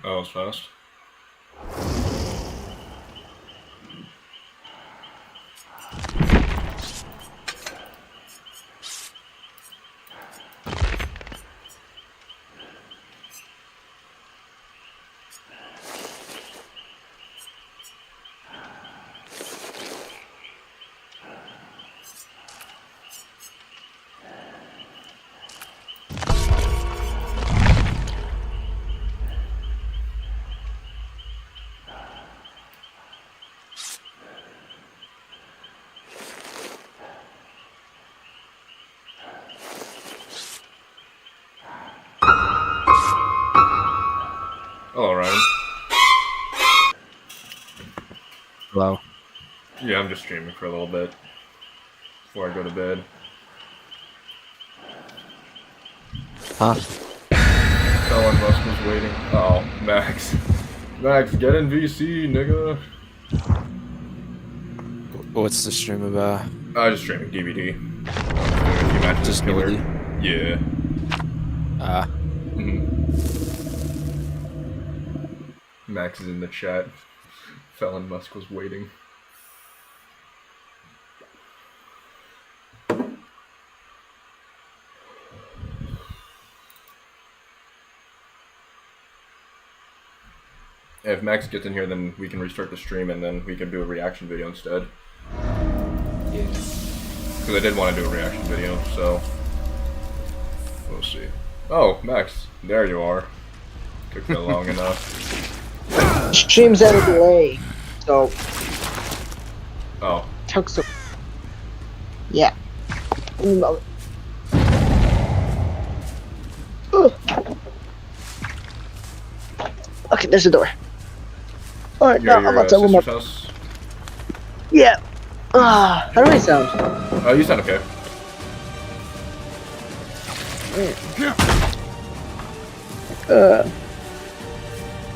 Oh, it's fast. Hello, Ryan. Hello. Yeah, I'm just streaming for a little bit before I go to bed. Huh? Elon Musk was waiting. Oh, Max. Max, get in VC, nigga. What's the stream about? I just streaming DVD. If you match this Just killer. DVD? Yeah. Max is in the chat. Elon Musk was waiting. If Max gets in here, then we can restart the stream and then we can do a reaction video instead. Yeah. Because I did want to do a reaction video, so we'll see. Oh, Max, there you are. Took me long enough. Stream's at a delay, so Oh, took some. Yeah. Ugh. Okay, there's the door. Alright, now I'm your about to open sister's my. house? Yeah. How do I sound? Oh, you sound okay.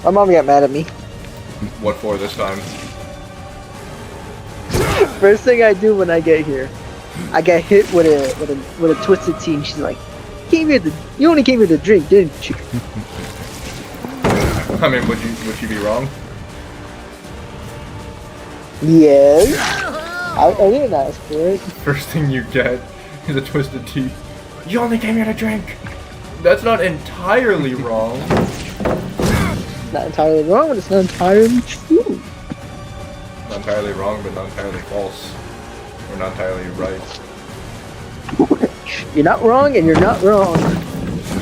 My mom got mad at me. What for this time? First thing I do when I get here, I get hit with a twisted tea. And she's like, "You only came here to drink, didn't you?" I mean, would you be wrong? Yes. I didn't ask for it. First thing you get is a twisted tea. You only came here to drink. That's not entirely wrong. Not entirely wrong, but it's not entirely true. Not entirely wrong, but not entirely false. Or not entirely right. You're not wrong, and you're not wrong.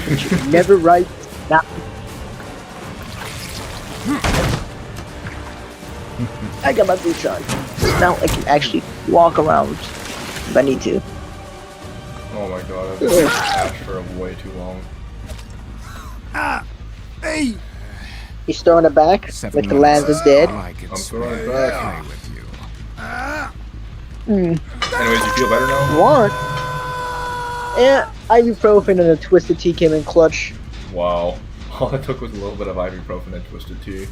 You're never right. Not. I got my boots on. Now I can actually walk around if I need to. Oh my god, I've been Ash for way too long. Hey! He's throwing it back like the land is dead. I'm throwing it back. With you. Anyways, you feel better now? What? Yeah, ibuprofen and a twisted tea came in clutch. Wow. All it took was a little bit of ibuprofen and twisted tea.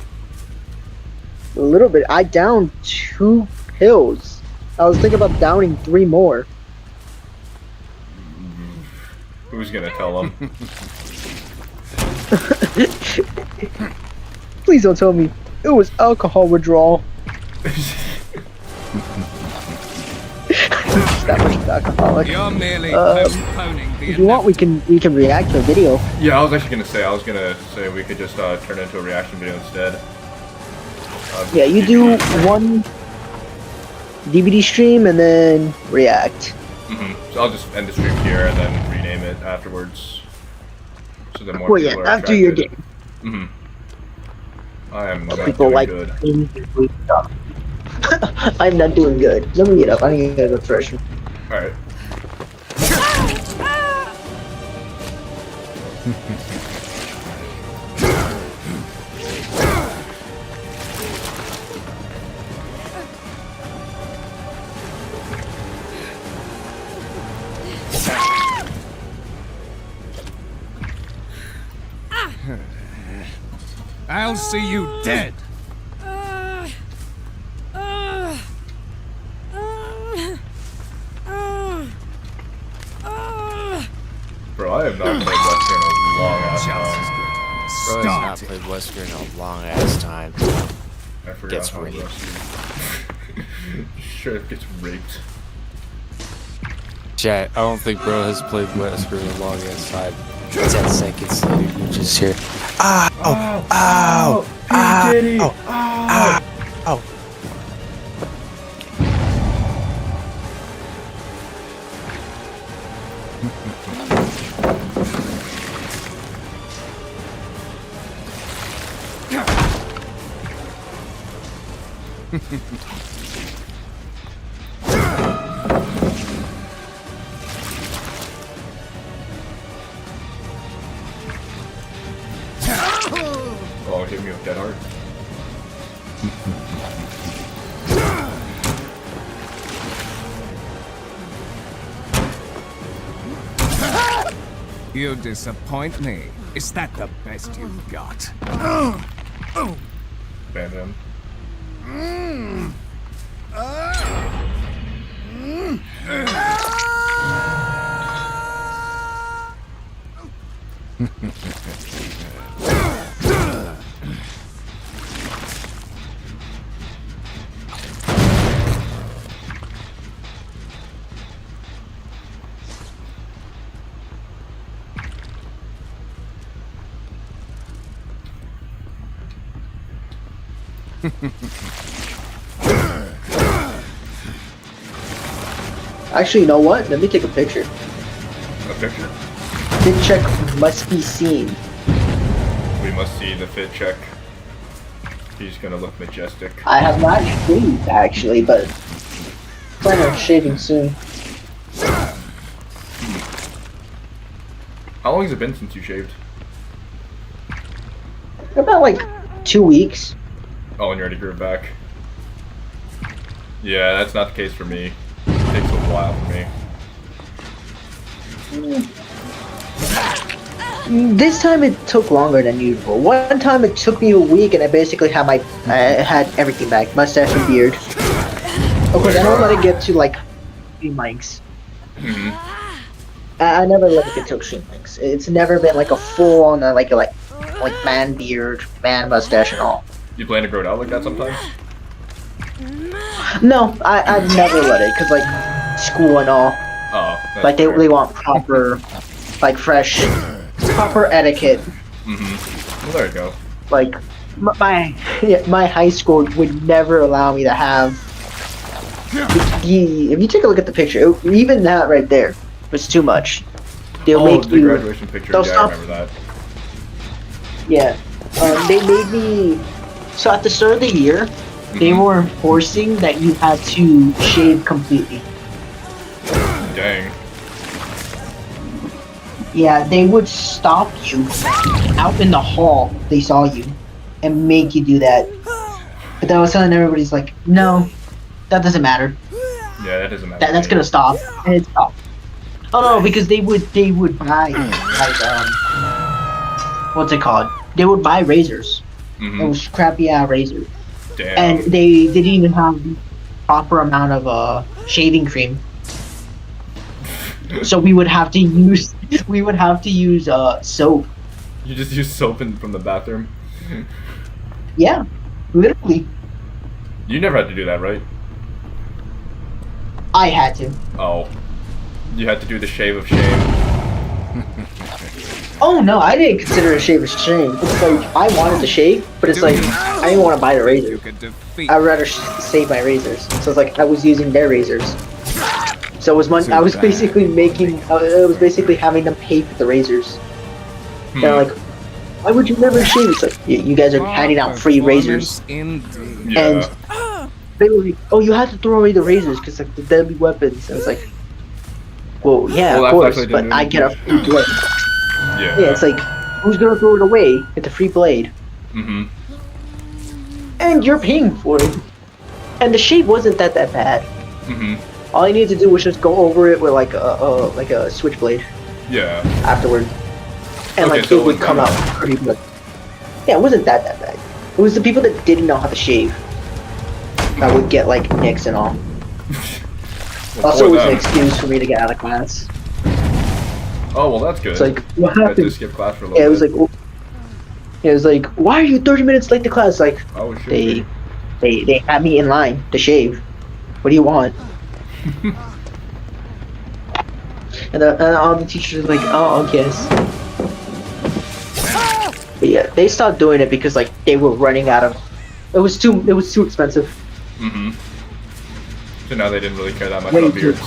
A little bit. I downed 2 pills. I was thinking about downing 3 more. Who's gonna tell him? Please don't tell me it was alcohol withdrawal. That much of alcoholic. You're merely postponing the If you want, we can react to a video. Yeah, I was actually gonna say we could just turn it into a reaction video instead. Yeah, you do one DVD stream and then react. So I'll just end the stream here and then rename it afterwards. So that more Well, people yeah, are after your attracted. game. I am not People doing like good. stuff. I'm not doing good. Let me get up. I need to get a refresher. Alright. I'll see you dead. Bro, I have not played Western in a long ass Chance is time. good. Bro has not started. played Wesker in a long ass time. I forgot Gets how raped. Rusty. Sheriff gets raped. Chat, I don't think bro has played Wesker in a long ass time. It's that second later, you just hear, ow, ow, ow, P. Diddy! ow, Ow! ow. Oh, hit me with that heart. You disappoint me. Is that the best you've got? Ban him. Actually, you know what? Let me take a picture. A picture. Fit check must be seen. We must see the fit check. He's gonna look majestic. I have not shaved actually, but plan on shaving soon. How long has it been since you shaved? About like 2 weeks. Oh, and you already grew it back. Yeah, that's not the case for me. It takes a while for me. This time it took longer than usual. One time it took me a week, and I basically had I had everything back, mustache and beard. Of course, I don't let it get to like 3 mics. I never let it get to extreme lengths. It's never been like a full on like man beard, man mustache and all. You plan to grow it out like that sometime? No, I've never let it because like school and all. Oh, that's Like they fair. want proper, like fresh, proper etiquette. Well, there you go. Like my high school would never allow me to have. If you take a look at the picture, even that right there was too much. They'll Oh, make the you. graduation picture. they'll Yeah, stop- I remember that. Yeah, they made me. So at the start of the year, they Mhm. were enforcing that you had to shave completely. Dang. Yeah, they would stop you out in the hall. They saw you, and make you do that. But then I was telling everybody's like, no, that doesn't matter. Yeah, that doesn't matter. That's gonna stop, and it stopped. Oh no, because they would buy like what's it called? They would buy razors. It was crappy ass razors, Damn. and they didn't even have the proper amount of shaving cream. So we would have to use soap. You just use soap from the bathroom? Yeah, literally. You never had to do that, right? I had to. Oh. You had to do the shave of shame. Oh no, I didn't consider a shave a shame. It's like I wanted to shave, but it's like I didn't want to buy the You razor. could defeat. I'd rather save my razors. So it's like I was using their razors. So it was I was basically I was basically having them pay for the razors. They're like, why would you never shave? It's like you guys are handing out free razors, Indeed. Yeah. and they were like, oh, you have to throw away the razors because like the deadly weapons. And it's like, well, yeah, Well, of that's course, actually but didn't I even- get a free blade. Yeah. Yeah, it's like, who's gonna throw it away? Get the free blade, and you're paying for it. And the shave wasn't that bad. All I needed to do was just go over it with like a switchblade Yeah. afterward, and Okay, like so it it would wasn't come that out pretty good. Yeah, it wasn't that bad. It was the people that didn't know how to shave that would get like nicks and all. Well, Also, it for was an them. excuse for me to get out of class. Oh, well, that's good. It's like, what I had to happened? skip class for a Yeah, little it was bit. like, It was like, why are you 30 minutes late to class? Like, I was sure. they had me in line to shave. What do you want? And all the teachers are like, oh, yes. But yeah, they stopped doing it because like they were running out of. It was too expensive. Mm-hmm. So now they didn't really care that much Way about too beards.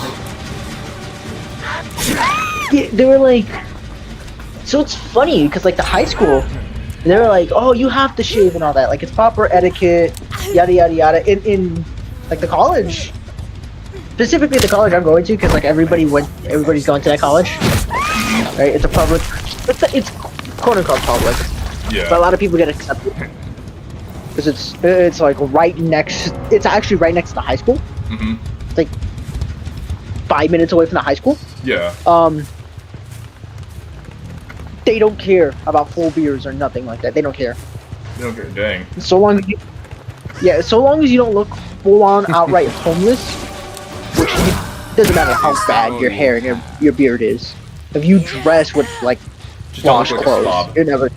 Yeah, they were like. So it's funny because like the high school, they were like, oh, you have to shave and all that. Like it's proper etiquette, yada yada yada. In like the college, specifically the college I'm going to, because like everybody's going to that college. Right? It's a public. It's quote unquote public. Yeah. But a lot of people get accepted because it's like right next. It's actually right next to the high school. Mm-hmm. It's like 5 minutes away from the high school. Yeah. They don't care about full beards or nothing like that. They don't care. You don't care. Dang. So long as so long as you don't look full on outright homeless, which doesn't matter how bad your hair and your beard is. If you dress with like Just don't wash look like a clothes, slob. you're never.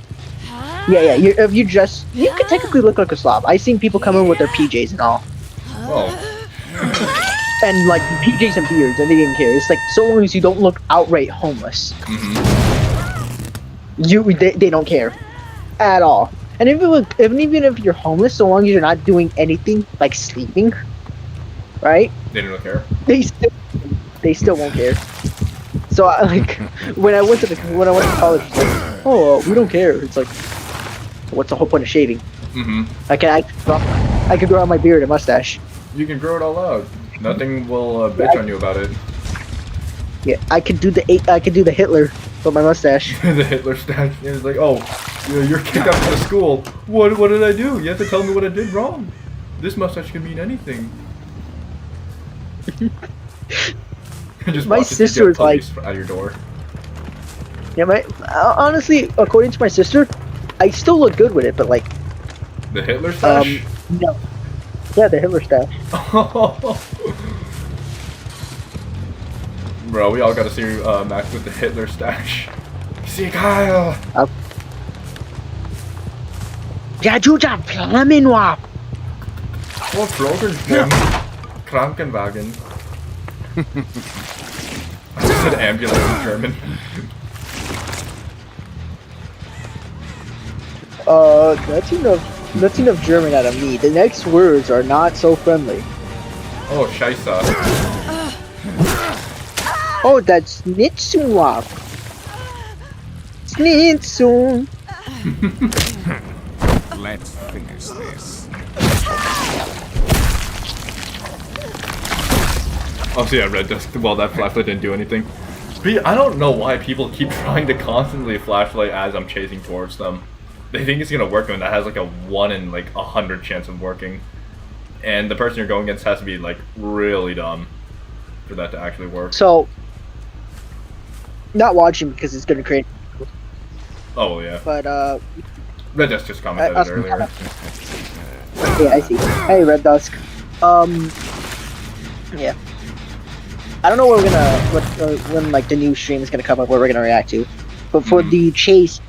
Yeah. If you dress, you could technically look like a slob. I seen people come in with their PJs and all, Oh. and like PJs and beards, and they didn't care. It's like so long as you don't look outright homeless, Mm-hmm. they don't care at all. And even if you're homeless, so long as you're not doing anything like sleeping, right? They didn't really care. They still won't care. So like when I went to college, it's like, oh, we don't care. It's like, what's the whole point of shaving? Mm-hmm. I could grow out my beard and mustache. You can grow it all out. Nothing will bitch on you about it. Yeah, I could do the Hitler with my mustache. The Hitler stash. It's like, oh, you're kicked out of the school. What did I do? You have to tell me what I did wrong. This mustache can mean anything. Just My watch it sister get is like- puppies out of your door. Yeah, honestly, according to my sister, I still look good with it, but like, The Hitler stash? no. Yeah, the Hitler stash. Bro, we all gotta see Max with the Hitler stash. See Kyle! Ja, du ja, Flammenwap. Oh, Drogenschwung. Krankenwagen. I said ambulance in German. That's enough German out of me. The next words are not so friendly. Oh, Scheisse. Oh, that's Schnitzelwap. Schnitzel. Let's finish this. Oh, so yeah, red dust. Well, that flashlight didn't do anything. But yeah, I don't know why people keep trying to constantly flashlight as I'm chasing towards them. They think it's gonna work when that has like a 1 in like 100 chance of working. And the person you're going against has to be like really dumb for that to actually work. So, not watching because it's gonna create. Oh yeah. But Red Dust just commented us- earlier. yeah, I see. Hey, Red Dusk. Yeah. I don't know what when like the new stream is gonna come up, what we're gonna react to. But for the chase,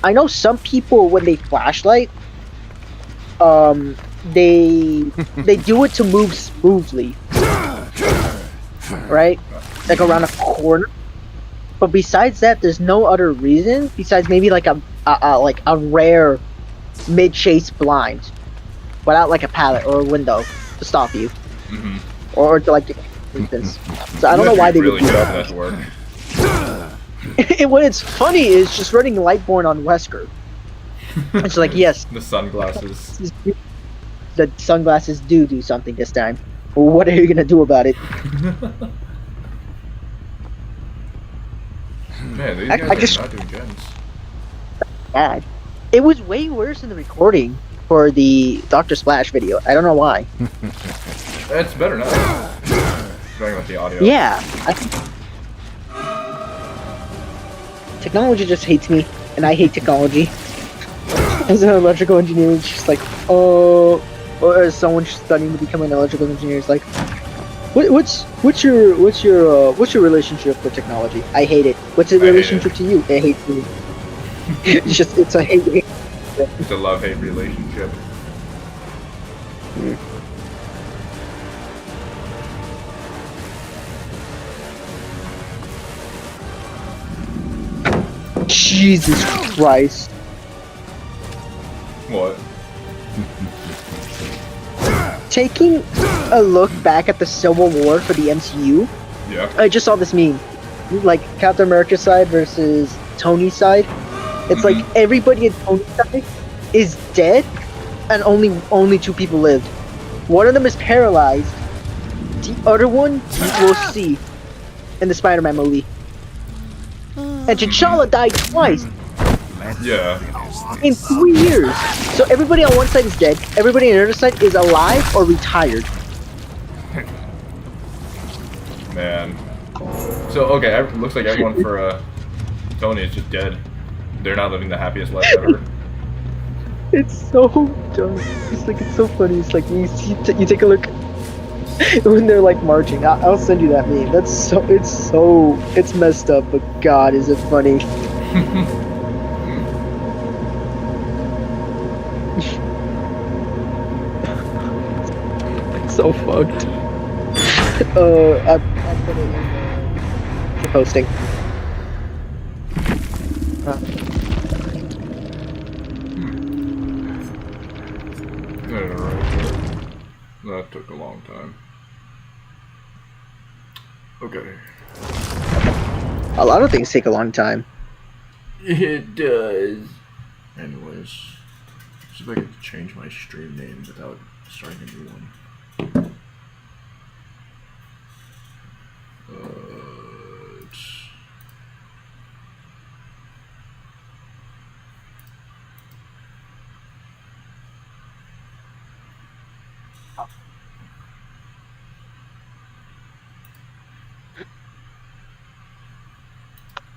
I know some people when they flashlight, they do it to move smoothly, right? Like around a corner. But besides that, there's no other reason besides maybe like a rare mid-chase blind, without like a pallet or a window to stop you, Mm-hmm. or to like instance. So I don't know why they would do that. To work. And what it's funny is just running Lightborn on Wesker. It's like, yes, The sunglasses. the sunglasses do something this time. But what are you gonna do about it? Man, these I guys just- are not doing gens. Bad. It was way worse in the recording for the Dr. Splash video. I don't know why. It's better now. Going with the audio. Yeah. Technology just hates me, and I hate technology. As an electrical engineer, it's just like, or as someone studying to become an electrical engineer, it's like, what's your relationship with technology? I hate it. What's the I hate relationship to you? I hate you. It's a hate. It's a love-hate relationship. Jesus Christ. What? Taking a look back at the Civil War for the MCU, Yeah. I just saw this meme. Like Captain America's side versus Tony's side. It's like everybody at Tony's side is dead and only two people lived. One of them is paralyzed. The other one we'll see in the Spider-Man movie. And T'Challa died twice Yeah. in 3 years. So everybody on one side is dead. Everybody on the other side is alive or retired. Man. So okay, looks like everyone for Tony is just dead. They're not living the happiest life ever. It's so dumb. It's so funny. It's like you take a look when they're like marching. I'll send you that meme. It's messed up, but God, is it funny? It's so fucked. I'm putting it in the posting. Alright. That took a long time. Okay. A lot of things take a long time. It does. Anyways, see if I can change my stream name without starting a new one.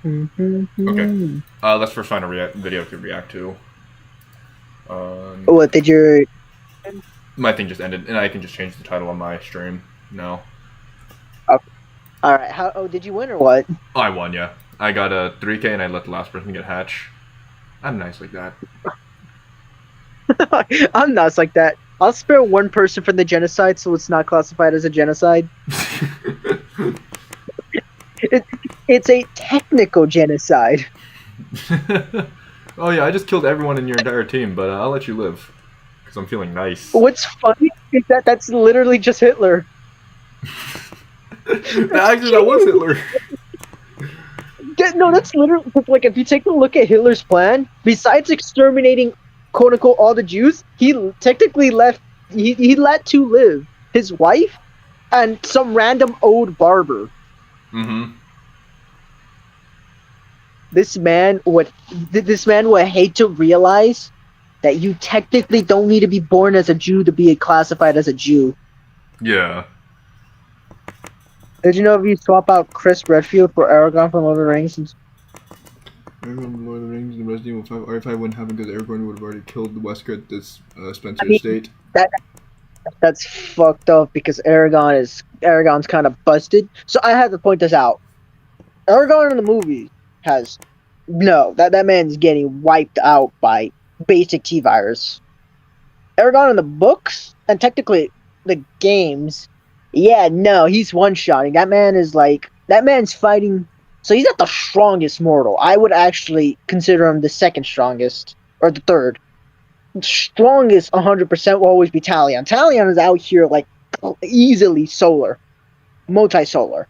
It's okay. Let's first find a video to react to. What did your? My thing just ended, and I can just change the title on my stream now. All right. How? Oh, did you win or what? Oh, I won, yeah. I got a 3K, and I let the last person get hatch. I'm nice like that. I'm nuts like that. I'll spare one person from the genocide, so it's not classified as a genocide. It's a technical genocide. Oh yeah, I just killed everyone in your entire team, but I'll let you live. Because I'm feeling nice. What's funny is that's literally just Hitler. Actually, that was Hitler. No, that's literally, like, if you take a look at Hitler's plan, besides exterminating, quote-unquote, all the Jews, he technically left, he let two live. His wife and some random old barber. Mm-hmm. This man would hate to realize that you technically don't need to be born as a Jew to be classified as a Jew. Yeah. Did you know if you swap out Chris Redfield for Aragorn from Lord of the Rings? Aragorn from Lord of the Rings and Resident Evil 5 R5 wouldn't happen because Aragorn would have already killed the Wesker at this Spencer estate. That's fucked up because Aragorn's kind of busted. So I have to point this out. Aragorn in the movie has that man's getting wiped out by basic T virus. Aragorn in the books and technically the games, he's one-shotting. That man's fighting. So he's not the strongest mortal. I would actually consider him the second strongest or the third. Strongest 100% will always be Talion. Talion is out here like easily solar, multi-solar.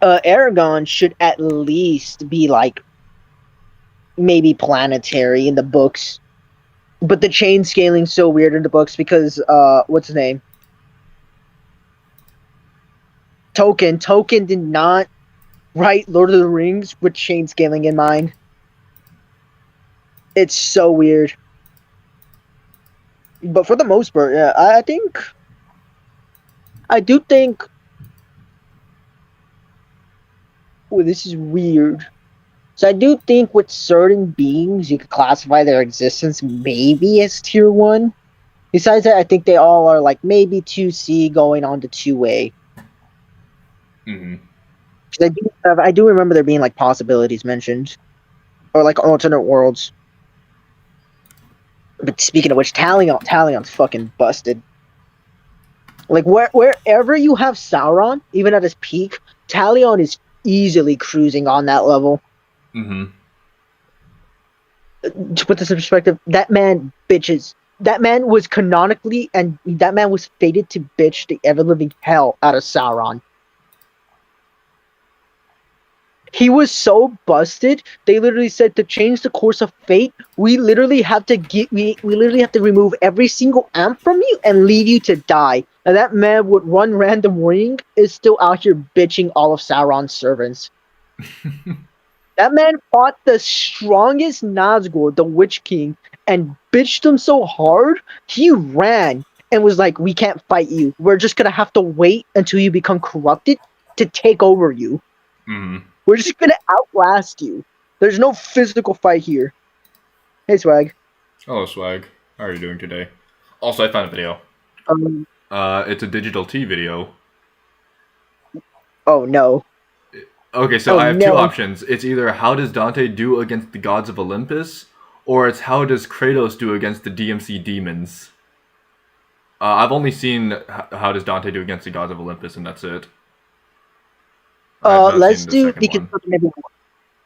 Aragorn should at least be like maybe planetary in the books, but the chain scaling's so weird in the books because what's his name? Tolkien did not write Lord of the Rings with chain scaling in mind. It's so weird. But for the most part, yeah, I do think. Oh, this is weird. So I do think with certain beings, you could classify their existence maybe as tier 1. Besides that, I think they all are like maybe 2C going on to 2A. Mm-hmm. I do remember there being like possibilities mentioned. or like alternate worlds. But speaking of which, Talion's fucking busted. Like wherever you have Sauron, even at his peak, Talion is easily cruising on that level. Mm-hmm. To put this in perspective, that man bitches. That man was canonically, and that man was fated to bitch the ever living hell out of Sauron. He was so busted. They literally said to change the course of fate, we literally have to we literally have to remove every single amp from you and leave you to die. And that man with one random ring is still out here bitching all of Sauron's servants. That man fought the strongest Nazgul, the Witch King, and bitched him so hard, he ran and was like, we can't fight you. We're just gonna have to wait until you become corrupted to take over you. Mm-hmm. We're just gonna outlast you. There's no physical fight here. Hey, Swag. Hello, Swag. How are you doing today? Also, I found a video. It's a digital T video. Oh no. Okay, so I have two options. It's either how does Dante do against the gods of Olympus, or it's how does Kratos do against the DMC demons. I've only seen how does Dante do against the gods of Olympus, and that's it. Let's do because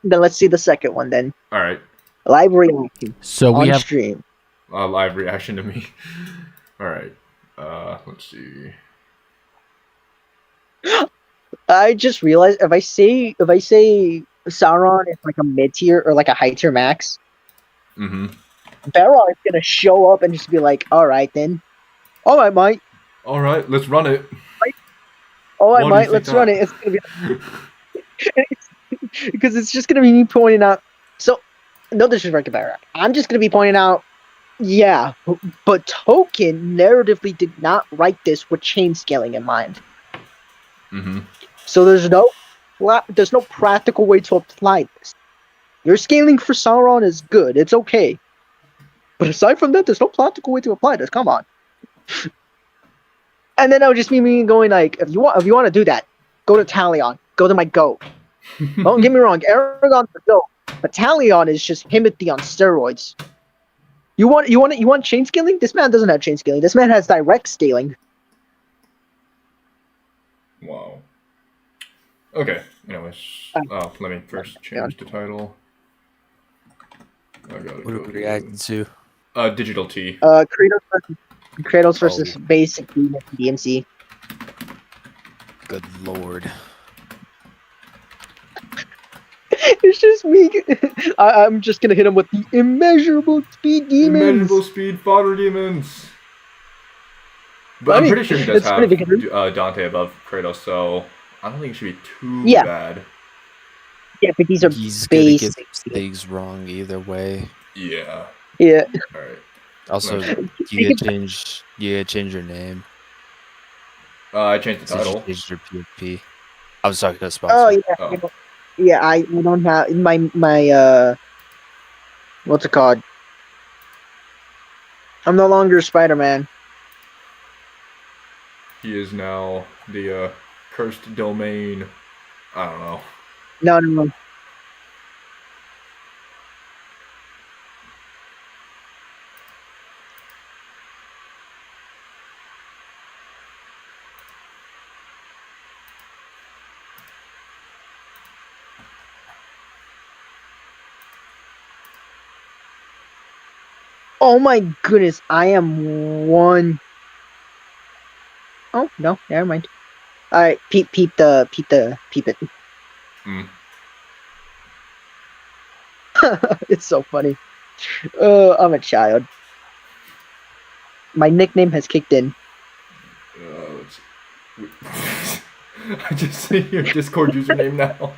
then let's see the second one then. All right. Live reaction. So we on have stream. Live reaction to me. All right. Let's see. I just realized if I say Sauron is like a mid tier or like a high tier max, Barrow is gonna show up and just be like, "All right then, all right, mate. All right, let's run it. All right, mate, let's run it." It's gonna be because it's just gonna be me pointing out. So, no disrespect to Barrow, I'm just gonna be pointing out. Yeah, but Tolkien narratively did not write this with chain scaling in mind. So there's no practical way to apply this. Your scaling for Sauron is good, it's okay. But aside from that, there's no practical way to apply this. Come on. And then that would just be me going like, if you want to do that, go to Talion, go to my goat. Don't get me wrong, Aragorn's the goat, but Talion is just Timothy on steroids. You want chain scaling? This man doesn't have chain scaling. This man has direct scaling. Wow. Okay. Anyways, let me first change the title. I gotta what are we reacting to? Digital T. Kratos versus basic DMC. Good lord. It's just me. I'm just gonna hit him with the immeasurable speed demons. Immeasurable speed fodder demons. But I'm pretty sure he does have Dante above Kratos, so I don't think it should be too bad. Yeah, but these are He's gonna get things wrong either way. Yeah. Yeah. All right. Also, you gotta change your name. I changed the title. You changed your PFP. I was talking to a sponsor. Oh yeah. Oh. Yeah, I don't have my what's it called? I'm no longer Spider-Man. He is now the cursed domain. I don't know. No. Oh my goodness, I am one. Oh no, never mind. All right, peep it. It's so funny. I'm a child. My nickname has kicked in. I just see your Discord username now.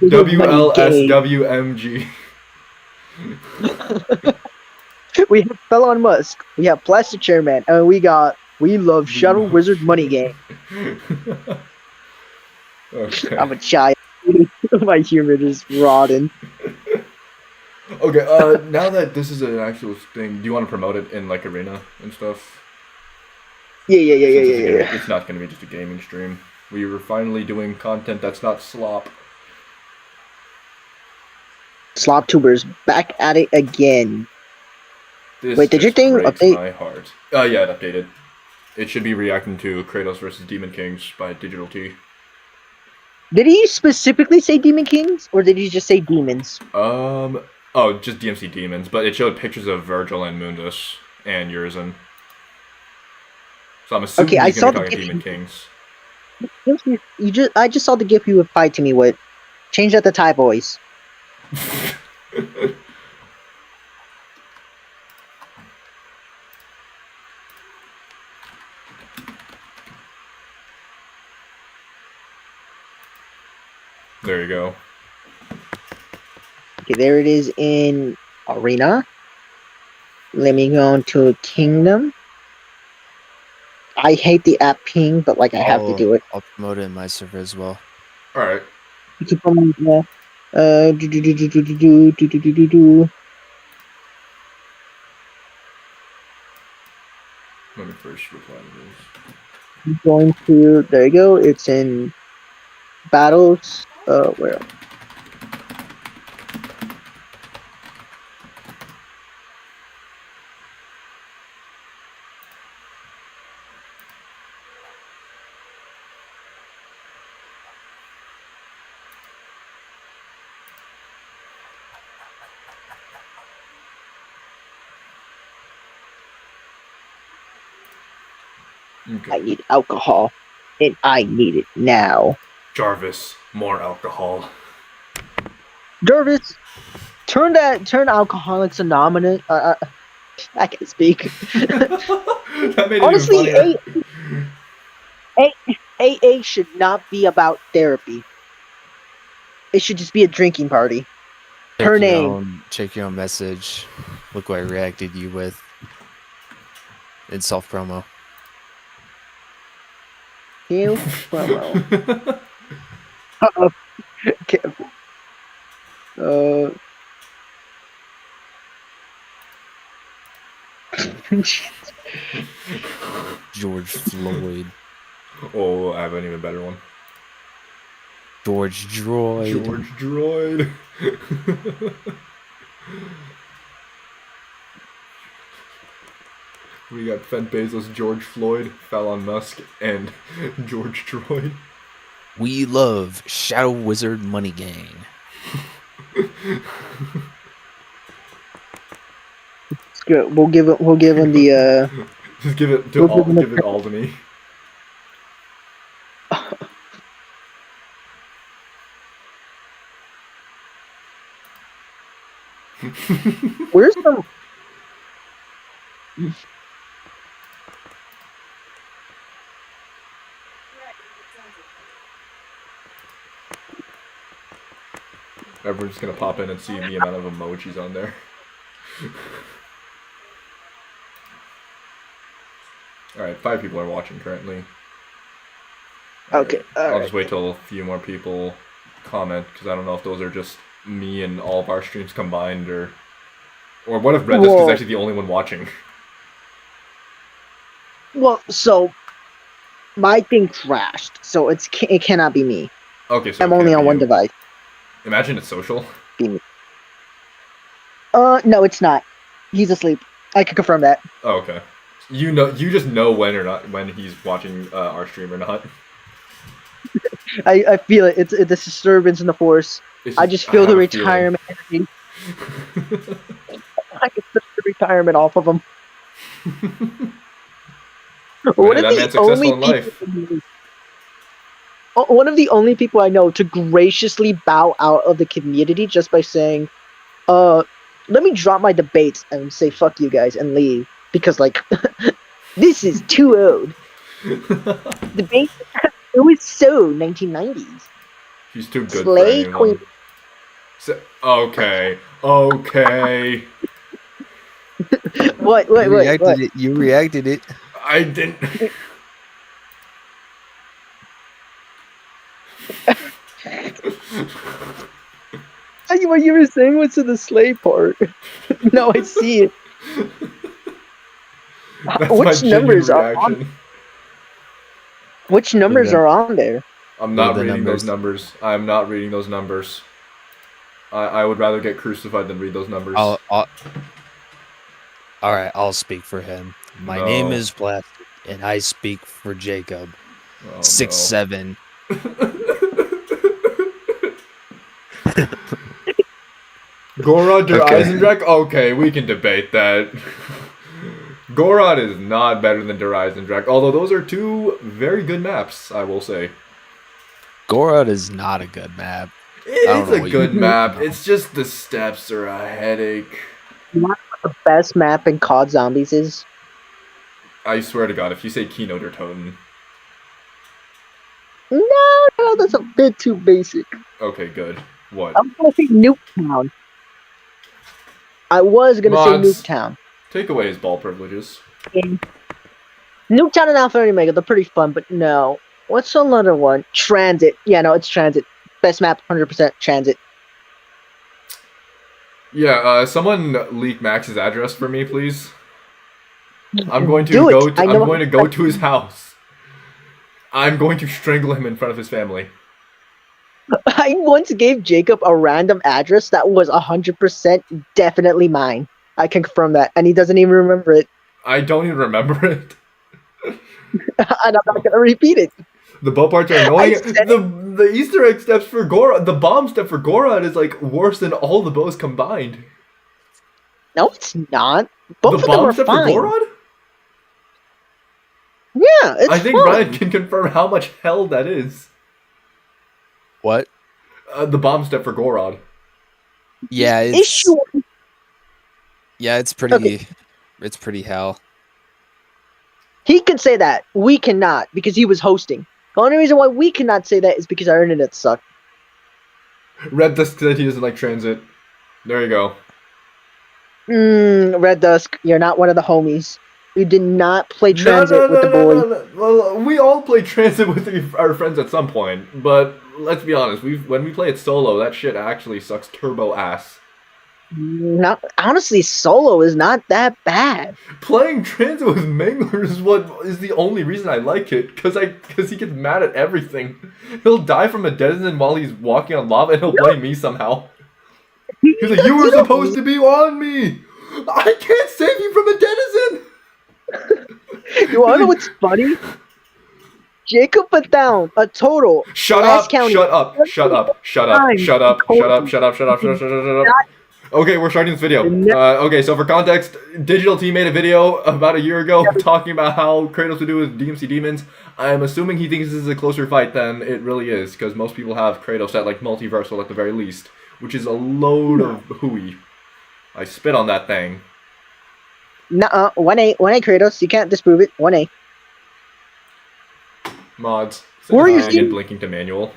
WLSWMG. We have Elon Musk, we have Plastic Chairman, and we love Shadow Wizard Money Game. Okay. I'm a child. My humor just rotten. Okay, now that this is an actual thing, do you want to promote it in like Arena and stuff? Yeah. It's not gonna be just a gaming stream. We were finally doing content that's not slop. Sloptubers back at it again. This Wait, did your just thing breaks update? my heart. Yeah, it updated. It should be reacting to Kratos versus Demon Kings by Digital T. Did he specifically say Demon Kings, or did he just say demons? Oh, just DMC Demons, but it showed pictures of Virgil and Mundus and Urizen. So I'm assuming Okay, I he's saw gonna be the talking GIF. Demon Kings. I just saw the GIF you replied to me with. Change that to Thai voice. There you go. Okay, there it is in Arena. Let me go into Kingdom. I hate the app ping, but like I have to do it. I'll promote it in my server as well. Alright. Keep on, do do do do do do do do do do do. Let me first reply to this. I'm going to, there you go. It's in battles. Where? Okay. I need alcohol, and I need it now. Jarvis, more alcohol. Jarvis, turn Alcoholics Anonymous. I can speak. That made Honestly, it even funnier. AA should not be about therapy. It should just be a drinking party. Her name. Check your own message. Look what I reacted you with. In self promo. You promo. Careful. George Floyd. Oh, I have an even better one. George Droid. George Droid. We got Fent Bezos, George Floyd, Fallon Musk, and George Droid. We love Shadow Wizard Money Gang. It's good. We'll give him the Just give it to We'll all. give him a- Give it all to me. Where's the Everyone's just gonna pop in and see the amount of emojis on there. Alright, 5 people are watching currently. Okay, I'll just wait till a few more people comment, because I don't know if those are just me and all of our streams combined, or what if Red Disc is Well- actually the only one watching? Well, so my thing crashed, so it cannot be me. Okay, so I'm it only can't on be one you. device. Imagine it's social. No, it's not. He's asleep. I can confirm that. Oh, okay. You just know when he's watching our stream or not. I feel it. It's a disturbance in the force. I just feel the retirement energy. I can feel the retirement off of him. One of That man's the successful only in life. one of the only people I know to graciously bow out of the community just by saying, let me drop my debates and say fuck you guys and leave because like this is too old. Debate it was so 1990s. He's too good Slay for anyone. Queen. Okay. What? You reacted it. I didn't. What you were saying was to the slay part. No, I see it. That's Which my numbers genuine are reaction. Which numbers then- are on there? I'm not the reading those numbers. numbers. I'm not reading those numbers. I would rather get crucified than read those numbers. All right, I'll speak for him. My name is Plastic, and I speak for Jacob. Oh, 6'7". Gorod or Okay. Eisendrach? Okay, we can debate that. Gorod is not better than Der Eisendrach, although those are two very good maps, I will say. Gorod is not a good map. It's a what good you- map. It's just the steps are a headache. You know what the best map in COD Zombies is? I swear to God, if you say Keynote or Toten. No, that's a bit too basic. Okay, good. What? I'm gonna say Nuketown. I was gonna say Mods. Nuketown. Take away his ball privileges. Nuketown and Alpha and Omega, they're pretty fun, but no. What's another one? Transit. Yeah, no, it's Transit. Best map, 100% Transit. Yeah, someone leak Max's address for me, please. I'm going to Do it. go. I'm I know- going to go to his house. I'm going to strangle him in front of his family. I once gave Jacob a random address that was 100% definitely mine. I can confirm that, and he doesn't even remember it. I don't even remember it. And I'm not gonna repeat it. The bow parts are annoying. I said The Easter egg steps for Gorod, the bomb step for Gorod is like worse than all the bows combined. No, it's not. Both The of them bomb are step fine. for Gorod? Yeah, it's I think fine. Brian can confirm how much hell that is. What? The bomb step for Gorod. Yeah, it's Issue. it's pretty. Okay. It's pretty hell. He can say that. We cannot because he was hosting. The only reason why we cannot say that is because our internet sucked. Red Disc said he doesn't like transit. There you go. Red Dusk, you're not one of the homies. You did not play Transit with the boy. No. Well, we all play transit with our friends at some point, but let's be honest. When we play it solo, that shit actually sucks turbo ass. Not honestly, solo is not that bad. Playing transit with Mangler is what is the only reason I like it, because he gets mad at everything. He'll die from a denizen while he's walking on lava, and he'll blame me somehow. He's like, "You were supposed to be on me. I can't save you from a denizen." You wanna know what's funny? Jacob put down a total. Shut last up! county, Shut up! Shut up! Shut up! time Shut up! to Shut up! Shut up! Shut up! Shut up! Shut up! Shut up! Okay, we're starting this video. Okay, so for context, Digital T made a video about a year ago talking about how Kratos would do with DMC demons. I'm assuming he thinks this is a closer fight than it really is, because most people have Kratos at like multiversal at the very least, which is a load of hooey. I spit on that thing. Nuh-uh. 1A Kratos. You can't disprove it. 1A. Mods. Where are you And seeing- blinking to manual.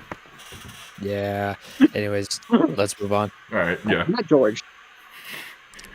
Yeah. Anyways, let's move on. Alright, yeah. Not George.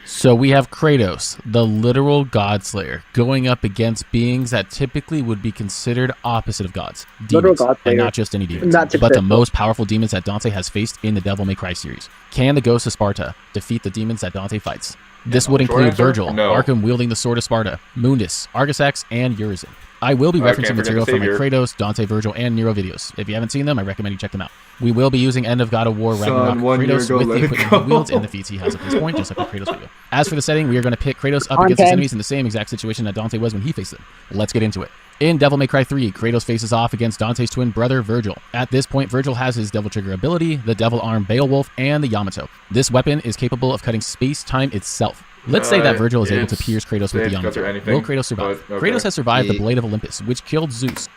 So we have Kratos, the literal god slayer, going up against beings that typically would be considered opposite of gods. Literal Demons, god slayer. and not just any demons, Not but the typical. most powerful demons that Dante has faced in the Devil May Cry series. Can the Ghost of Sparta defeat the demons that Dante fights? This would Short include answer, Virgil, no. Arkham wielding the Sword of Sparta, Mundus, Argisax, and Urizen. I will be I referencing can't forget material the from my Savior. Kratos, Dante, Virgil, and Nero videos. If you haven't seen them, I recommend you check them out. We will be using End of God of War Son, Ragnarok 1 year Kratos ago, with the let it equipment go. he wields and the feats he has at this point, just like the Kratos video. As for the setting, we are going to pit Kratos up On against his 10. enemies in the same exact situation that Dante was when he faced them. Let's get into it. In Devil May Cry 3, Kratos faces off against Dante's twin brother, Virgil. At this point, Virgil has his Devil Trigger ability, the Devil Arm Beowulf, and the Yamato. This weapon is capable of cutting space-time itself. Let's say that Virgil is able to it's pierce Kratos with the safe cuts or Yamato. anything, Will Kratos survive? but okay. Kratos has survived the Yeah. Blade of Olympus, which killed Zeus.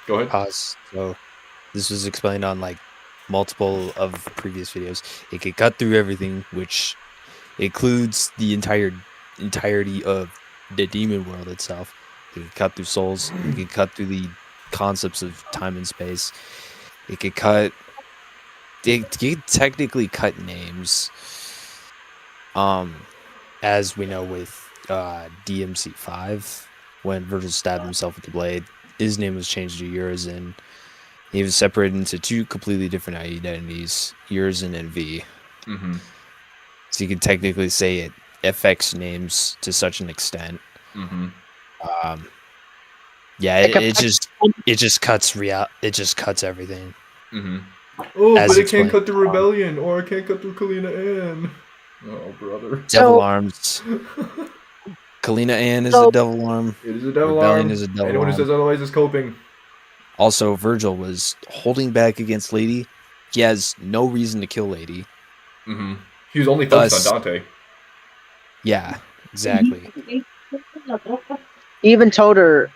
Go ahead. Pause. So, this was explained on like multiple of previous videos. It could cut through everything, which includes the entirety of the demon world itself. It could cut through souls. It could cut through the concepts of time and space. It could cut. It could technically cut names. As we know with DMC5, when Virgil stabbed himself with the blade, his name was changed to Urizen. He was separated into two completely different identities, Urizen and V. Mm-hmm. So you could technically say it affects names to such an extent. Mm-hmm. Yeah, It it just cuts it just cuts everything. Mm-hmm. Oh, As but it can't explained, cut through Rebellion, or it can't cut through Kalina Ann. Oh, brother. Devil So- Arms. Kalina Ann is So- a devil arm. It is a devil Rebellion arm. is a devil Anyone who arm. says otherwise is coping. Also, Virgil was holding back against Lady. He has no reason to kill Lady. Mm-hmm. He was only focused Thus- on Dante. Yeah, exactly. He even told her,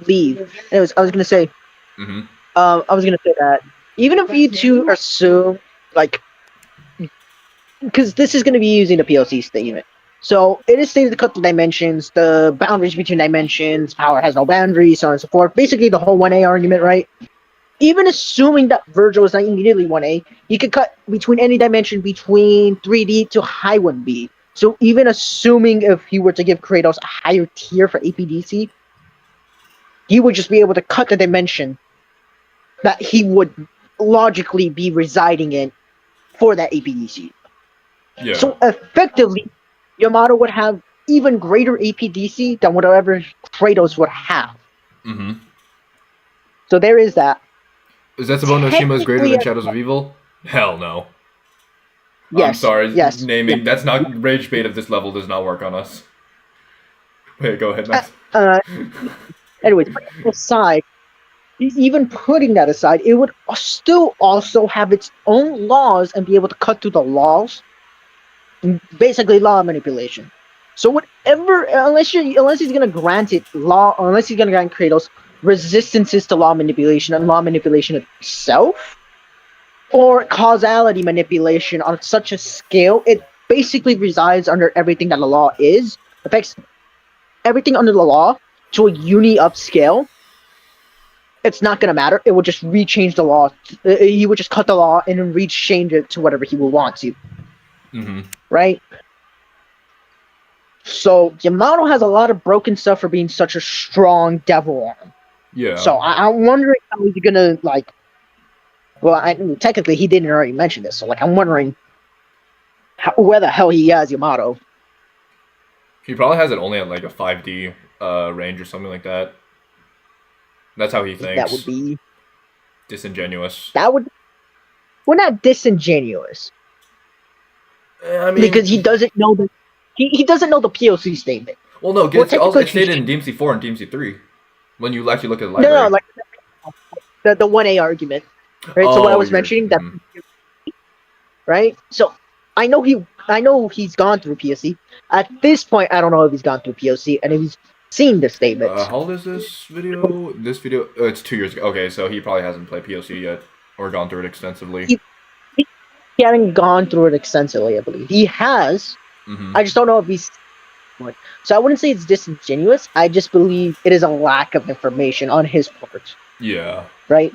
leave. Anyways, I was gonna say, Mm-hmm. that even if you two assume, like, because this is gonna be using the POC statement. So it is stated to cut the dimensions, the boundaries between dimensions, power has no boundaries, so on and so forth. Basically, the whole 1A argument, right? Even assuming that Virgil is not immediately 1A, he could cut between any dimension between 3D to high 1B. So even assuming if he were to give Kratos a higher tier for APDC, he would just be able to cut the dimension that he would logically be residing in for that APDC. Yeah. So effectively, Yamato would have even greater APDC than whatever Kratos would have. Mm-hmm. So there is that. Is that Sabon Noshima is greater than Technically, Shadows of Evil? Hell no. Yes. I'm sorry. Yes. Naming that's not rage bait of this level does not work on us. Wait, go ahead, Max. Anyways, putting that aside, even putting that aside, it would still also have its own laws and be able to cut through the laws. Basically, law manipulation. So whatever, unless he's gonna grant it law, or unless he's gonna grant Kratos resistances to law manipulation and law manipulation itself, or causality manipulation on such a scale, it basically resides under everything that the law is, affects everything under the law to a uni-up scale. It's not gonna matter. It will just rechange the law. He would just cut the law and then rechange it to whatever he will want to. Mm-hmm. Right? So Yamato has a lot of broken stuff for being such a strong devil arm. Yeah. So I'm wondering how he's gonna like. Well, technically he didn't already mention this, so like I'm wondering where the hell he has Yamato. He probably has it only at like a 5D range or something like that. That's how he thinks. That would be disingenuous. We're not disingenuous I mean, because he doesn't know the he doesn't know the POC statement. well, no, Well, it's also technically- it's stated in DMC 4 and DMC 3 when you actually look at the No, library. no, like the 1A argument, right? So what I was mentioning that, right? So I know he's gone through POC. At this point, I don't know if he's gone through POC and if he's seen the statements. How old is this video? This video, it's 2 years ago. Okay, so he probably hasn't played POC yet or gone through it extensively. He hasn't gone through it extensively, I believe. He has. Mm-hmm. I just don't know if he's. So I wouldn't say it's disingenuous. I just believe it is a lack of information on his part. Yeah. Right?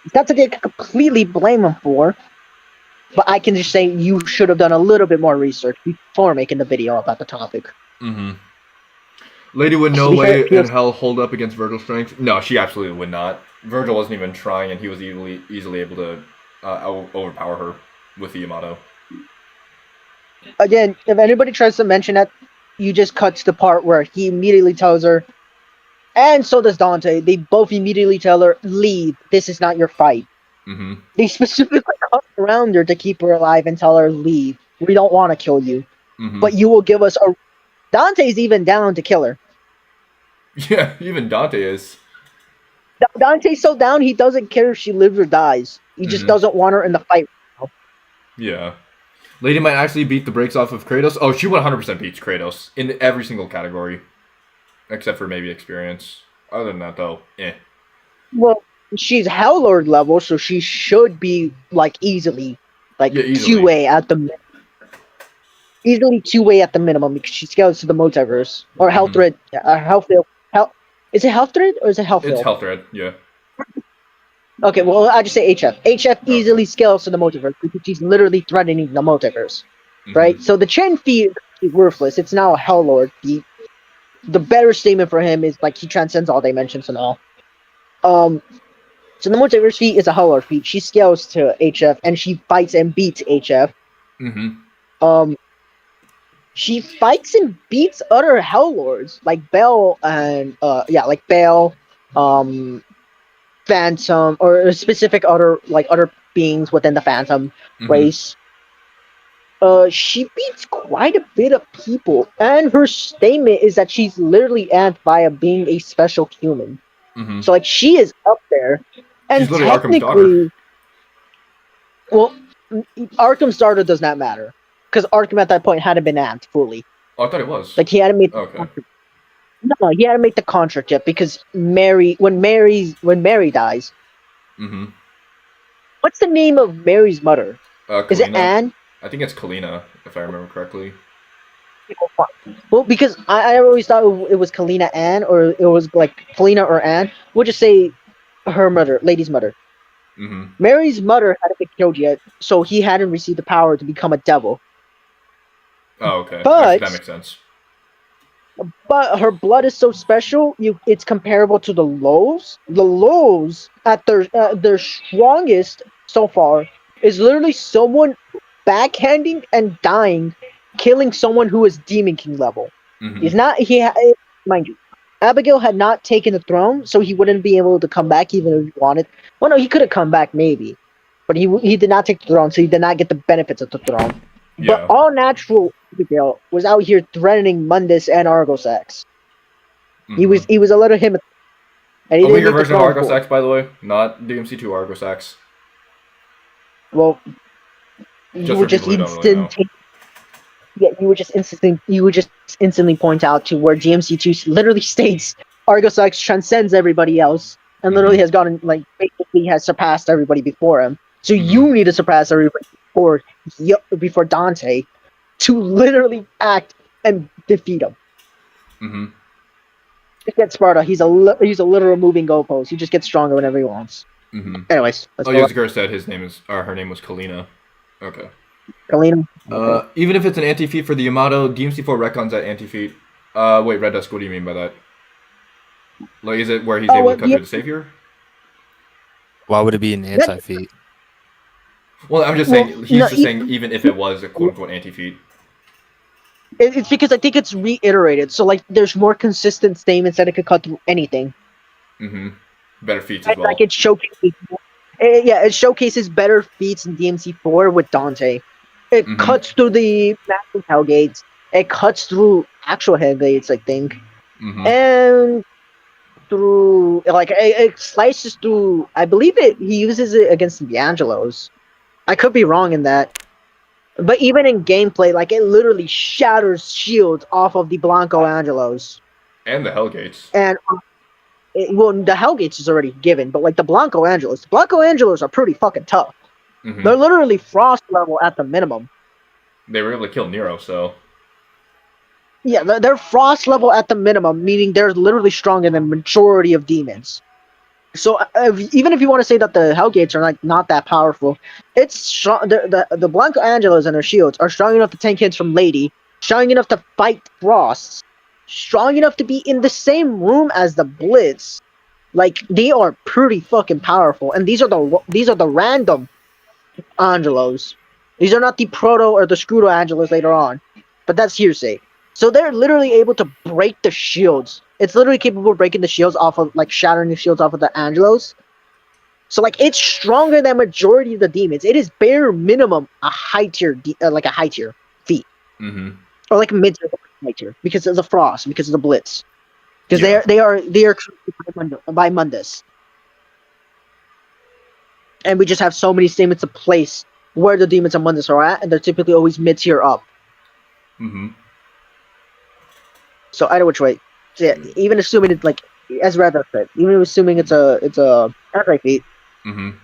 It's not something I can completely blame him for, but I can just say you should have done a little bit more research before making the video about the topic. Mm-hmm. Lady would no To be way fair, in hell hold up against Virgil's strength. No, she absolutely would not. Virgil wasn't even trying, and he was easily able to overpower her with the Yamato. Again, if anybody tries to mention that, you just cut to the part where he immediately tells her, and so does Dante, they both immediately tell her, leave, this is not your fight. Mm-hmm. They specifically cut around her to keep her alive and tell her, leave. We don't want to kill you, Mm-hmm. but you will give us a... Dante's even down to kill her. Yeah, even Dante is. Dante's so down, he doesn't care if she lives or dies. He just Mhm. doesn't want her in the fight. Yeah. Lady might actually beat the brakes off of Kratos. Oh, she 100% beats Kratos in every single category. Except for maybe experience. Other than that, though, eh. Well, she's Hell Lord level, so she should be, like, easily, like, Yeah, easily. 2A at the easily 2A at the minimum, because she scales to the multiverse. Or Health Thread, Healthfield. Is it Health Thread, or is it Healthfield? It's Health Thread, yeah. Okay, well, I just say HF. HF Okay. easily scales to the multiverse, because she's literally threatening the multiverse. Mhm. Right? So the Chen feat is worthless. It's now a Hell Lord feat. The better statement for him is like he transcends all dimensions and all. So the multiverse feat is a Hell Lord feat. She scales to HF and she fights and beats HF. Mm-hmm. She fights and beats other Hell Lords like Bell and Bell, Phantom, or a specific other beings within the Phantom race. She beats quite a bit of people, and her statement is that she's literally amped via being a special human. So like she is up there, and She's literally Arkham's daughter. technically, well, Arkham's daughter does not matter because Arkham at that point hadn't been amped fully. Oh, I thought it was. Like he hadn't made. Okay. No, he hadn't made the contract yet because when Mary dies. What's the name of Mary's mother? Is it Anne? I think it's Kalina, if I remember correctly. Well, because I always thought it was Kalina Anne, or it was like Kalina or Anne. We'll just say her mother, lady's mother. Mary's mother hadn't been killed yet, so he hadn't received the power to become a devil. Oh, okay. But that makes sense. But her blood is so special, it's comparable to the Lows. The Lows, at their strongest so far, is literally someone backhanding and dying, killing someone who is Demon King level. He's not. Mind you, Abigail had not taken the throne, so he wouldn't be able to come back even if he wanted. Well, no, he could have come back maybe, but he did not take the throne, so he did not get the benefits of the throne. Yeah. But all natural Abigail was out here threatening Mundus and Argosax. He was a little him. And he your version of Argosax, by the way, not DMC2 Argosax. Well, you would just instantly point out to where DMC2 literally states Argosax transcends everybody else and literally has gotten basically has surpassed everybody before him. So you need to surpass everybody before Dante to literally act and defeat him. Just get Sparta. He's a literal moving goalpost. He just gets stronger whenever he wants. Anyways, Yuzgar said her name was Kalina. Okay. Kalina. Even if it's an anti-feat for the Yamato, DMC4 retcons that anti-feat. Wait, Red Dusk, what do you mean by that? Like, is it where he's able to cut through the savior? Why would it be an anti-feat? Well, I'm just saying, saying even if it was a quote-unquote anti-feat. It's because I think it's reiterated, so like there's more consistent statements that it could cut through anything. Better feats as well. Like it showcases, it showcases better feats in DMC4 with Dante. It cuts through the massive Hellgates. It cuts through actual Hellgates, I think, and through it slices through. I believe he uses it against the Angelos. I could be wrong in that. But even in gameplay, it literally shatters shields off of the Blanco Angelos. And the Hellgates. And, the Hellgates is already given, but, the Blanco Angelos are pretty fucking tough. They're literally Frost level at the minimum. They were able to kill Nero, so... Yeah, they're Frost level at the minimum, meaning they're literally stronger than majority of demons. So even if you want to say that the Hellgates are not that powerful, it's strong. The Blanco Angelos and their shields are strong enough to tank hits from Lady, strong enough to fight Frosts, strong enough to be in the same room as the Blitz. They are pretty fucking powerful, and these are the random Angelos. These are not the Proto or the Scruto Angelos later on, but that's hearsay. So they're literally able to break the shields. It's literally capable of breaking the shields off of, shattering the shields off of the Angelos. So, it's stronger than majority of the demons. It is bare minimum a high tier, feat. Or a mid tier, high tier, because of the Frost, because of the Blitz, because they are created by Mundus. And we just have so many statements of place where the demons and Mundus are at, and they're typically always mid tier up. So either which way. So yeah, even assuming it's as Radar said, even assuming it's a anti-feat,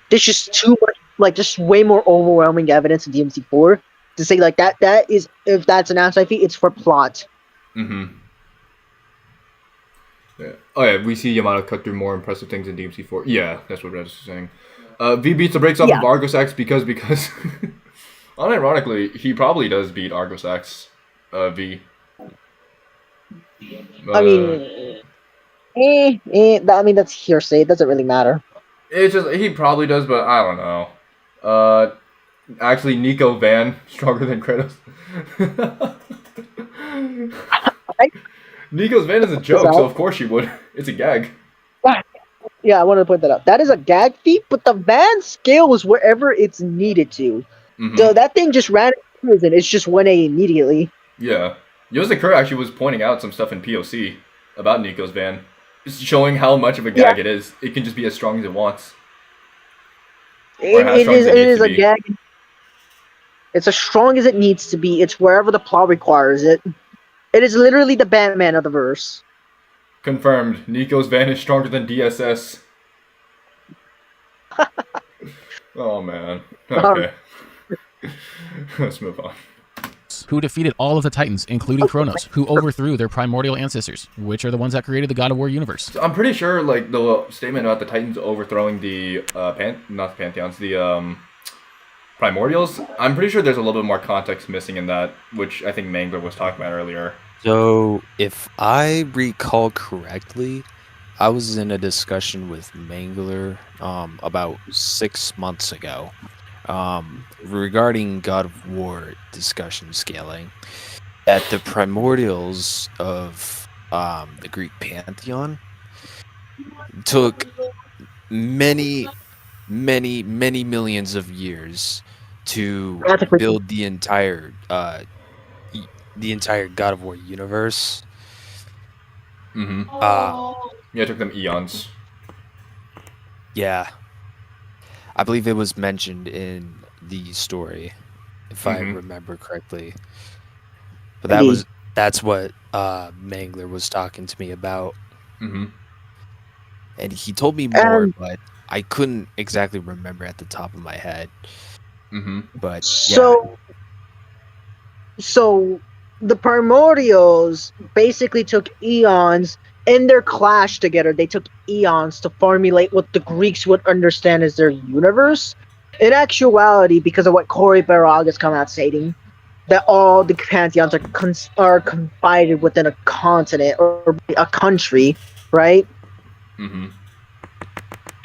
there's just too much, just way more overwhelming evidence in DMC4 to say that is, if that's an anti-feat, it's for plot. Yeah. Oh yeah, we see Yamato cut through more impressive things in DMC4. Yeah, that's what Red is saying. V beats the brakes off of Argosax because unironically, he probably does beat Argosax V. I mean, that's hearsay. It doesn't really matter. It's just he probably does, but I don't know. Actually, Nico Van stronger than Kratos. Nico's Van is a joke, so of course she would. It's a gag. Yeah, I wanted to point that out. That is a gag feat, but the van scales wherever it's needed to. Mm-hmm. So that thing just ran in prison. It's just 1A immediately. Yeah. Yosakura actually was pointing out some stuff in POC about Nico's van. Just showing how much of a gag it is. It can just be as strong as it wants. It as strong as it needs is to a be. gag. It's as strong as it needs to be. It's wherever the plot requires it. It is literally the Batman of the verse. Confirmed. Nico's van is stronger than DSS. Oh man. Okay. Let's move on. Who defeated all of the Titans, including Kronos, who overthrew their primordial ancestors, which are the ones that created the God of War universe. So I'm pretty sure, like, the statement about the Titans overthrowing the not the Pantheons, the primordials. I'm pretty sure there's a little bit more context missing in that, which I think Mangler was talking about earlier. So, if I recall correctly, I was in a discussion with Mangler about 6 months ago regarding God of War discussion scaling. That the primordials of the Greek pantheon took many millions of years to build the entire God of War universe. Mm-hmm. Yeah, it took them eons. Yeah. I believe it was mentioned in the story, if I remember correctly. But that's what Mangler was talking to me about. Mm-hmm. And he told me more, but I couldn't exactly remember at the top of my head. Mm-hmm. But so the primordials basically took eons in their clash together. They took eons to formulate what the Greeks would understand as their universe. In actuality, because of what Cory Barlog has come out stating, that all the pantheons are confided within a continent or a country, right? Mm-hmm.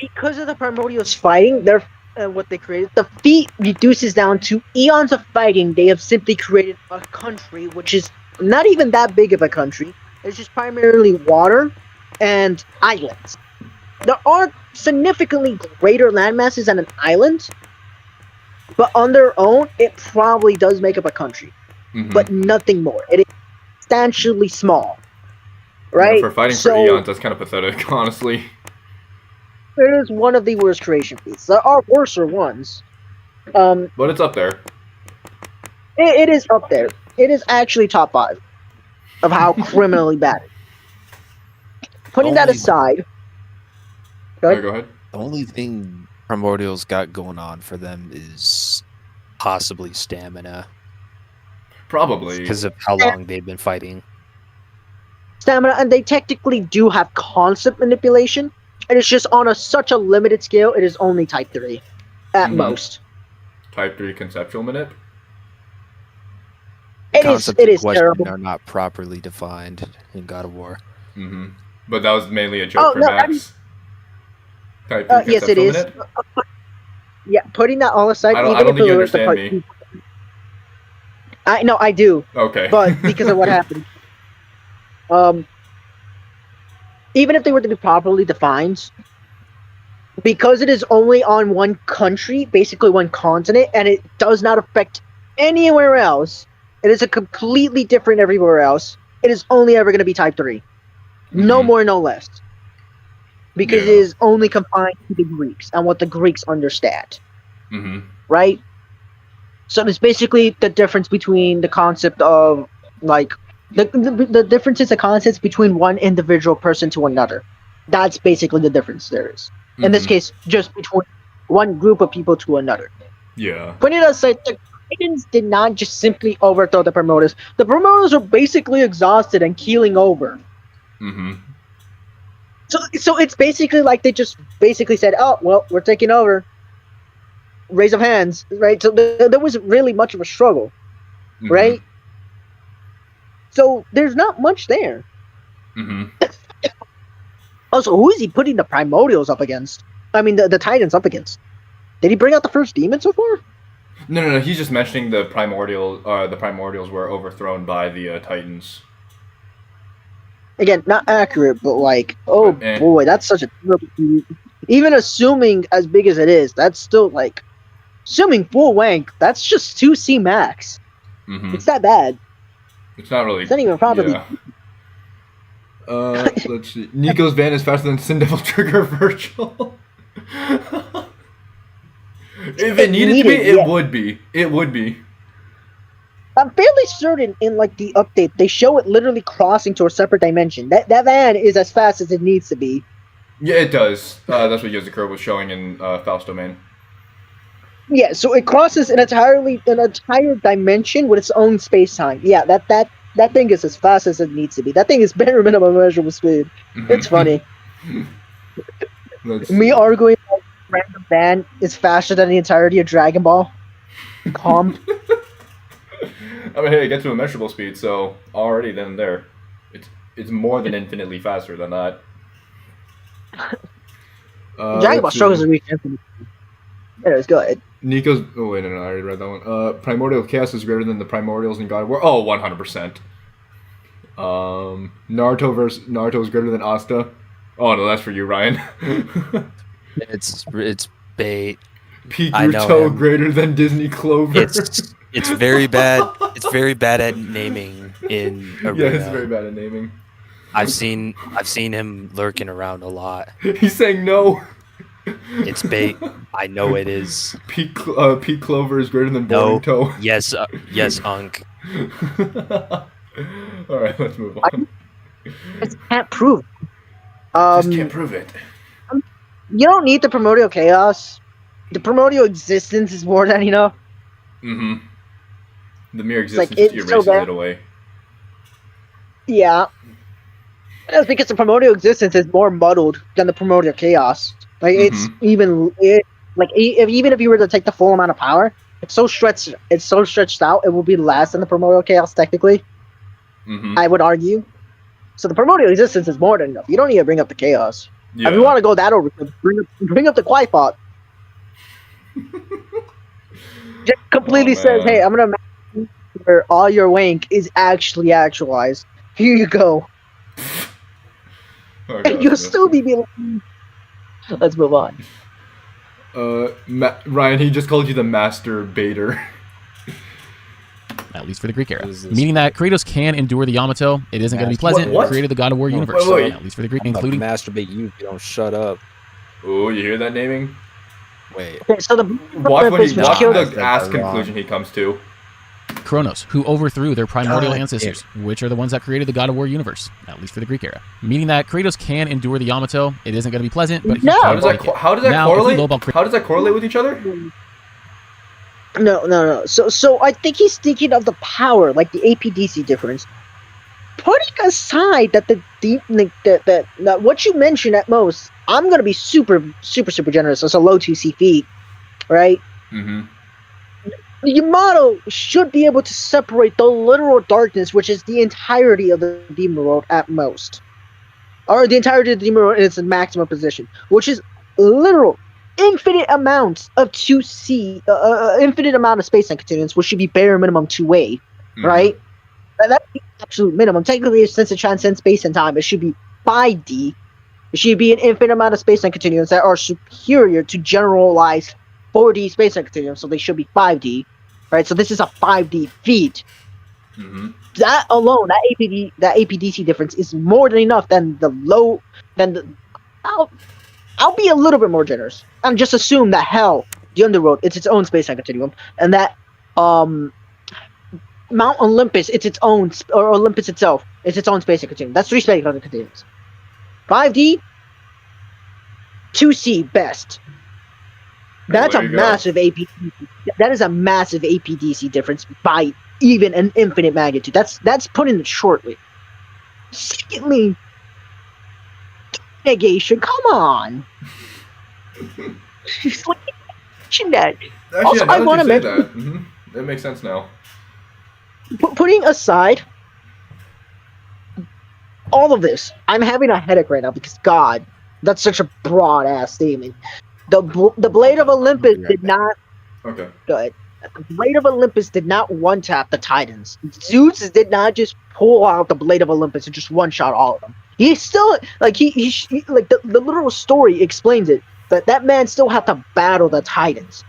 Because of the primordials fighting, they're what they created, the feat reduces down to eons of fighting. They have simply created a country, which is not even that big of a country. It's just primarily water and islands. There are significantly greater landmasses than an island, but on their own, it probably does make up a country, but nothing more. It is substantially small, right? Yeah, for fighting for eons, that's kind of pathetic, honestly. It is one of the worst creation feats. There are worser ones. But it's up there. It is up there. It is actually top 5 of how criminally bad it is. Putting that aside... Go ahead. The only thing primordials got going on for them is possibly stamina. Probably. Because of how long they've been fighting. Stamina, and they technically do have concept manipulation. And it's just on such a limited scale, it is only type 3 at most. Type 3 conceptual manip? It is terrible. Are not properly defined in God of War. Mm-hmm. But that was mainly a joke for Max. Type 3 yes, it is. manip? Yeah, putting that all aside, I don't think you understand me. I do. Okay. But because of what happened. Even if they were to be properly defined, because it is only on one country, basically one continent, and it does not affect anywhere else, it is a completely different everywhere else. It is only ever going to be type 3. No more, no less. Because it is only confined to the Greeks and what the Greeks understand. Right? So it's basically the difference between the concept of, like, the difference is the concepts between one individual person to another. That's basically the difference there is. In this case, just between one group of people to another. Yeah. Putting it aside, the Titans did not just simply overthrow the Primordials. The Primordials are basically exhausted and keeling over. So it's basically like they just basically said, oh, well, we're taking over. Raise of hands, right? So there wasn't really much of a struggle, right? So there's not much there. Also, who is he putting the Primordials up against? I mean, the Titans up against. Did he bring out the first demon so far? No. He's just mentioning the primordials were overthrown by the Titans. again, not accurate, but like, oh But, eh. boy, that's such a terrible. Even assuming as big as it is, that's still like, assuming full wank. That's just 2C max. Mm-hmm. It's that bad. It's not really. It's not even properly. Yeah. Let's see. Nico's van is faster than Sin Devil Trigger Virtual. If it needed to be, it would be. It would be. I'm fairly certain in like the update they show it literally crossing to a separate dimension. That van is as fast as it needs to be. Yeah, it does. That's what Yozakura was showing in Faust Domain. Yeah, so it crosses an entire dimension with its own space time. Yeah, that thing is as fast as it needs to be. That thing is bare minimum measurable speed. It's funny. Me arguing like random van is faster than the entirety of Dragon Ball. Calm. I mean, hey, it gets to a measurable speed, so already then there, it's more than infinitely faster than that. Dragon Ball struggles to reach infinity. Anyways, go ahead. Nico's. Oh wait, no, I already read that one. Primordial Chaos is greater than the Primordials in God of War. Oh, 100%. Naruto is greater than Asta. Oh no, that's for you, Ryan. It's bait. Pikachu greater than Disney Clover. It's very bad. It's very bad at naming in Arena. Yeah, it's very bad at naming. I've seen him lurking around a lot. He's saying no. It's bait. I know it is. Pete Clover is greater than Boring Toe. Yes, yes, Unk. All right, let's move on. I just can't prove. Just can't prove it. You don't need the primordial chaos. The primordial existence is more than enough. Mm-hmm. The mere It's like, existence it's erases so bad. it away. Yeah. That's because the primordial existence is more muddled than the primordial chaos. Like it's even if you were to take the full amount of power, it's so stretched out. It will be less than the primordial chaos technically. I would argue. So the primordial existence is more than enough. You don't need to bring up the chaos. Yeah. If you want to go that over, bring up the Quipot. Just completely says, "Hey, I'm gonna make where all your wank is actually actualized. Here you go." Oh, And you'll still be like, let's move on. Ryan, he just called you the master baiter. At least for the Greek era. What is this? Meaning that Kratos can endure the Yamato. It isn't going to be pleasant. What? Created the God of War universe. wait. At least for the Greek, I'm about to including masturbate you if you don't shut up. Oh, you hear that naming? Wait. Okay, so the Watch was the killed. ass That's wrong. conclusion he comes to. Kronos, who overthrew their primordial God ancestors, which are the ones that created the God of War universe, at least for the Greek era. Meaning that Kratos can endure the Yamato. It isn't going to be pleasant, but he No. can How does that take it. how does that Now, if we correlate? lowball Kratos- How does that correlate with each other? No. So I think he's thinking of the power, like the APDC difference. Putting aside that that what you mentioned at most, I'm gonna be super generous. It's a low 2C feat, right? Mm-hmm. Yamato should be able to separate the literal darkness, which is the entirety of the demon world at most, or the entirety of the demon world in its maximum position, which is literal infinite amounts of 2C, infinite amount of space and continuance, which should be bare minimum 2A, right? That's the absolute minimum. Technically, since it transcends space and time, it should be 5D. It should be an infinite amount of space and continuance that are superior to generalized 4D space and continuum, so they should be 5D, right? So this is a 5D feat. That alone, that APDC difference is more than enough than I'll be a little bit more generous and just assume that hell, the underworld, it's its own space and continuum, and that Mount Olympus, it's its own, or Olympus itself, it's its own space and continuum. That's 3 space and continuums. 5D, 2C best. That's there a you go. massive APDC. That is a massive APDC difference by even an infinite magnitude. That's putting it shortly. Secondly, negation. Come on. She's like, mention that. Actually, Also, now I that want you to say mention, that. That makes sense now. putting aside all of this, I'm having a headache right now because God, that's such a broad ass statement. The Blade of Olympus did not. Okay. Go ahead. the Blade of Olympus did not one-tap the Titans. Zeus did not just pull out the Blade of Olympus and just one-shot all of them. He still, like, he like, the literal story explains it, but that man still had to battle the Titans.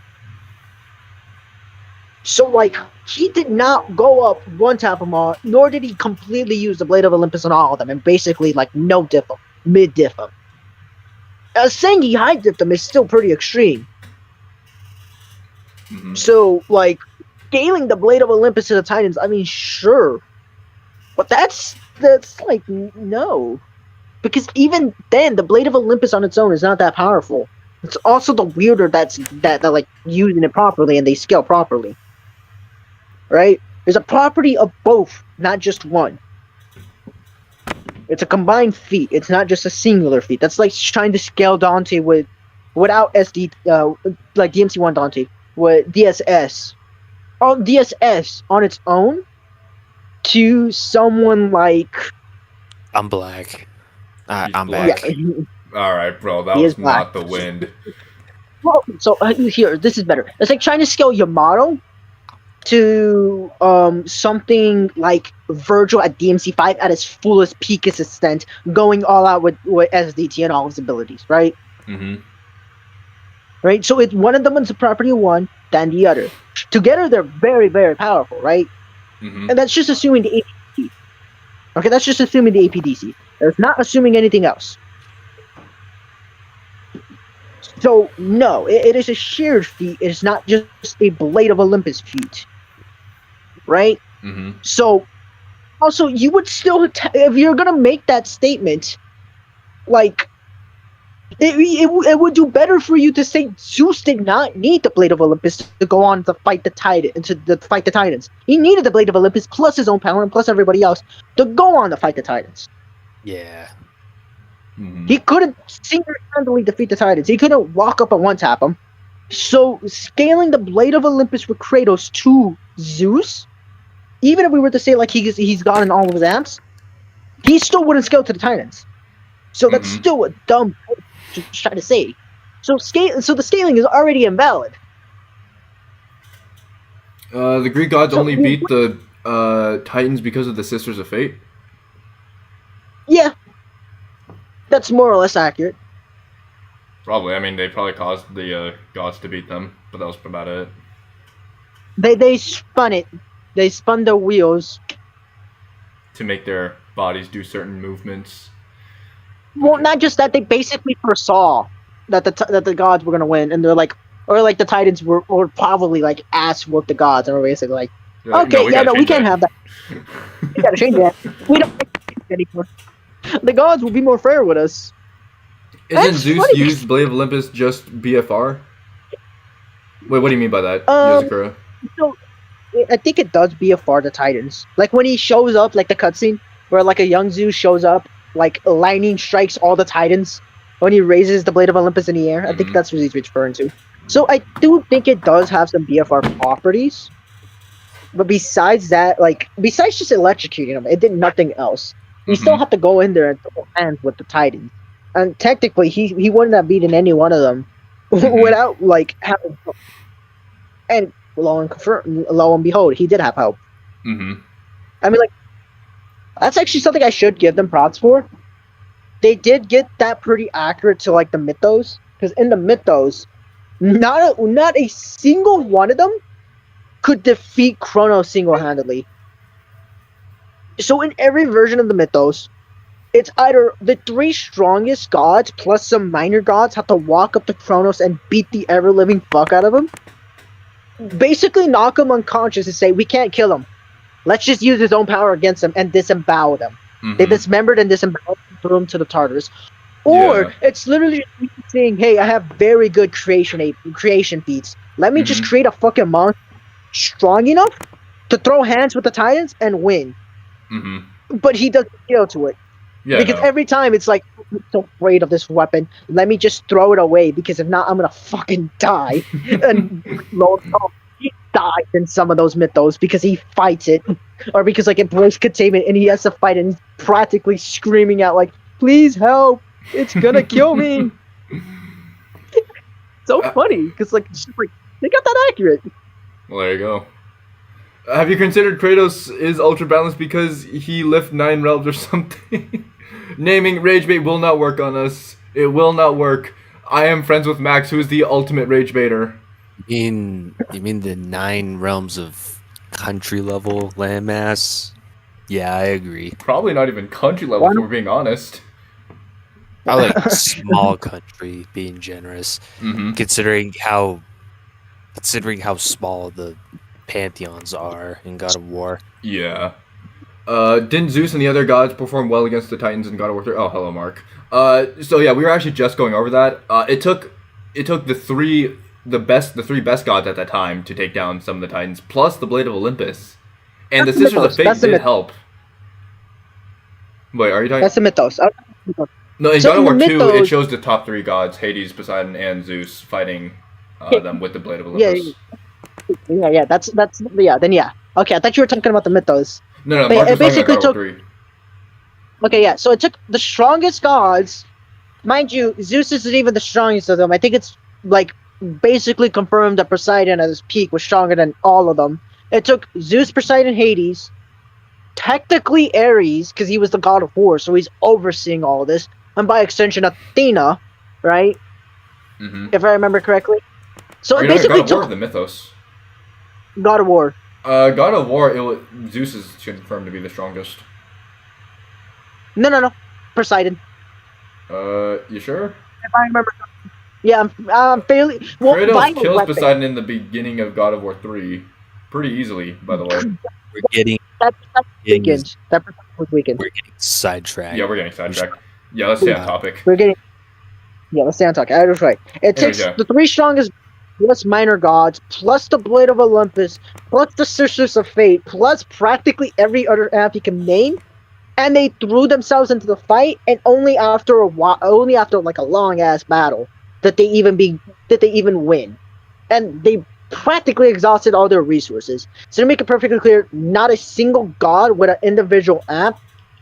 So, like, he did not go up one-tap them all, nor did he completely use the Blade of Olympus on all of them, and basically, like, no-diff them, mid-diff them. Saying he high-dipped them is still pretty extreme. Mhm. So, like, scaling the Blade of Olympus to the Titans, I mean, sure. But that's like, no. Because even then, the Blade of Olympus on its own is not that powerful. It's also the wielder that like, using it properly and they scale properly. Right? There's a property of both, not just one. It's a combined feat. It's not just a singular feat. That's like trying to scale Dante without SD, like DMC1 Dante, with DSS. DSS on its own to someone like... I'm black. I'm black. back. Yeah. All right, bro. That He was is black. not the wind. Well, so here, this is better. It's like trying to scale Yamato to something like Virgil at DMC5 at his fullest peakest extent, going all out with SDT and all his abilities, right? Mm-hmm. Right? So one of them is a property of one, than the other. Together, they're very, very powerful, right? Mm-hmm. And that's just assuming the APDC. Okay, that's just assuming the APDC. It's not assuming anything else. So, no, it is a shared feat. It is not just a Blade of Olympus feat. Right? Mm-hmm. So, also, you would still, if you're going to make that statement, like, it would do better for you to say Zeus did not need the Blade of Olympus to go on to fight the Titans. He needed the Blade of Olympus plus his own power and plus everybody else to go on to fight the Titans. Yeah. Mm-hmm. He couldn't single-handedly defeat the Titans. He couldn't walk up and one-tap them. So scaling the Blade of Olympus with Kratos to Zeus, even if we were to say like he's gotten all of his amps, he still wouldn't scale to the Titans. So that's Mhm. still a dumb point to try to say. So the scaling is already invalid. The Greek gods So only beat the Titans because of the Sisters of Fate. Yeah, that's more or less accurate. Probably. I mean, they probably caused the gods to beat them, but that was about it. They spun it. They spun the wheels. To make their bodies do certain movements. Well, not just that. They basically foresaw that the gods were gonna win, and they're like, or like the Titans were probably like ass whoop the gods, and we're basically like, They're like, okay, gotta we change can't have that. We gotta change that. We don't like it anymore. The gods will be more fair with us. Isn't That's Zeus funny. used Blade of Olympus just BFR? Wait, what do you mean by that, Um, Yuzakura? So, I think it does BFR the Titans. Like when he shows up, like the cutscene where like a young Zeus shows up, like lightning strikes all the Titans when he raises the Blade of Olympus in the air. I think Mhm. that's what he's referring to. So I do think it does have some BFR properties. But besides that, like besides just electrocuting him, it did nothing else. You still Mhm. have to go in there and throw hands with the Titans. And technically he wouldn't have beaten any one of them Mhm. without like having. And lo and behold, he did have help. Mm-hmm. I mean, like, that's actually something I should give them props for. They did get that pretty accurate to like the mythos, because in the mythos, not a single one of them could defeat Kronos single-handedly. So in every version of the mythos, it's either the three strongest gods plus some minor gods have to walk up to Kronos and beat the ever-living fuck out of him. Basically knock him unconscious and say, we can't kill him. Let's just use his own power against him and disembowel them. Mm-hmm. They dismembered and disemboweled him, threw him to the Tartarus. Or Yeah. it's literally just saying, hey, I have very good creation feats. Let me just Mhm. create a fucking monster strong enough to throw hands with the Titans and win. Mm-hmm. But he doesn't scale to it. Yeah. Because no. every time it's like, I'm so afraid of this weapon. Let me just throw it away because if not, I'm gonna fucking die. And lo and behold, he dies in some of those mythos because he fights it, or because like it breaks containment and he has to fight it and he's practically screaming out like, "Please help! It's gonna kill me!" So funny because like, it's just like they got that accurate. Well, there you go. Have you considered Kratos is ultra balanced because he lift 9 realms or something? Naming rage bait will not work on us. It will not work. I am friends with Max, who is the ultimate rage baiter. You mean the 9 realms of country level landmass? Yeah, I agree. Probably not even country level, if we're being honest. I like small country, being generous, Mm-hmm. considering how small the pantheons are in God of War. Yeah. Didn't Zeus and the other gods perform well against the Titans in God of War 3? Oh, hello, Mark. So yeah, we were actually just going over that. It took the three best gods at that time to take down some of the Titans, plus the Blade of Olympus, and the Sisters of Fate did help. Wait, are you talking? That's the mythos. No, in So God of in the War 2, it mythos- shows the top 3 gods: Hades, Poseidon, and Zeus fighting them with the Blade of Yeah, Olympus. yeah. That's yeah. Then yeah. Okay, I thought you were talking about the mythos. No, But Mark it was talking about basically God of War 3. Okay, yeah. So it took the strongest gods. Mind you, Zeus isn't even the strongest of them. I think it's like basically confirmed that Poseidon at his peak was stronger than all of them. It took Zeus, Poseidon, Hades, technically Ares, because he was the god of war, so he's overseeing all of this, and by extension Athena, right? Mm-hmm. If I remember correctly. So Are it you talking basically God of War took of the Mythos? God of War. God of War, Zeus is confirmed to be the strongest. No. Poseidon. You sure? If I remember. Yeah, I'm fairly well. Kratos kills weapon. Poseidon in the beginning of God of War 3. Pretty easily, by the way. We're getting That getting- weekend. That was weekend. we're getting sidetracked. Yeah, we're getting sidetracked. Yeah, let's stay on topic. We're getting. Yeah, let's stay on talk. I was right. It Anyways, takes yeah. the 3 strongest, plus minor gods, plus the Blade of Olympus, plus the Sisters of Fate, plus practically every other app you can name, and they threw themselves into the fight. And only after a while, only after like a long ass battle, that they even win, and they practically exhausted all their resources. So to make it perfectly clear, not a single god with an individual app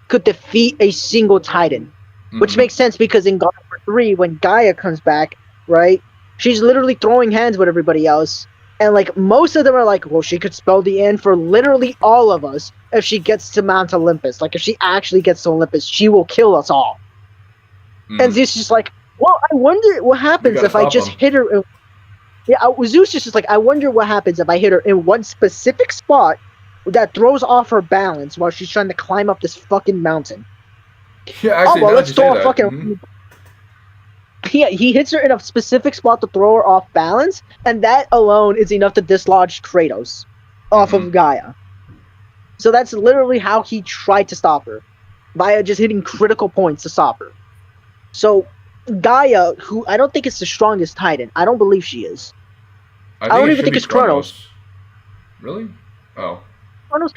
could defeat a single Titan. Which makes sense because in God of War 3, when Gaia comes back, right, she's literally throwing hands with everybody else. And, like, most of them are like, well, she could spell the end for literally all of us if she gets to Mount Olympus. Like, if she actually gets to Olympus, she will kill us all. And Zeus is just like, well, I wonder what happens if I stop just him. hit her. Zeus is just like, I wonder what happens if I hit her in one specific spot that throws off her balance while she's trying to climb up this fucking mountain. Yeah, actually, well, now that let's you say throw a that, fucking. mhm. Yeah, he hits her in a specific spot to throw her off balance, and that alone is enough to dislodge Kratos off of Gaia. So that's literally how he tried to stop her, via just hitting critical points to stop her. So Gaia, who I don't think is the strongest Titan, I don't believe she is. I don't it even should think be it's Kronos. Really? Oh. Kronos.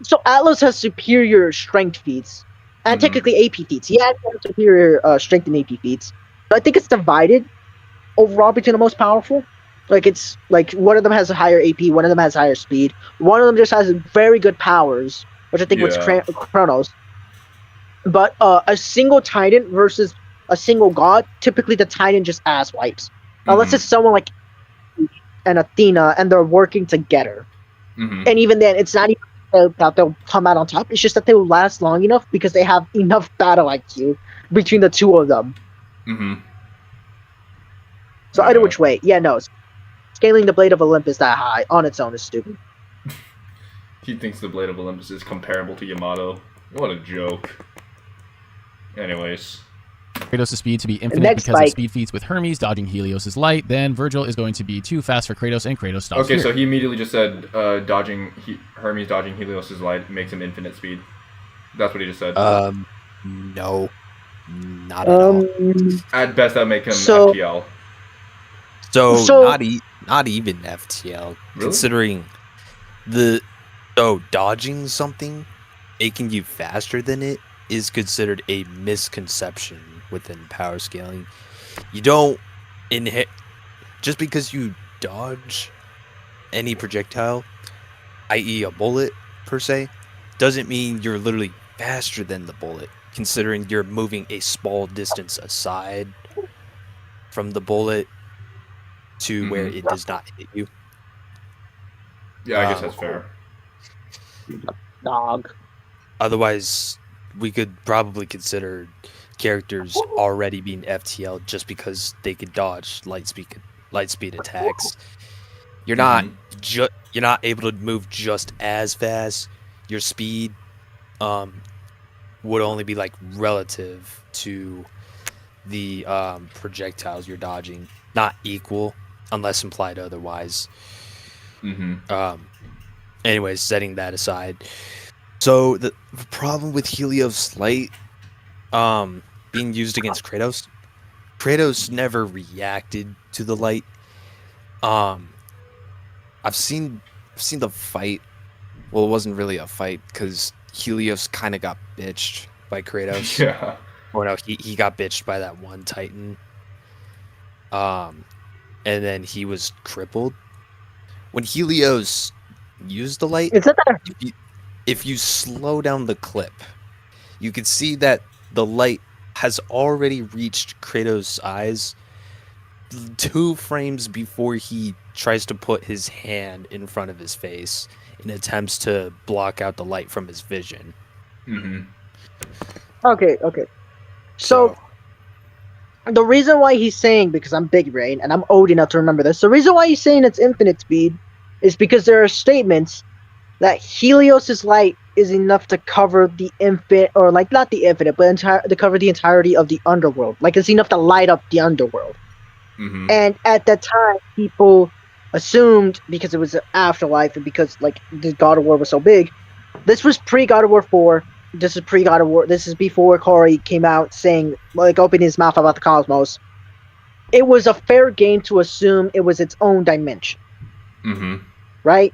So Atlas has superior strength feats, and technically AP feats. He has superior strength and AP feats. But I think it's divided overall between the most powerful. Like it's like one of them has a higher AP, one of them has higher speed, one of them just has very good powers, which I think was Kronos. But a single Titan versus a single god, typically the Titan just ass wipes. Unless it's someone like an Athena and they're working together. And even then, it's not even that they'll come out on top. It's just that they will last long enough because they have enough battle IQ between the two of them. So either which way, yeah, no. Scaling the Blade of Olympus that high on its own is stupid. He thinks the Blade of Olympus is comparable to Yamato. What a joke. Anyways. Kratos' speed to be infinite Next because fight. of speed feats with Hermes dodging Helios' light. Then Virgil is going to be too fast for Kratos, and Kratos stops Okay, here. so he immediately just said Hermes dodging Helios' light makes him infinite speed. That's what he just said. No, not at all. At best, that would make him so- FTL. So not even FTL, Really? considering dodging something, making you faster than it is considered a misconception within power scaling. You don't just because you dodge any projectile, i.e. a bullet per se, doesn't mean you're literally faster than the bullet, considering you're moving a small distance aside from the bullet to where it does not hit you. Yeah, I guess that's fair. Dog. Otherwise, we could probably consider characters already being FTL just because they could dodge light speed attacks. You're not you're not able to move just as fast. Your speed would only be like relative to the projectiles you're dodging, not equal unless implied otherwise. Anyways, setting that aside. So the problem with Helios Light being used against Kratos never reacted to the light. I've seen the fight. Well, it wasn't really a fight because Helios kind of got bitched by Kratos. Yeah. Or no, he got bitched by that one Titan. And then he was crippled. When Helios used the light, Is that if you slow down the clip, you can see that the light has already reached Kratos' eyes 2 frames before he tries to put his hand in front of his face in attempts to block out the light from his vision. okay? So the reason why he's saying, because I'm big brain and I'm old enough to remember this, the reason why he's saying it's infinite speed is because there are statements that Helios's light is enough to cover the infinite, or like not the infinite, but to cover the entirety of the underworld. Like it's enough to light up the underworld. And at that time, people assumed, because it was an afterlife and because like the God of War was so big, this was pre God of War 4. This is pre God of War. This is before Corey came out saying, like, opening his mouth about the cosmos. It was a fair game to assume it was its own dimension. Right?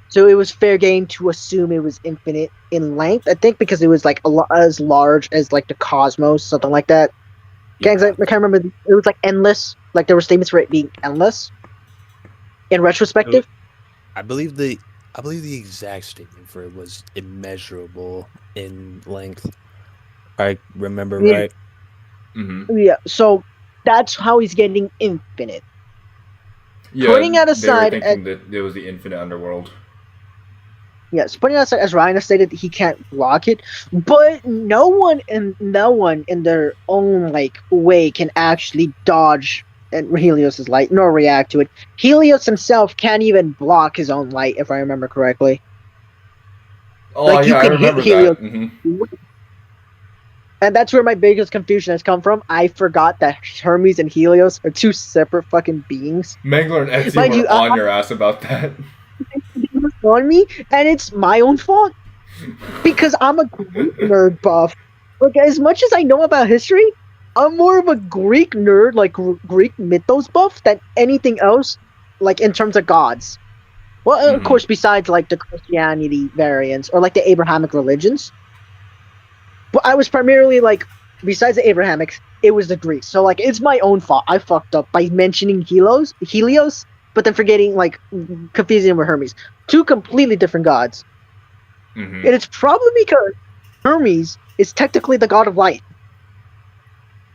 So it was fair game to assume it was infinite in length, I think, because it was like as large as like the cosmos, something like that. Yeah. I can't remember. It was like endless. Like there were statements for it being endless. In retrospective, I believe the exact statement for it was immeasurable in length. I remember right. Yeah. So that's how he's getting infinite. Yeah, Putting that aside, they were thinking that there was the infinite underworld. Yes, putting that aside, as Ryan has stated, he can't block it, but no one in their own like way can actually dodge Helios's light nor react to it. Helios himself can't even block his own light, if I remember correctly. Oh Like, you yeah, I can remember hit Helios. that. And that's where my biggest confusion has come from. I forgot that Hermes and Helios are 2 separate fucking beings. Mangler and Etsy Mind were you, on your ass about that. On me, and it's my own fault because I'm a Greek nerd buff. Like, as much as I know about history, I'm more of a Greek nerd, like Greek mythos buff, than anything else, like in terms of gods. Well, of course, besides like the Christianity variants or like the Abrahamic religions. But I was primarily like, besides the Abrahamics, it was the Greeks. So like, it's my own fault. I fucked up by mentioning Helios, but then forgetting, like, confusing him with Hermes. 2 completely different gods. And it's probably because Hermes is technically the god of light.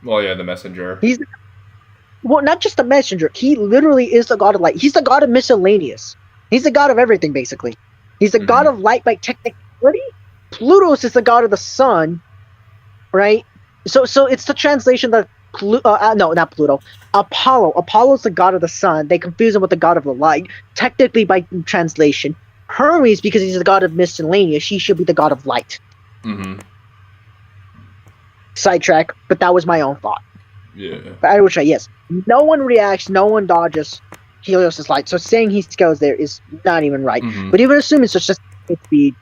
Well, yeah, the messenger. Well, not just the messenger. He literally is the god of light. He's the god of miscellaneous. He's the god of everything, basically. He's the god of light by technicality. Plutos is the god of the sun, right? So it's the translation that no, not Pluto. Apollo. Apollo's the god of the sun. They confuse him with the god of the light. Technically, by translation, Hermes, because he's the god of miscellaneous, he should be the god of light. Sidetrack, but that was my own thought. Yeah. But I will try. Yes, no one reacts, no one dodges Helios' light. So saying he goes there is not even right. But even assuming it's just speed,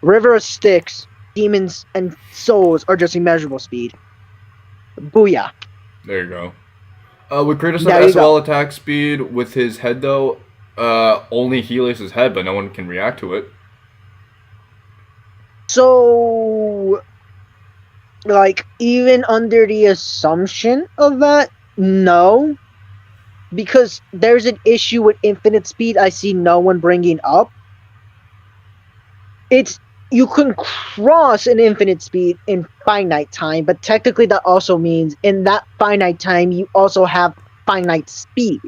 River of Styx, demons and souls are just immeasurable speed. Booyah. There you go. Would Kratos There have you SOL attack speed with his head though? Only Helios' head, but no one can react to it. So, like, even under the assumption of that, no. Because there's an issue with infinite speed I see no one bringing up. You can cross an infinite speed in finite time, but technically that also means in that finite time you also have finite speed.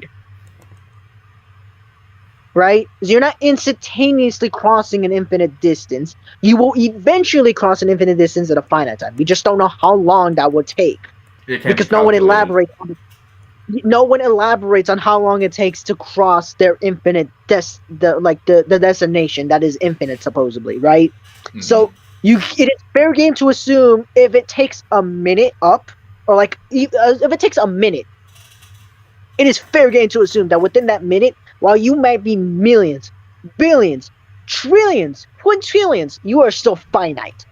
right? So you're not instantaneously crossing an infinite distance. You will eventually cross an infinite distance at a finite time. We just don't know how long that would take It can't be because no one calculated. elaborates on how long it takes to cross their infinite the destination that is infinite supposedly, right? Mhm. So it is fair game to assume if it takes a minute up, or like if it takes a minute, it is fair game to assume that within that minute, while you might be millions, billions, trillions, quintillions, you are still finite.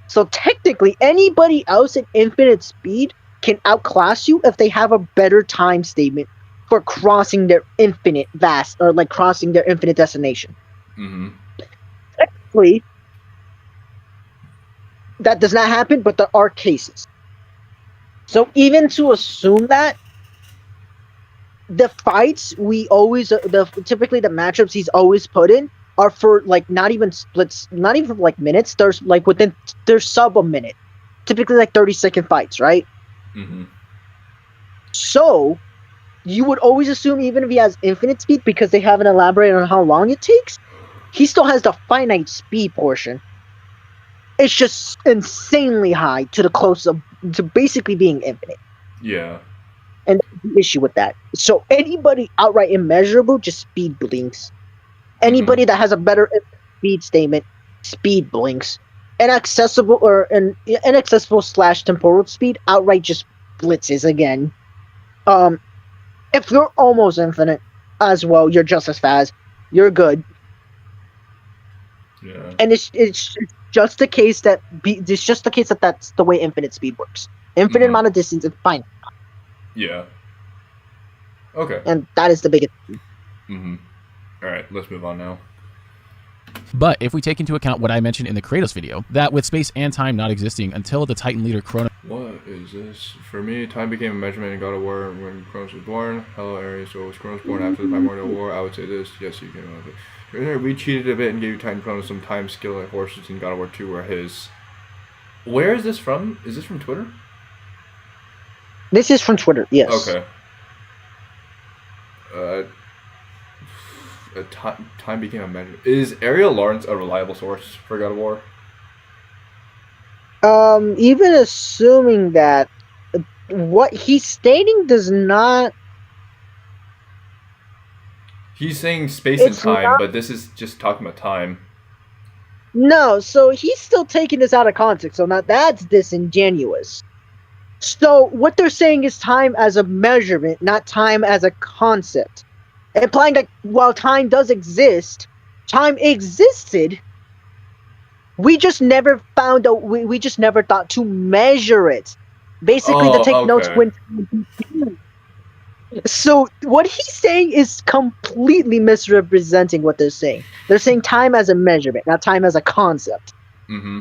So technically, anybody else at infinite speed can outclass you if they have a better time statement for crossing their infinite vast, or like crossing their infinite destination. Mhm. Technically, that does not happen, but there are cases. So even to assume that, the fights we always typically the matchups he's always put in are for like not even splits, not even for like minutes. There's like there's sub a minute, typically like 30-second fights, right? Mhm. So you would always assume even if he has infinite speed, because they haven't elaborated on how long it takes, he still has the finite speed portion. It's just insanely high to the close of to basically being infinite. Yeah. And that's the issue with that. So anybody outright immeasurable just speed blinks. Anybody that has a better speed statement, speed blinks. Inaccessible or an inaccessible / temporal speed outright just blitzes again. If you're almost infinite as well, you're just as fast. You're good. Yeah. And it's just the case that it's just the case that that's the way infinite speed works. Infinite Mhm. amount of distance is fine, Yeah. Okay. and that is the biggest. Mhm. All right. Let's move on now. But if we take into account what I mentioned in the Kratos video, that with space and time not existing until the Titan leader Kronos What is this? For me, time became a measurement in God of War when Kronos was born. Hello, Ares. So was Kronos born after the primordial war? I would say this. Yes, you can. We cheated a bit and gave Titan Kronos some time, skill, and horses in God of War 2 were his. Where is this from? Is this from Twitter? This is from Twitter. Yes. Okay. Time became a measurement. Is Ariel Lawrence a reliable source for God of War? Even assuming that what he's stating does not. He's saying space and It's time, not. but this is just talking about time. No, so he's still taking this out of context. So now that's disingenuous. So what they're saying is time as a measurement, not time as a concept. Implying that while time does exist, time existed. We just never found out. We just never thought to measure it. Basically, to take Oh, notes okay. when. So what he's saying is completely misrepresenting what they're saying. They're saying time as a measurement, not time as a concept. Mm-hmm.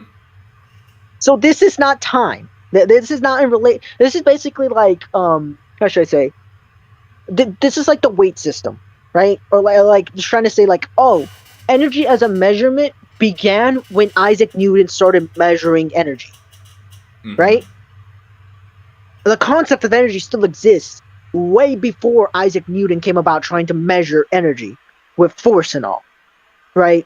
So this is not time. This is not in relate. This is basically like how should I say? This is like the weight system, right? Or like just trying to say like, oh, energy as a measurement began when Isaac Newton started measuring energy, Mm-hmm. right? The concept of energy still exists way before Isaac Newton came about trying to measure energy with force and all, right?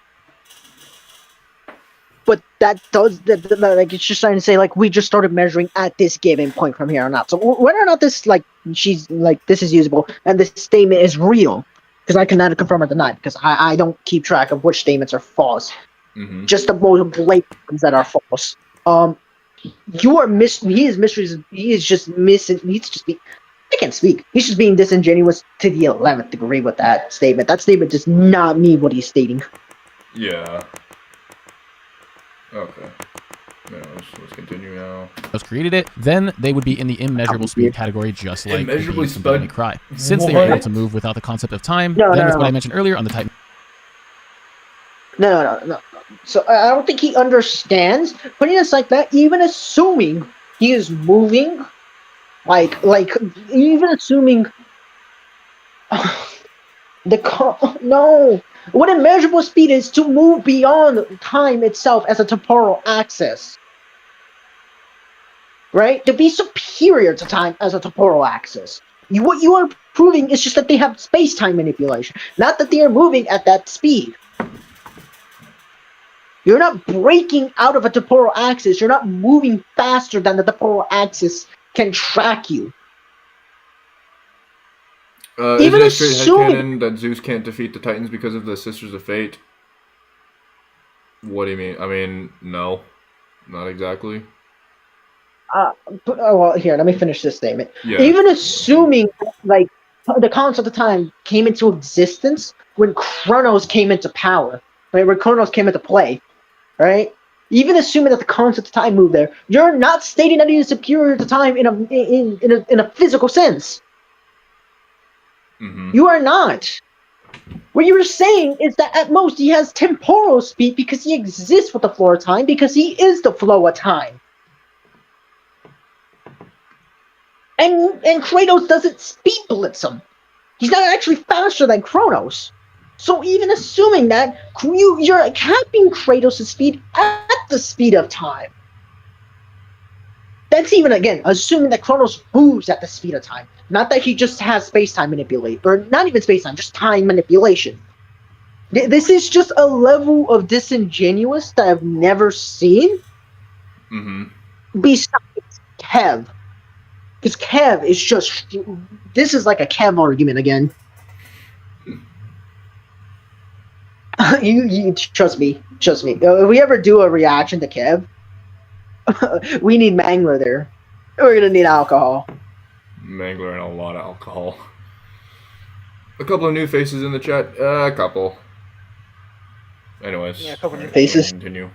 But that does like it's just trying to say like we just started measuring at this given point from here on out. So whether or not this like she's like this is usable and this statement is real, because I can neither confirm or deny because I don't keep track of which statements are false. Mm-hmm. Just the most blatant ones that are false. You are he is mysteries. He is just missing. He's just be. I can't speak. He's just being disingenuous to the 11th degree with that statement. That statement does not mean what he's stating. Yeah. Okay. No, let's continue now. created it, then they would be in the immeasurable speed category, just like the Immeasurably beings from Devil May sped- Cry. Since they are able What? to move without the concept of time, No, then no, with what no. I mentioned earlier on the Titan No. So I don't think he understands. Putting it like that, even assuming he is moving, like even assuming no. What immeasurable speed is to move beyond time itself as a temporal axis. Right? To be superior to time as a temporal axis. What you are proving is just that they have space-time manipulation, not that they are moving at that speed. You're not breaking out of a temporal axis. You're not moving faster than the temporal axis can track you. Even is it a straight headcanon that Zeus can't defeat the Titans because of the Sisters of Fate? What do you mean? I mean, no. Not exactly. Well, here, let me finish this statement. Yeah. Even assuming, like, the concept of time came into existence when Kronos came into power, right? When Kronos came into play, right? Even assuming that the concept of time moved there, you're not stating that he is superior to time in a physical sense. Mm-hmm. You are not. What you were saying is that at most he has temporal speed because he exists with the flow of time, because he is the flow of time. And Kratos doesn't speed blitz him. He's not actually faster than Kronos. So even assuming that, you're capping Kratos' speed at the speed of time. That's even, again, assuming that Kronos moves at the speed of time. Not that he just has space-time manipulation. Or not even space-time, just time manipulation. This is just a level of disingenuous that I've never seen. Mm-hmm. Besides Kev. Because Kev is just... This is like a Kev argument again. you trust me. If we ever do a reaction to Kev, we need Mangler there. We're gonna need alcohol. Mangler and a lot of alcohol. A couple of new faces in the chat. A couple. Anyways. Yeah, a couple new faces. Continue.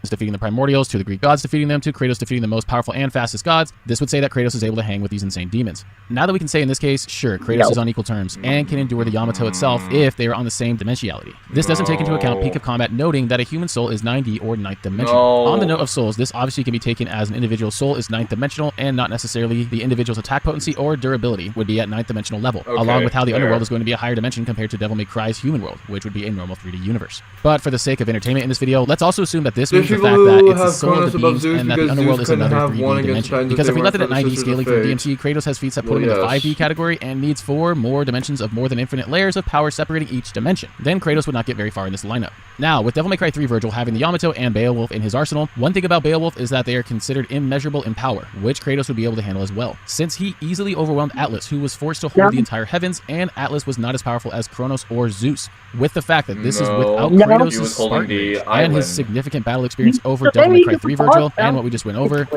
Defeating the primordials, to the Greek gods defeating them, to Kratos defeating the most powerful and fastest gods. This would say that Kratos is able to hang with these insane demons. Now that we can say in this case, sure, Kratos is on equal terms and can endure the Yamato itself if they are on the same dimensionality. This doesn't take into account peak of combat, noting that a human soul is 9D or 9th dimensional. On the note of souls, this obviously can be taken as an individual soul is 9th dimensional and not necessarily the individual's attack potency or durability would be at 9th dimensional level, along with how the underworld is going to be a higher dimension compared to Devil May Cry's human world, which would be a normal 3D universe. But for the sake of entertainment in this video, let's also assume that this means the fact that it's the soul of the beings and that the underworld is another 3D dimension. Because if we left it at 9D scaling from DMC, Kratos has feats that put him in the 5D category and needs 4 more dimensions of more than infinite layers of power separating each dimension. Then Kratos would not get very far in this lineup. Now, with Devil May Cry 3 Virgil having the Yamato and Beowulf in his arsenal, one thing about Beowulf is that they are considered immeasurable in power, which Kratos would be able to handle as well, since he easily overwhelmed Atlas, who was forced to hold the entire heavens, and Atlas was not as powerful as Kronos or Zeus. With the fact that this is without Kratos' Spartan rage and his significant battle experience over Devil May Cry 3 Virgil and what we just went over.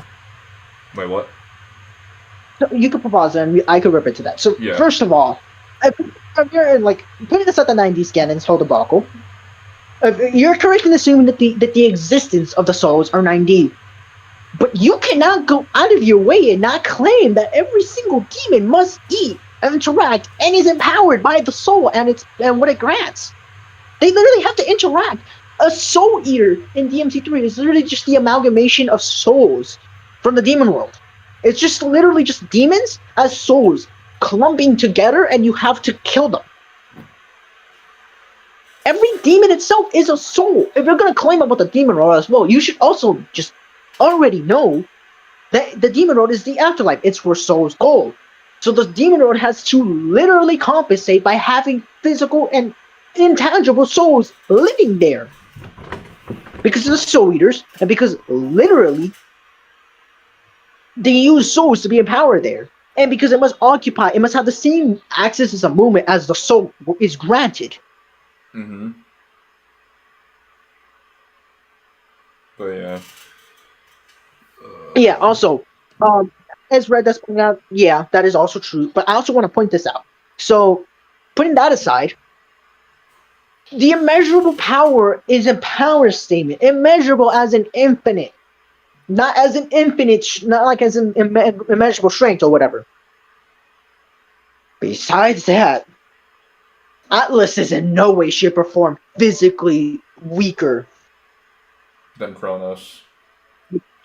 Wait, what? So you could pause and I could rip into that. So first of all, if you're like putting this at the 90s canons whole debacle, you're correct in assuming that the existence of the souls are 9D. But you cannot go out of your way and not claim that every single demon must eat and interact and is empowered by the soul and what it grants. They literally have to interact. A soul eater in DMC3 is literally just the amalgamation of souls from the demon world. It's just literally just demons as souls clumping together, and you have to kill them. Every demon itself is a soul. If you're going to claim about the demon world as well, you should also just already know that the demon world is the afterlife. It's where souls go. So the demon world has to literally compensate by having physical and intangible souls living there. Because of the soul eaters, and because literally they use souls to be empowered there. And because it must have the same axis as a movement as the soul is granted. Mm-hmm. But yeah. Yeah, also, as Red does point out, yeah, that is also true. But I also want to point this out. So, putting that aside, the immeasurable power is a power statement. Immeasurable as an infinite. Not as an infinite, not like as an immeasurable strength or whatever. Besides that, Atlas is in no way, shape, or form physically weaker than Kronos.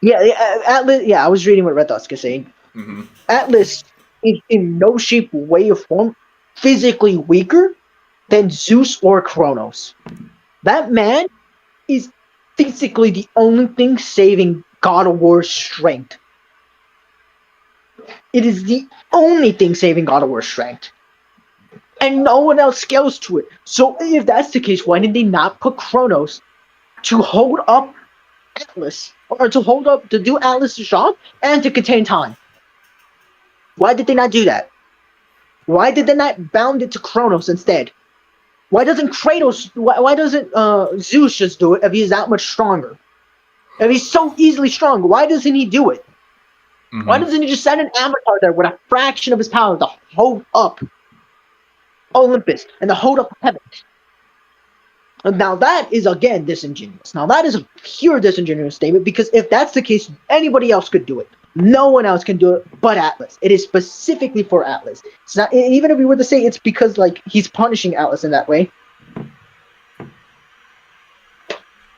Yeah, Atlas. Yeah, I was reading what Red Dusk is saying. Mm-hmm. Atlas is in no shape, way, or form physically weaker than Zeus or Kronos. That man is physically the only thing saving God of War's strength. It is the only thing saving God of War's strength. And no one else scales to it. So if that's the case, why did they not put Kratos to hold up Atlas? Or to do Atlas' job and to contain time? Why did they not do that? Why did they not bound it to Kratos instead? Why doesn't Zeus just do it if he's that much stronger? If he's so easily strong, why doesn't he do it? Mm-hmm. Why doesn't he just send an avatar there with a fraction of his power to hold up Olympus and to hold up heaven? And now that is again disingenuous. Now that is a pure disingenuous statement, because if that's the case, anybody else could do it. No one else can do it but Atlas. It is specifically for Atlas. It's not, even if we were to say it's because like he's punishing Atlas in that way.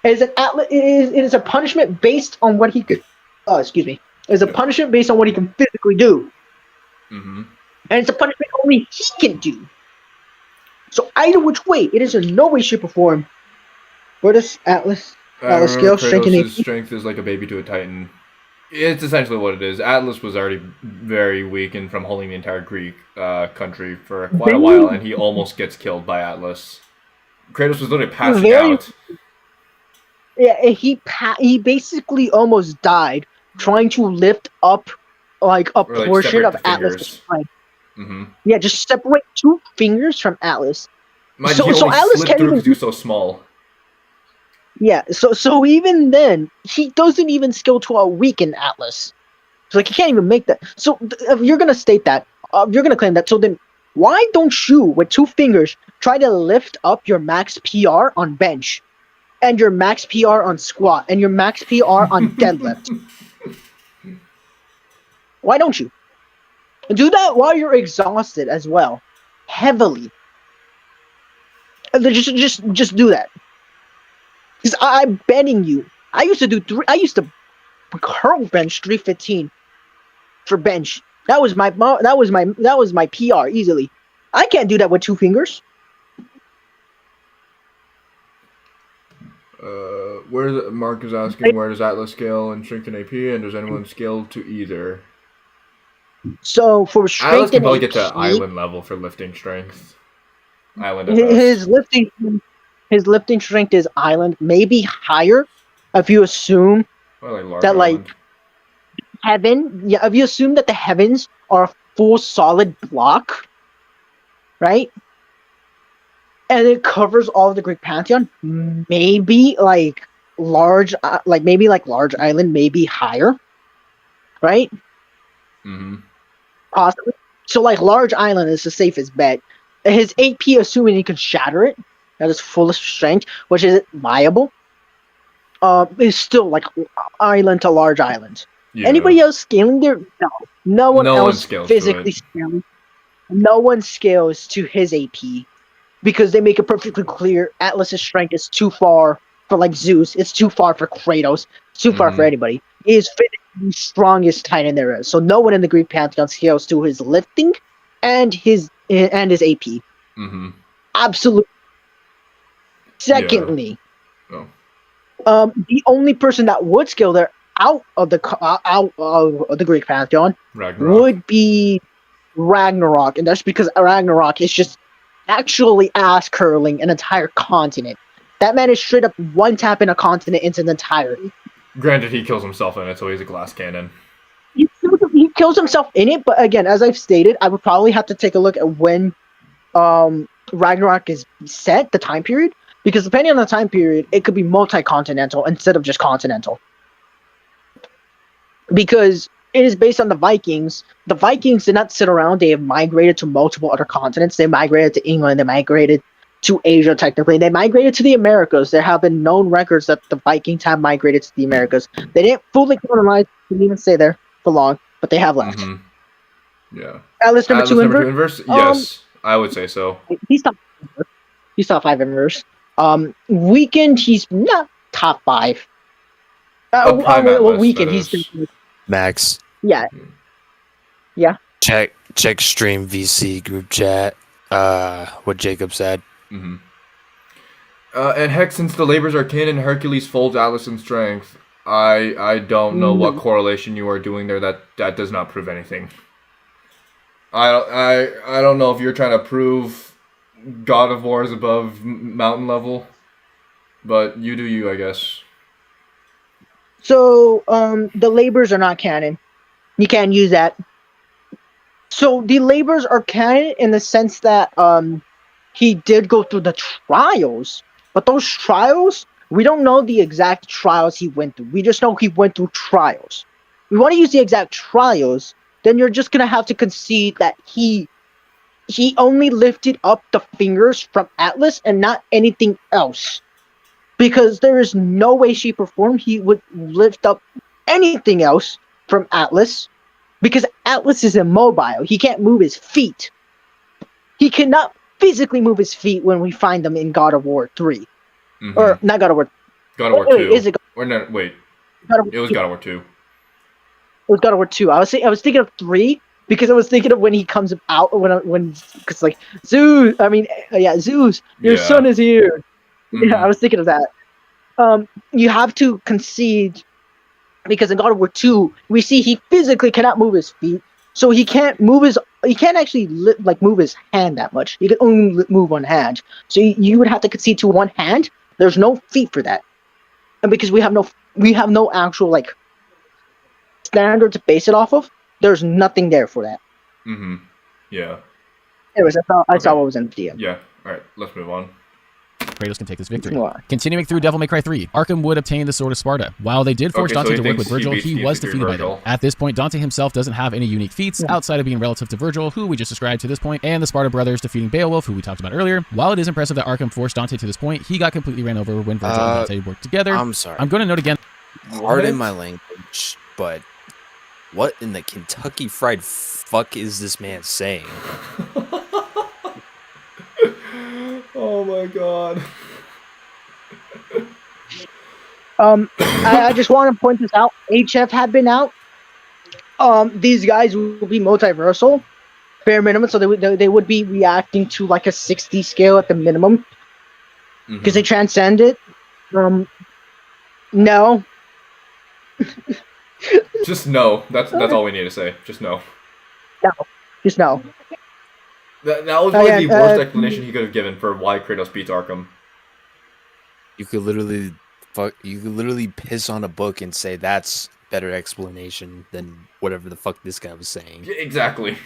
It is a punishment based on what he could. It is a punishment based on what he can physically do. Mm-hmm. And it's a punishment only he can do. So either which way, it is in no way, shape, or form. Where does Atlas scale strength and Kratos' AP? strength is like a baby to a titan. It's essentially what it is. Atlas was already very weakened from holding the entire Greek country for quite a while, and he almost gets killed by Atlas. Kratos was literally passing out. Yeah, he basically almost died trying to lift up like a portion of Atlas. Mm-hmm. Yeah, just separate 2 fingers from Atlas. So Atlas can't even do so small. Yeah, so even then, he doesn't even scale to a weakened Atlas. So like he can't even make that. So if you're gonna state that, you're gonna claim that. So then, why don't you, with 2 fingers, try to lift up your max PR on bench, and your max PR on squat, and your max PR on deadlift? Why don't you? Do that while you're exhausted as well, heavily. Just do that. Because I'm betting you, I used to curl bench 315 for bench. That was my PR easily. I can't do that with 2 fingers. Mark is asking, where does Atlas scale in strength and AP, and does anyone scale to either? So for strength Atlas can probably and get to AP, island level for lifting strength. Island. His lifting strength is island, maybe higher, if you assume that heaven. Yeah, if you assume that the heavens are a full solid block, right? And it covers all of the Greek pantheon. Maybe large island, maybe higher, right? Mm-hmm. Possibly. So large island is the safest bet. His AP, assuming he can shatter it at his fullest strength, which is viable, is still island to large island. Yeah. Anybody else scaling there? No. No one else physically scaling. No one scales to his AP. Because they make it perfectly clear Atlas' strength is too far for Zeus. It's too far for Kratos. It's too far for anybody. He is the strongest titan there is. So no one in the Greek pantheon scales to his lifting and his AP. Mm-hmm. Absolutely. Secondly, yeah. The only person that would scale there out of the Greek pantheon would be Ragnarok, and that's because Ragnarok is just actually ass curling an entire continent. That man is straight up one tapping a continent into the entirety. Granted, he kills himself in it, so he's a glass cannon. He kills himself in it, but again, as I've stated, I would probably have to take a look at when Ragnarok is set, the time period, because depending on the time period, it could be multi-continental instead of just continental. Because it is based on the Vikings. The Vikings did not sit around. They have migrated to multiple other continents. They migrated to England. They migrated to Asia, technically. They migrated to the Americas. There have been known records that the Vikings have migrated to the Americas. They didn't fully colonize. Didn't even stay there for long, but they have left. Mm-hmm. Yeah. Atlas number 2 inverse? Yes, I would say so. He's top 5 inverse. Weakened, he's not top 5. Weakened, he's Max. Yeah. Check stream VC group chat. What Jacob said. Mm-hmm. And Hex, since the labors are kin and Hercules folds Atlas in strength, I don't know what No. correlation you are doing there. That does not prove anything. I don't know if you're trying to prove God of War is above mountain level, but you do you, I guess. So, the labors are not canon. You can't use that. So the labors are canon in the sense that he did go through the trials, but those trials, we don't know the exact trials he went through. We just know he went through trials. We want to use the exact trials, then you're just gonna have to concede that he only lifted up the fingers from Atlas and not anything else. Because there is no way, shape, or form he would lift up anything else from Atlas. Because Atlas is immobile. He can't move his feet. He cannot physically move his feet when we find them in God of War 3. Mm-hmm. Or, not God of War. God of War Wait, 2. is it Or no, wait. God of War It was 2? God of War 2. It was God of War 2. I was thinking of 3 because I was thinking of when he comes out because like Zeus. I mean, yeah, Zeus. Your Yeah. son is here. Mhm. Yeah, I was thinking of that. You have to concede because in God of War 2, we see he physically cannot move his feet, so he can't actually move his hand that much. He can only move one hand. So you would have to concede to one hand. There's no feet for that, and because we have no actual like standard to base it off of. There's nothing there for that. Mm-hmm. Yeah. Anyways, I saw Okay. what was in the DM. Yeah. Alright, let's move on. Kratos can take this victory. Why? Continuing through Devil May Cry 3, Arkham would obtain the Sword of Sparta. While they did force Okay, so Dante he to work thinks with Virgil, he beats he was through defeated by them. Virgil. At this point, Dante himself doesn't have any unique feats outside of being relative to Virgil, who we just described to this point, and the Sparta brothers defeating Beowulf, who we talked about earlier. While it is impressive that Arkham forced Dante to this point, he got completely ran over when Virgil and Dante worked together. I'm sorry. I'm going to note again. Pardon my language, but what in the Kentucky Fried Fuck is this man saying? Oh my god. I just want to point this out. HF had been out. These guys will be multiversal, bare minimum. So they would be reacting to like a 60 scale at the minimum because they transcend it. No. Just no. That's all we need to say. Just no. Just no. That was yeah, the worst explanation he could have given for why Kratos beats Arkham. You could literally piss on a book and say that's better explanation than whatever the fuck this guy was saying. Yeah, exactly.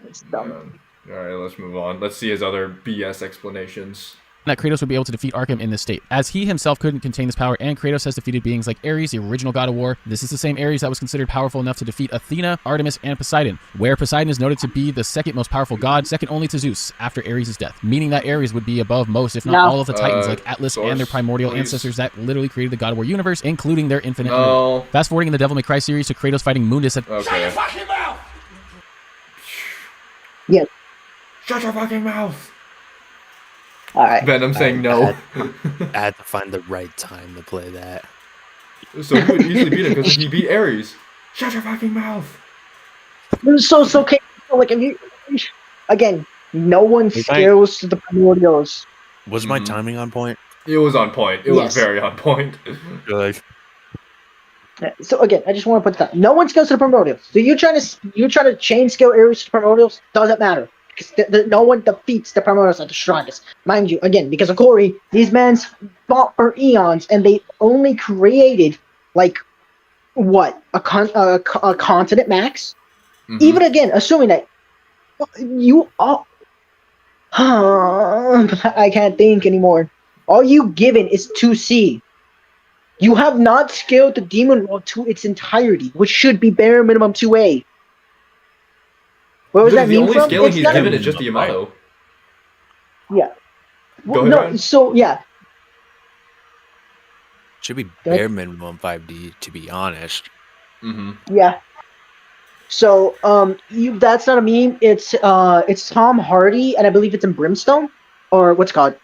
It's dumb. Alright, let's move on. Let's see his other BS explanations. That Kratos would be able to defeat Arkham in this state, as he himself couldn't contain this power, and Kratos has defeated beings like Ares, the original god of war. This is the same Ares that was considered powerful enough to defeat Athena, Artemis, and Poseidon, where Poseidon is noted to be the second most powerful god, second only to Zeus, after Ares' death, meaning that Ares would be above most, if not all of the titans like Atlas and their primordial ancestors that literally created the God of War universe, including their infinite world. Fast forwarding in the Devil May Cry series to Kratos fighting Mundus at Okay. Shut your fucking mouth! Yes. Shut your fucking mouth! All right. Venom saying no. I had to find the right time to play that. So he would easily beat him because he beat Ares. Shut your fucking mouth! So okay. So like if you again, no one scales to the primordials. Was my timing on point? It was on point. It was very on point. Good. So again, I just want to put that. No one scales to the primordials. So you trying to chain scale Ares to primordials? Doesn't matter because no one defeats the primordials at the strongest. Mind you, again, because of Corey, these men fought for eons and they only created like what a continent max. Mm-hmm. Even again, assuming that you all, I can't think anymore. All you given is 2C. You have not scaled the demon world to its entirety, which should be bare minimum 2A. Where was that The meme only from? scaling It's he's not- given is just the Yamato. Yeah. Go Well, ahead, no, Ryan. so yeah. Should be bare minimum 5D to be honest. Mm-hmm. Yeah. So, that's not a meme. It's Tom Hardy, and I believe it's in Brimstone, or what's it called?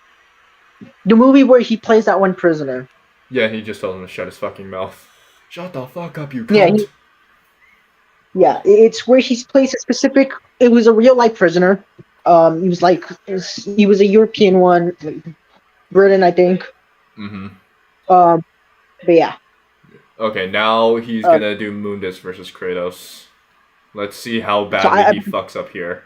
The movie where he plays that one prisoner. Yeah, he just told him to shut his fucking mouth. Shut the fuck up, you Yeah, cunt. It's where he's placed a specific. It was a real life prisoner. He was a European one, Britain, I think. Mm-hmm. But yeah. Okay, now he's gonna do Mundus versus Kratos. Let's see how badly he fucks up here.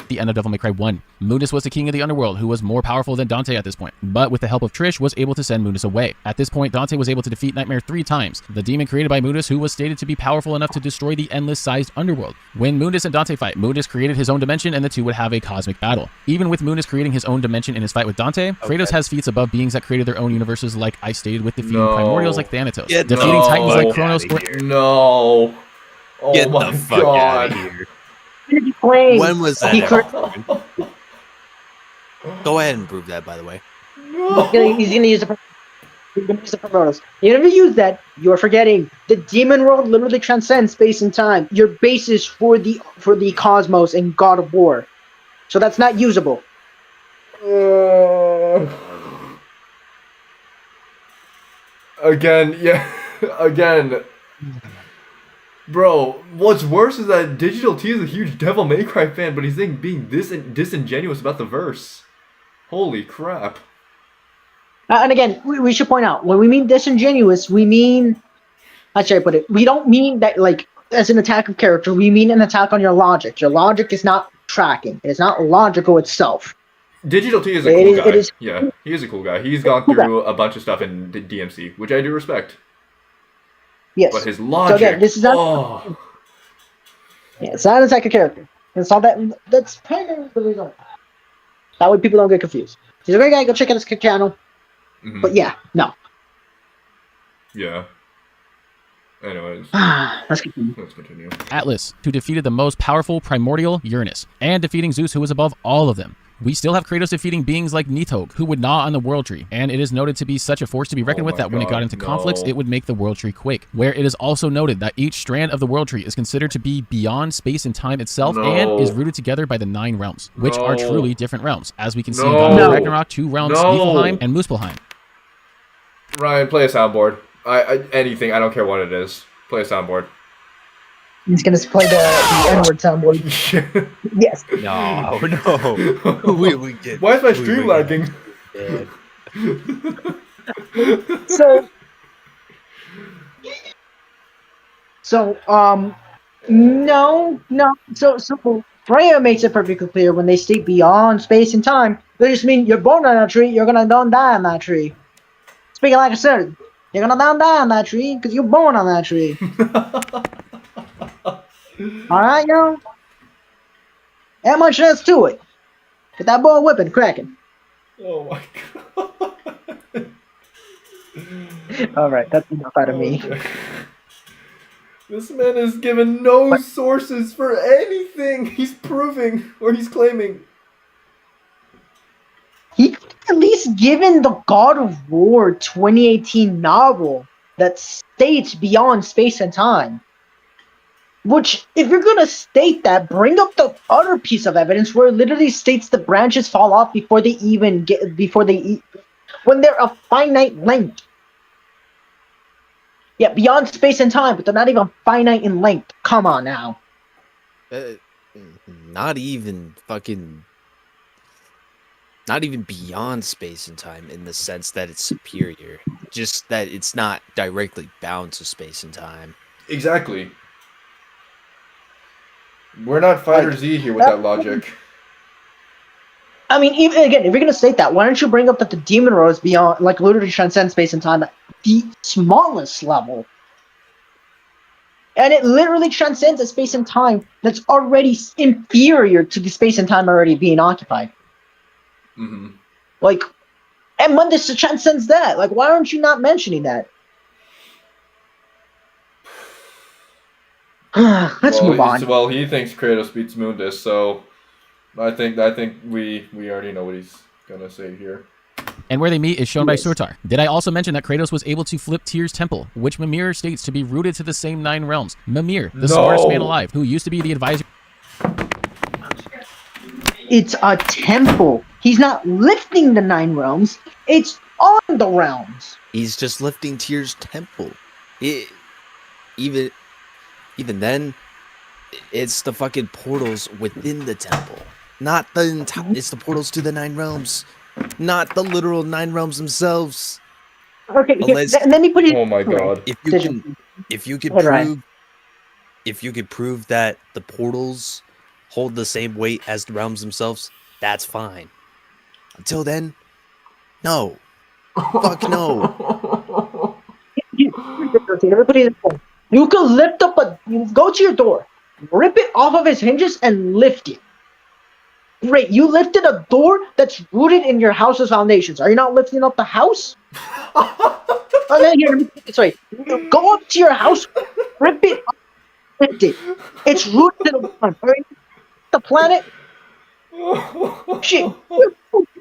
The end of Devil May Cry 1. Mundus was the king of the underworld who was more powerful than Dante at this point, but with the help of Trish was able to send Mundus away. At this point, Dante was able to defeat Nightmare 3 times, the demon created by Mundus who was stated to be powerful enough to destroy the endless-sized underworld. When Mundus and Dante fight, Mundus created his own dimension and the two would have a cosmic battle. Even with Mundus creating his own dimension in his fight with Dante, Kratos has feats above beings that created their own universes like I stated with defeating primordials like Thanatos, defeating titans like Kronos or... No. Oh Get my the fuck god. out of here. When was that? Go ahead and prove that, by the way. He's gonna use the promoters. You never use that. You're forgetting the demon world literally transcends space and time. Your basis for the cosmos in God of War, so that's not usable. Again, yeah, again. Bro, what's worse is that Digital T is a huge Devil May Cry fan, but he's being disingenuous about the verse. Holy crap. And again, we should point out, when we mean disingenuous, we mean... How should I put it? We don't mean that, like, as an attack of character, we mean an attack on your logic. Your logic is not tracking. It is not logical itself. Digital T is a cool guy. Yeah, he is a cool guy. He's gone through a bunch of stuff in the DMC, which I do respect. Yes. But his logic... So again, this is not... Yeah, it's not an attack of character. It's all that... That's primarily the reason. That way people don't get confused. He's a great guy. Go check out his channel. Mm-hmm. But yeah, no. Yeah. Anyways. Let's continue. Atlas, who defeated the most powerful primordial Uranus, and defeating Zeus, who was above all of them. We still have Kratos defeating beings like Nidhogg, who would gnaw on the World Tree, and it is noted to be such a force to be reckoned with that when it got into conflicts, it would make the World Tree quake. Where it is also noted that each strand of the World Tree is considered to be beyond space and time itself and is rooted together by the 9 realms, which are truly different realms, as we can see in God of Ragnarok, 2 realms, Niflheim and Muspelheim. Ryan, play a soundboard. Anything, I don't care what it is. Play a soundboard. He's gonna play the N-word soundboard. Yes. No. we get. Why is my stream lagging? No. So Freya makes it perfectly clear when they state beyond space and time, they just mean you're born on that tree, you're gonna die on that tree. Speaking like I said, you're gonna die on that tree because you're born on that tree. Alright, yo? How much there's to it? Get that ball whipping, cracking. Oh my god. Alright, that's enough out of me. This man is given no sources for anything he's proving or he's claiming. He could at least given the God of War 2018 novel that states beyond space and time. Which, if you're gonna state that, bring up the other piece of evidence where it literally states the branches fall off before they even when they're a finite length. Yeah, beyond space and time, but they're not even finite in length. Come on now. Not even beyond space and time in the sense that it's superior. Just that it's not directly bound to space and time. Exactly. We're not Fighter Z here with that logic. I mean, even again, if you're gonna state that, why don't you bring up that the demon world is beyond, like, literally transcends space and time at the smallest level, and it literally transcends a space and time that's already inferior to the space and time already being occupied. Mm-hmm. Like, and when this transcends that, like, why aren't you not mentioning that? Let's move on. Well, he thinks Kratos beats Mundus, so I think we already know what he's gonna say here. And where they meet is shown by Surtar. Did I also mention that Kratos was able to flip Tyr's temple, which Mimir states to be rooted to the same 9 realms? Mimir, the smartest man alive, who used to be the advisor. It's a temple. He's not lifting the 9 realms. It's on the realms. He's just lifting Tyr's temple. Even then, it's the fucking portals within the temple. Not the entire... It's the portals to the 9 realms. not the literal 9 realms themselves. Okay, here, Unless- let me put it. Oh my god. If Digital. you could Hey, Ryan. prove that the portals hold the same weight as the realms themselves, that's fine. Until then, no. Fuck no. You can lift up you go to your door, rip it off of his hinges, and lift it. Great, you lifted a door that's rooted in your house's foundations. Are you not lifting up the house? Okay, here, sorry. Go up to your house, rip it, lift it. It's rooted in the ground. Right? The planet. Shit,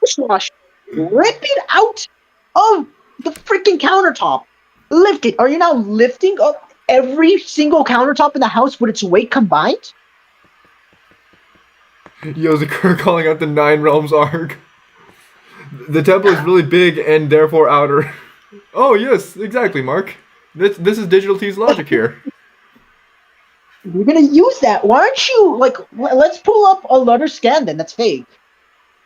dishwash. Rip it out of the freaking countertop. Lift it. Are you now lifting up every single countertop in the house with its weight combined? Yo, Zakir calling out the 9 realms arc. The temple is really big and therefore outer. Oh yes, exactly, Mark. This is Digital T's logic here. You're gonna use that. Why aren't you like? Let's pull up a letter scan then. That's fake.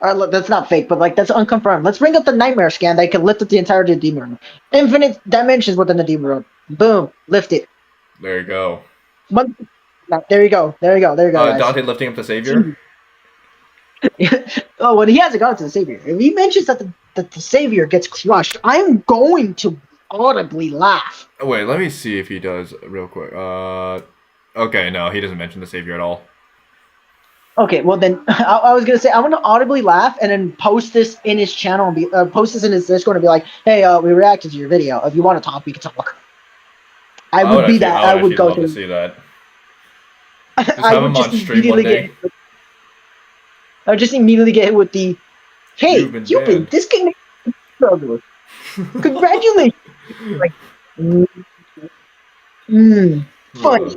That's not fake, but like that's unconfirmed. Let's bring up the nightmare scan that can lift up the entirety of the demon room. Infinite dimensions within the demon room. Boom, lift it. There you go. But, there you go. There you go. There you go. Guys. Dante lifting up the savior. Oh, well, he hasn't gone to the savior. If he mentions that the savior gets crushed, I'm going to audibly laugh. Wait, let me see if he does real quick. Okay, no, he doesn't mention the savior at all. Okay, well then, I was gonna say I'm gonna audibly laugh and then post this in his channel and post this in his Discord and be like, "Hey, we reacted to your video. If you want to talk, we can talk." I would be that. I would go love to see that. I Just have him on stream one day. I would just immediately get hit with the, "Hey, You've been you've been banned." disconnected. Congratulations!" Like, funny.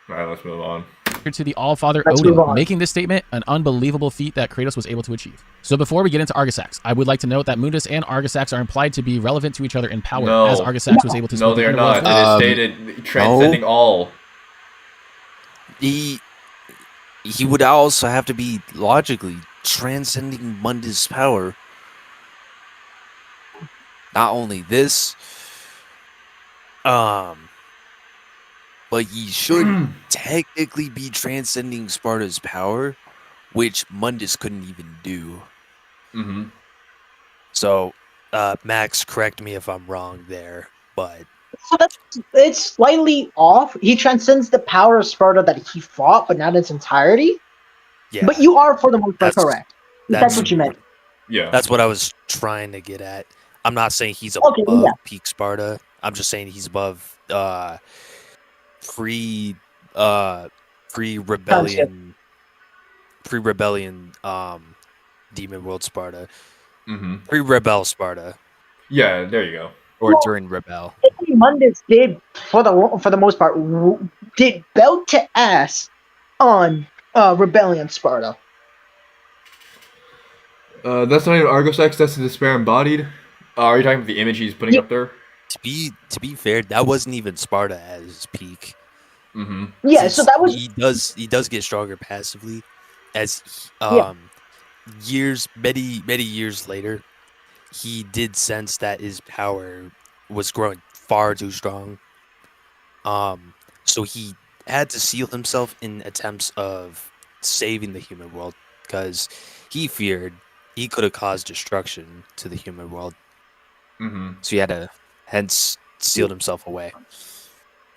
Alright, let's move on. To the All-Father Let's Odin, move on. making this statement an unbelievable feat that Kratos was able to achieve. So before we get into Argosax, I would like to note that Mundus and Argosax are implied to be relevant to each other in power, No. as Argosax was able to No, split the they are underworld not. for- It is stated transcending all. He would also have to be logically transcending Mundus' power. Not only this, but he should technically be transcending Sparta's power, which Mundus couldn't even do. Mm-hmm. So, Max, correct me if I'm wrong there, but So it's slightly off. He transcends the power of Sparta that he fought, but not in its entirety. yeah, But you are, for the most part, That's- correct. That's what you meant. Yeah. that's what I was trying to get at. I'm not saying he's Okay, above yeah. peak Sparta. I'm just saying he's above pre rebellion Demon World Sparta. Mm-hmm. Pre-Rebel Sparta. Yeah, there you go. Or Well- during Rebel. Mundus did, for the most part, did belt to ass on Rebellion Sparta. That's not even Argosax, that's the Despair embodied. Are you talking about the image he's putting up there? To be fair, that wasn't even Sparta at his peak. Mm-hmm. Yeah, so that was he does get stronger passively as Yeah. many years later, he did sense that his power was growing far too strong. So he had to seal himself in attempts of saving the human world because he feared he could have caused destruction to the human world. Mm-hmm. So he had to hence sealed himself away.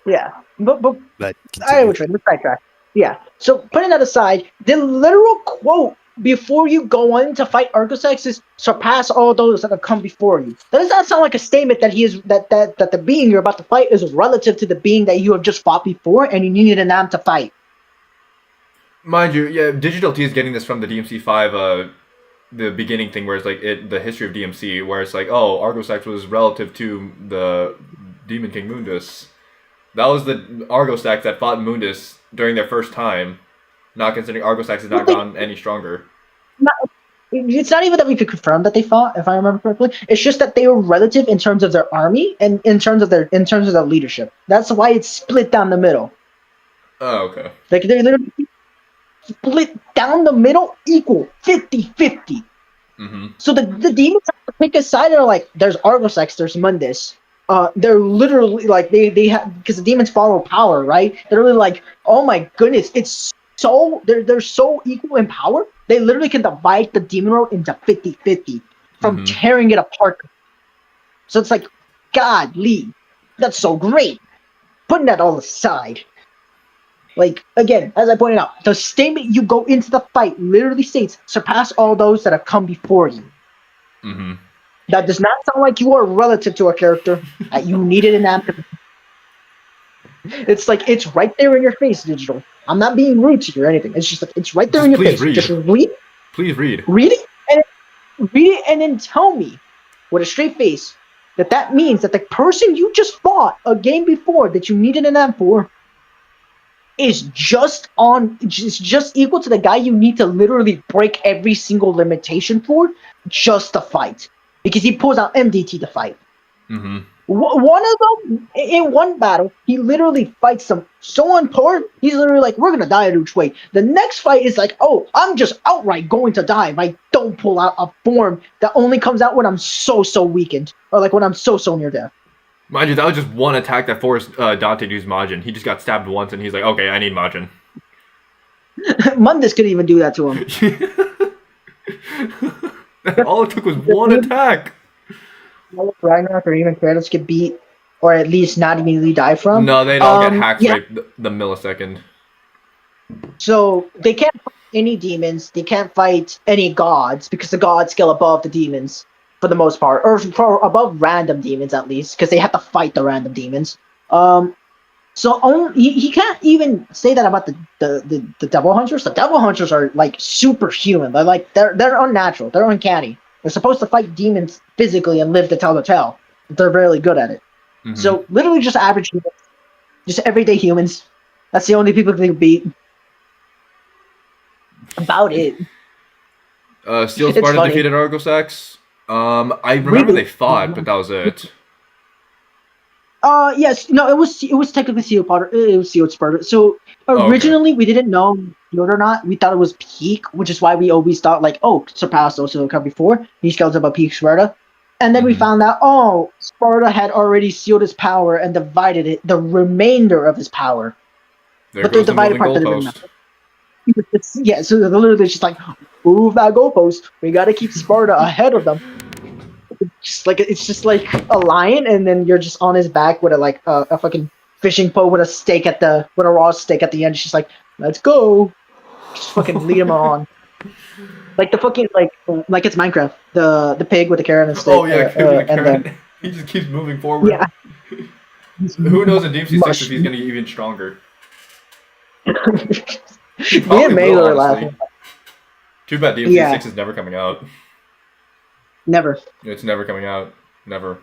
yeah, but But I continue. would try. Let's sidetrack. Yeah. So putting that aside, the literal quote before you go on to fight Argosax is "surpass all those that have come before you." Does that sound like a statement that he is that the being you're about to fight is relative to the being that you have just fought before, and you needed an am to fight? Mind you, yeah, Digital T is getting this from the DMC5, the beginning thing where it's like the history of DMC, where it's like, oh, Argosax was relative to the Demon King Mundus. That was the Argosax that fought Mundus during their first time, not considering Argosax has not gotten any stronger. It's not even that we could confirm that they fought, if I remember correctly. It's just that they were relative in terms of their army and in terms of their leadership. That's why it's split down the middle. Oh, okay. Like they're literally split down the middle, equal 50-50. Mm-hmm. So the demons have to pick a side. They're like, there's Argosex, there's Mundus. They're literally like they have, because the demons follow power, right? They're really like, oh my goodness, it's so they're so equal in power. They literally can divide the demon world into 50-50 from Mhm. tearing it apart. So it's like, godly, that's so great. Putting that all aside, like again, as I pointed out, the statement you go into the fight literally states, surpass all those that have come before you. Mm-hmm. That does not sound like you are relative to a character that you needed an app. It's like it's right there in your face, digital. I'm not being rude to you or anything. It's just like it's right there Just in your please face. read. Just Please read. read it, and then tell me with a straight face that means that the person you just fought a game before that you needed an app for is just equal to the guy you need to literally break every single limitation for just to fight, because he pulls out MDT to fight. Mm-hmm. One of them, in one battle, he literally fights them so on par, he's literally like, we're gonna die each way. The next fight is like, oh, I'm just outright going to die if I don't pull out a form that only comes out when I'm so weakened, or like when I'm so near death. Mind you, that was just one attack that forced Dante to use Majin. He just got stabbed once, and he's like, okay, I need Majin. Mundus couldn't even do that to him. All it took was one attack. Ragnarok or even Kratos get beat, or at least not immediately die from. No, they'd all get hack yeah. raped the millisecond. So they can't fight any demons. They can't fight any gods because the gods scale above the demons for the most part, or above random demons at least, because they have to fight the random demons. So he can't even say that about the devil hunters. The devil hunters are like superhuman. They're unnatural. They're uncanny. They're supposed to fight demons physically and live to tell the tale. But they're really good at it. Mm-hmm. So literally just average humans, just everyday humans. That's the only people they can beat. About it. Steel Sparta defeated Argosax. I remember they fought, but that was it. Yes, no, it was technically Sealed Sparta. It was Sealed Sparta. So originally we didn't know or not. We thought it was Peak, which is why we always thought like, oh, surpassed those who come before. He scales up a Peak Sparta, and then we found out, oh, Sparta had already sealed his power and divided it, the remainder of his power. But the divided part didn't matter. Yeah, so they're literally just like, move that goalpost. We gotta keep Sparta ahead of them. It's just like a lion, and then you're just on his back with a fucking fishing pole with a raw steak at the end. It's just like, let's go, just fucking lead him on. Like the fucking like it's Minecraft. The pig with the carrot and steak. Oh yeah, and then he just keeps moving forward. Yeah. Who knows in DMC 6 if he's gonna get even stronger? Me and May were laughing. Too bad DMC 6 is never coming out. Never. It's never coming out. Never.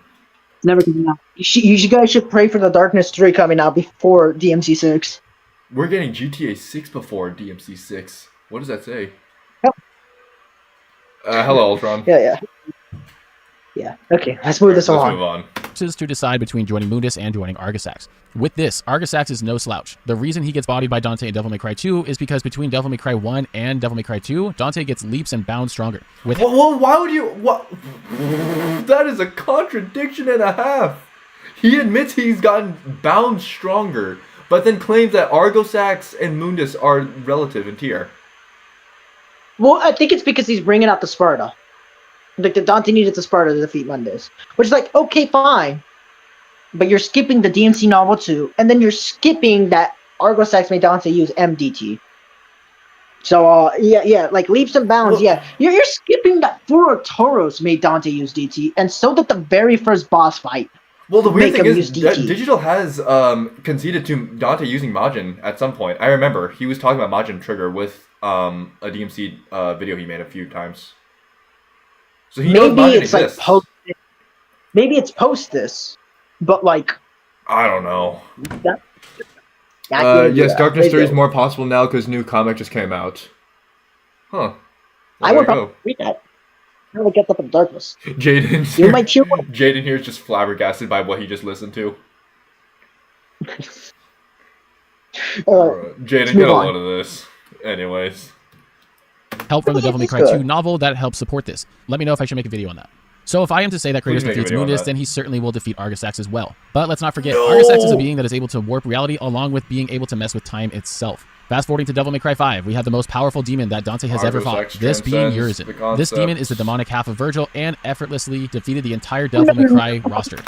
Never coming out. You guys should pray for the Darkness 3 coming out before DMC 6. We're getting GTA 6 before DMC 6. What does that say? Yep. Hello, Ultron. Yeah. Okay, let's move this along. Let's move on. To decide between joining Mundus and joining Argosax. With this, Argosax is no slouch. The reason he gets bodied by Dante in Devil May Cry 2 is because between Devil May Cry 1 and Devil May Cry 2, Dante gets leaps and bounds stronger. Well, why would you... What? That is a contradiction and a half. He admits he's gotten bound stronger, but then claims that Argosax and Mundus are relative in tier. Well, I think it's because he's bringing out the Sparta. Like, the Dante needed the Sparta to defeat Mundus. Which is like, okay, fine. But you're skipping the DMC novel too, and then you're skipping that Argosax made Dante use MDT. So, yeah, like leaps and bounds, yeah. You're skipping that Furutoros made Dante use DT, and so did the very first boss fight. Well, the weird thing is, Digital has conceded to Dante using Majin at some point. I remember he was talking about Majin Trigger with a DMC video he made a few times. So he knows Majin exists. Maybe it's post this, but like... I don't know. Yes, Darkness 3 is more possible now because new comic just came out. Huh. Well, I would probably read that. How to get up in darkness. Jaden here is just flabbergasted by what he just listened to. Jaden, get a load of this. Anyways. help from the Devil May He's Cry 2 good. novel that helps support this. Let me know if I should make a video on that. So if I am to say that Please Kratos make a defeats video on Mundus, that. then he certainly will defeat Argisax as well. But let's not forget, No! Argisax is a being that is able to warp reality along with being able to mess with time itself. Fast forwarding to Devil May Cry 5, we have the most powerful demon that Dante has ever fought, Argisax this being transcends the Urizen. This demon is the concepts. demonic half of Virgil and effortlessly defeated the entire Devil May Cry roster.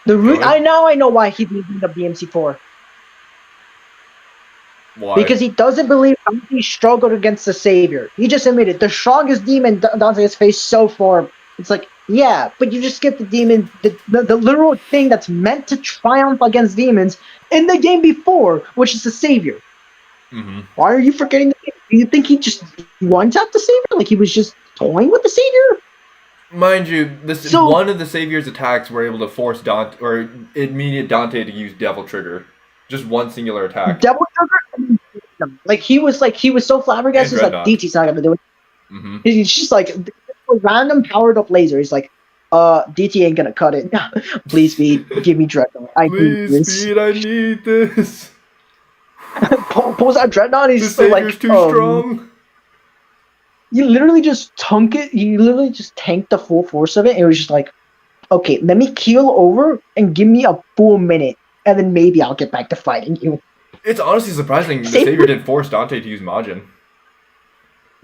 I know why he didn't bring up DMC4. Why? Because he doesn't believe Dante struggled against the Savior. He just admitted the strongest demon Dante has faced so far. It's like, yeah, but you just get the demon, the literal thing that's meant to triumph against demons in the game before, which is the Savior. Mm-hmm. Why are you forgetting the Savior? Do you think he just one-tapped the Savior? Like he was just toying with the Savior? Mind you, So- one of the Savior's attacks were able to force Dante or immediate Dante to use Devil Trigger. Just one singular attack. Devil Trigger? Like he was so flabbergasted, he's like, Dreadnought. DT's not gonna do it. Mm-hmm. He's just like a random powered up laser. He's like, DT ain't gonna cut it. Please, Speed, give me Dreadnought. I need Please, this. Speed, I need this. Pulls out Dreadnought. The He's so Savior's like, too strong. You literally just you literally just tanked the full force of it. And it was just like, okay, let me keel over and give me a full minute, and then maybe I'll get back to fighting you. It's honestly surprising the Savior- Savior didn't force Dante to use Majin.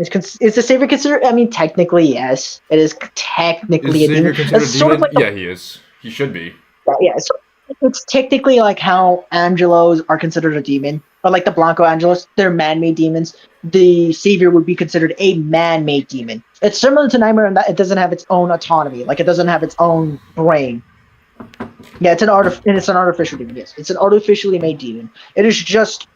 Is the Savior considered? I mean, technically, yes. It is technically Is a Savior demon. considered a It's sort of demon? like Yeah, he is. He should be. yeah, so it's technically like how Angelos are considered a demon, or like the Blanco Angelos, they're man-made demons. The Savior would be considered a man-made demon. It's similar to Nightmare in that it doesn't have its own autonomy, like it doesn't have its own brain. Yeah, it's an artificial demon. Yes, it's an artificially made demon. It is just.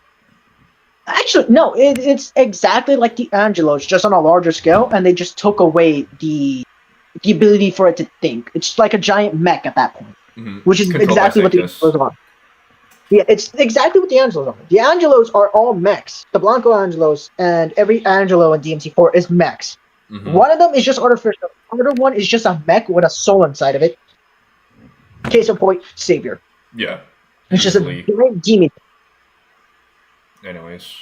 Actually, no, it's exactly like the Angelos, just on a larger scale, and they just took away the ability for it to think. It's like a giant mech at that point. Mm-hmm. Which is Controlled by exactly what the Sanctus. Angelos are. Yeah, it's exactly what the Angelos are. The Angelos are all mechs. The Blanco Angelos and every Angelo in DMC4 is mechs. Mhm. One of them is just artificial. The other one is just a mech with a soul inside of it. Case in point, Savior. Yeah. It's just a Easily. giant demon. Anyways,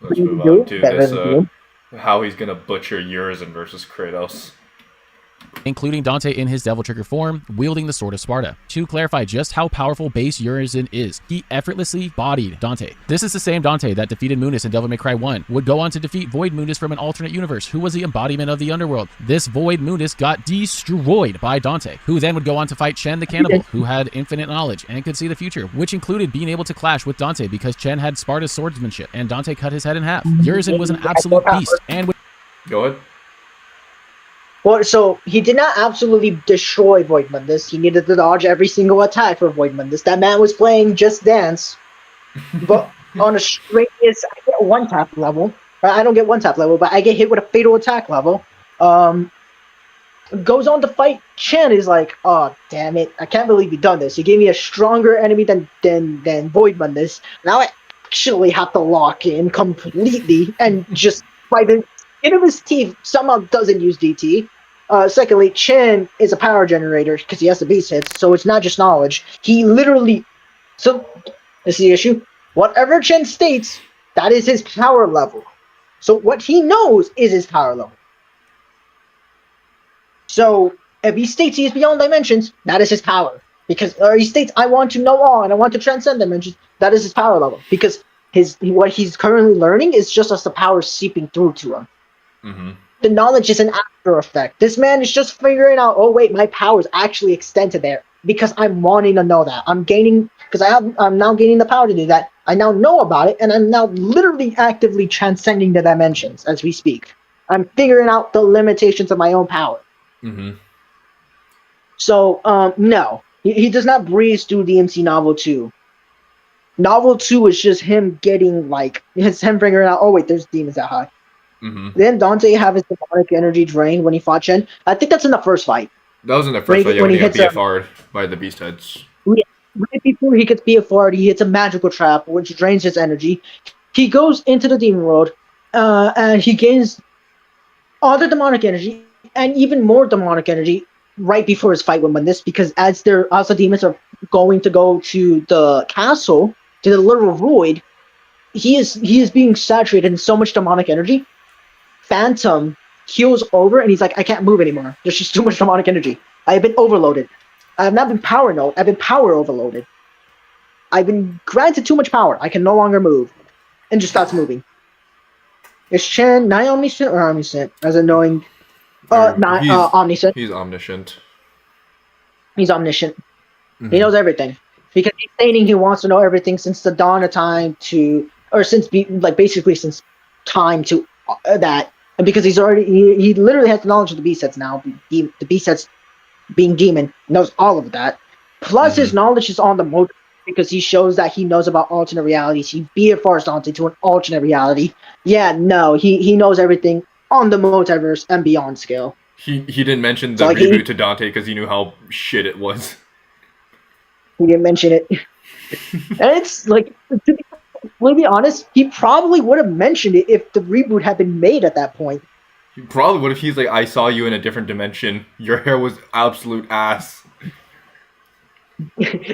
let's You move do on to better this. than you. How he's gonna butcher Urizen versus Kratos. including Dante in his Devil Trigger form, wielding the Sword of Sparta. To clarify just how powerful base Urizen is, he effortlessly bodied Dante. This is the same Dante that defeated Mundus in Devil May Cry 1, would go on to defeat Void Mundus from an alternate universe, who was the embodiment of the underworld. This Void Mundus got destroyed by Dante, who then would go on to fight Chen the Cannibal, who had infinite knowledge and could see the future, which included being able to clash with Dante because Chen had Sparta's swordsmanship, and Dante cut his head in half. Urizen was an absolute beast, and would Go ahead. Well, so he did not absolutely destroy Void Mundus. He needed to dodge every single attack for Void Mundus. That man was playing Just Dance, but on a straightiest, I get one tap level. I don't get one tap level, but I get hit with a fatal attack level. Goes on to fight Chen. Is like, oh damn it! I can't believe you done this. You gave me a stronger enemy than Void Mundus. Now I actually have to lock in completely and just by the skin of his teeth somehow doesn't use DT. Secondly, Chen is a power generator because he has the beast hits, so it's not just knowledge. He literally, so this is the issue. Whatever Chen states, that is his power level. So what he knows is his power level. So if he states he is beyond dimensions, that is his power. Or he states I want to know all and I want to transcend dimensions, that is his power level. Because what he's currently learning is just as the power seeping through to him. Mm-hmm. The knowledge is an after effect. This man is just figuring out, oh wait, my powers actually extend to there because I'm wanting to know that. I'm now gaining the power to do that. I now know about it, and I'm now literally actively transcending the dimensions as we speak. I'm figuring out the limitations of my own power. Mm-hmm. So, no. He does not breeze through DMC Novel 2. Novel 2 is just him getting, it's him figuring out, oh wait, there's demons that high. Mm-hmm. Then Dante have his demonic energy drained when he fought Chen. I think that's in the first fight. That was in the first fight, when when he he got hits BFR'd by the Beast Heads. Right before he gets BFR'd, he hits a magical trap, which drains his energy. He goes into the demon world, and he gains other demonic energy, and even more demonic energy right before his fight with Mundus, because as the demons are going to go to the castle, to the literal void, he is being saturated in so much demonic energy. Phantom keels over and he's like, I can't move anymore. There's just too much demonic energy. I have been overloaded. I have not been power node. I've been power overloaded. I've been granted too much power. I can no longer move. And just starts moving. Is Chen not omniscient or omniscient? As in knowing not omniscient. He's omniscient. He's omniscient. He knows everything. Because he's stating he wants to know everything since the dawn of time basically since time to that. And because he literally has the knowledge of the beast sets now. The beast sets being demon knows all of that. Plus his knowledge is on the motor because he shows that he knows about alternate realities. He BFRs Dante to an alternate reality. Yeah, no, he knows everything on the multiverse and beyond scale. He didn't mention the reboot to Dante because he knew how shit it was. He didn't mention it. And it's like, to be honest, he probably would have mentioned it if the reboot had been made at that point. He probably would if he's like, I saw you in a different dimension. Your hair was absolute ass.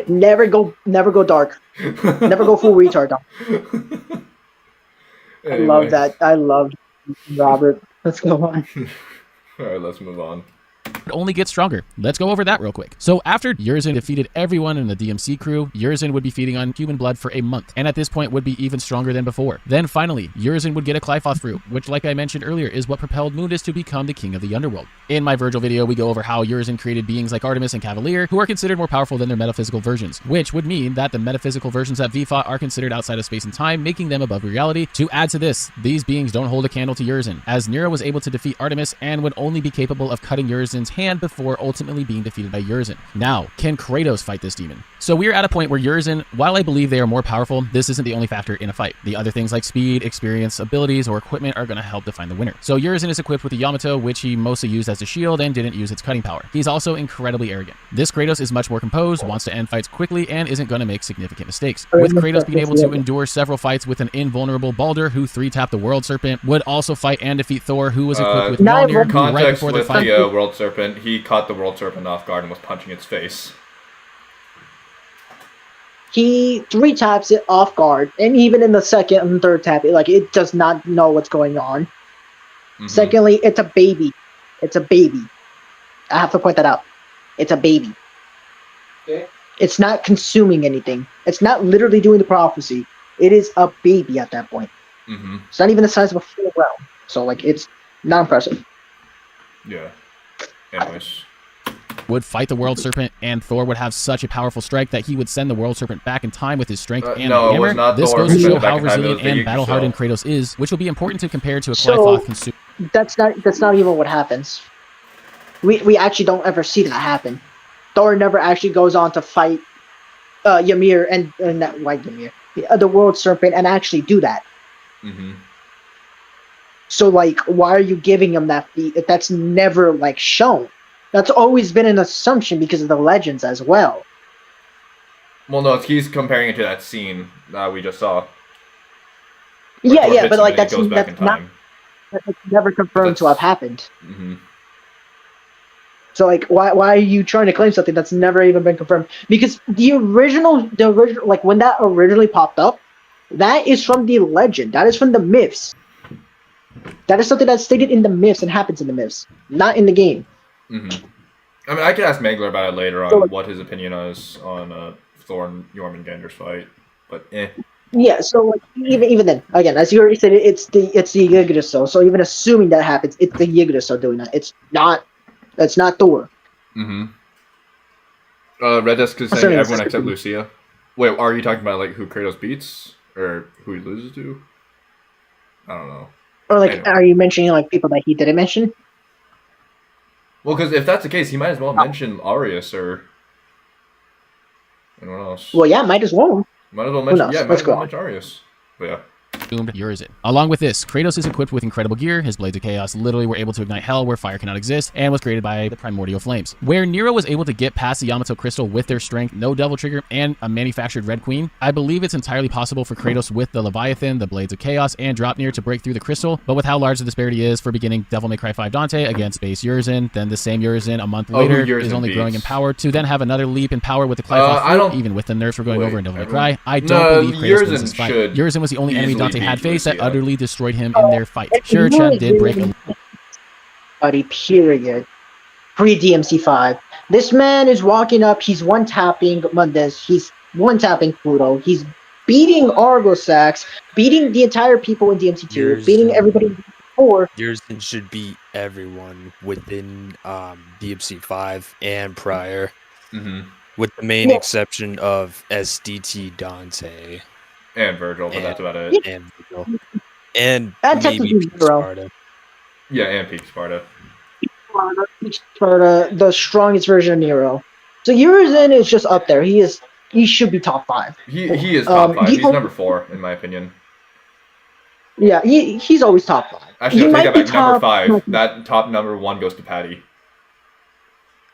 Never go dark. Never go full retard. Anyway. I love that. I love Robert. Let's go on. Alright, let's move on. It only gets stronger. Let's go over that real quick. So after Urizen defeated everyone in the DMC crew, Urizen would be feeding on human blood for a month, and at this point would be even stronger than before. Then finally, Urizen would get a Qliphothr fruit, which like I mentioned earlier is what propelled Mundus to become the king of the underworld. In my Virgil video, we go over how Urizen created beings like Artemis and Cavalier, who are considered more powerful than their metaphysical versions, which would mean that the metaphysical versions that V fought are considered outside of space and time, making them above reality. To add to this, these beings don't hold a candle to Urizen, as Nero was able to defeat Artemis and would only be capable of cutting Urizen's hand before ultimately being defeated by Urizen. Now, can Kratos fight this demon? So we're at a point where Urizen, while I believe they are more powerful, this isn't the only factor in a fight. The other things like speed, experience, abilities, or equipment are going to help define the winner. So Urizen is equipped with the Yamato, which he mostly used as a shield and didn't use its cutting power. He's also incredibly arrogant. This Kratos is much more composed, wants to end fights quickly, and isn't going to make significant mistakes. With Kratos being able to endure several fights with an invulnerable Baldur, who 3-tapped the World Serpent, would also fight and defeat Thor, who was equipped with Mjolnir, who right before the fight... the World Serpent, he caught the World Serpent off guard and was punching its face. He 3-taps it off guard, and even in the second and third tap, it does not know what's going on. Secondly, it's a baby. It's a baby. I have to point that out. It's a baby. Okay. It's not consuming anything. It's not literally doing the prophecy. It is a baby at that point. It's not even the size of a full realm. So, it's not impressive. Yeah. Anyways. Would fight the World Serpent, and Thor would have such a powerful strike that he would send the World Serpent back in time with his strength and hammer. This goes to show how resilient and battle-hardened Kratos is, which will be important to compare to a Qliphothr consumer. That's not even what happens. We actually don't ever see that happen. Thor never actually goes on to fight Ymir and that white Ymir, the World Serpent, and actually do that. So why are you giving him that feat if that's never shown? That's always been an assumption because of the legends as well. Well, no, he's comparing it to that scene that we just saw. Yeah, but that's never confirmed to have happened. So why are you trying to claim something that's never even been confirmed? Because the original when that originally popped up, that is from the legend. That is from the myths. That is something that's stated in the myths and happens in the myths, not in the game. I mean, I could ask Mangler about it later on what his opinion is on Thor and Jormungandr's fight, but Yeah, so even then, again, as you already said, it's the Yggdrasil. So even assuming that happens, it's the Yggdrasil doing that. It's not Thor. Red Desk is saying everyone except Lucia. Wait, are you talking about who Kratos beats or who he loses to? I don't know. Or anyway. Are you mentioning people that he didn't mention? Well, because if that's the case, he might as well mention Arius or anyone else. Well, yeah, might as well. Might as well mention, mention Arius. But yeah. doomed Urizen. Along with this, Kratos is equipped with incredible gear. His blades of chaos literally were able to ignite hell where fire cannot exist, and was created by the primordial flames. Where Nero was able to get past the Yamato crystal with their strength, no devil trigger, and a manufactured Red Queen, I believe it's entirely possible for Kratos with the Leviathan, the blades of chaos, and Dropnir to break through the crystal. But with how large the disparity is for beginning Devil May Cry 5 Dante against base Urizen, then the same Urizen a month later is only growing in power to then have another leap in power with the Clive even with the nerfs we're going over in Devil May Cry. I don't believe Kratos wins this fight. Urizen was the only enemy Dante had faced that utterly destroyed him in their fight. Sure, Chad did break a period. Pre-DMC5. This man is walking up, he's one-tapping Mundes, he's one-tapping Pluto, he's beating Argosax, beating the entire people in DMC2, beating everybody in DMC4. Urizen should beat everyone within DMC5 and prior. With the main exception of SDT Dante. And Virgil, but that's about it. And Virgil. And maybe Peak Sparta. Yeah, and Peak Sparta. Sparta, the strongest version of Nero. So Urizen is just up there. He should be top 5. He is top 5. He's number 4, in my opinion. Yeah, he's always top 5. Actually, I'll take that back. Number 5. That top number 1 goes to Patty.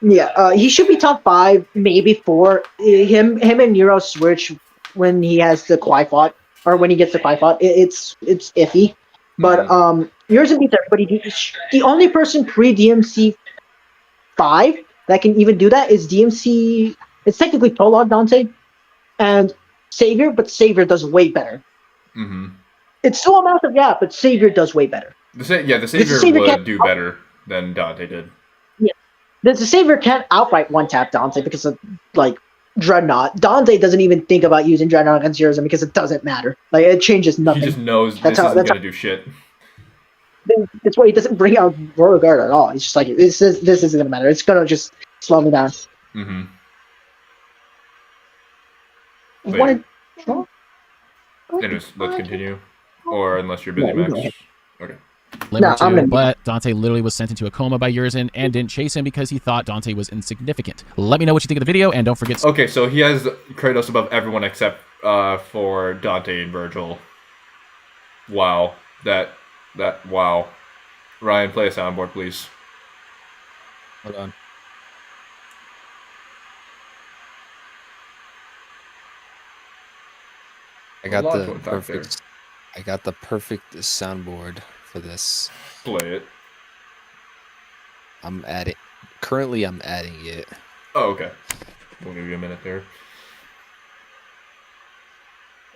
Yeah, he should be top 5, maybe 4. Him and Nero switch when he has the Qyphot, or when he gets the Qyphot. It's iffy. But Urizen beats everybody. The only person pre-DMC 5 that can even do that is DMC. It's technically Prologue Dante and Savior, but Savior does way better. It's still a massive gap, but Savior does way better. The Savior would do better than Dante did. Yeah, the Savior can't outright one-tap Dante because of, like, Dreadnought. Dante doesn't even think about using Dreadnought against Urizen because it doesn't matter. Like, it changes nothing. He just knows this isn't going to do shit. That's why he doesn't bring out Royal Guard at all. He's just like, this isn't going to matter. It's going to just slow me down. Anyways, let's continue. Or unless you're busy, Max. Okay. But Dante literally was sent into a coma by Urizen and didn't chase him because he thought Dante was insignificant. Let me know what you think of the video, and don't forget... Okay, so he has Kratos above everyone except for Dante and Virgil. Wow. Wow. Ryan, play a soundboard, please. Hold on. I got the perfect soundboard for this. Play it. Currently I'm adding it. Oh, okay. We'll give you a minute there.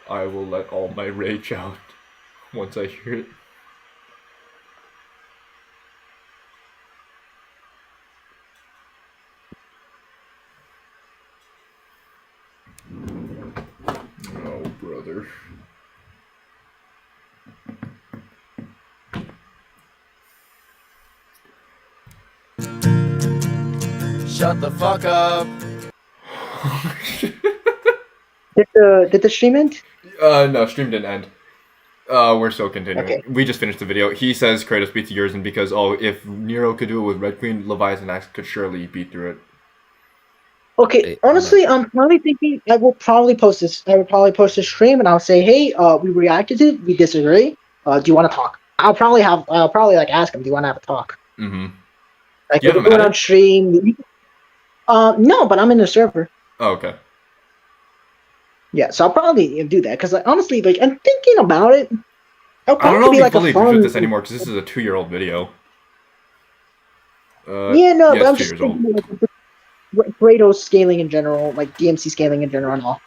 I will let all my rage out once I hear it. Oh, brother. Shut the fuck up. Did the stream end? No, stream didn't end. We're still continuing. Okay. We just finished the video. He says Kratos beats Urizen because, if Nero could do it with Red Queen, Leviathan Axe could surely beat through it. Okay, honestly, I'm probably thinking I will probably post this. I would probably post a stream and I'll say, hey, we reacted to it, we disagree. Do you want to talk? I'll probably ask him, do you want to have a talk? Like, if we do it on stream. No, but I'm in the server. Oh, okay. Yeah, so I'll probably do that because, honestly, I'm thinking about it. I don't know if he fully agrees with this anymore because this is a 2-year-old video. But I'm just 2 years old. thinking Kratos scaling in general, like DMC scaling in general and all.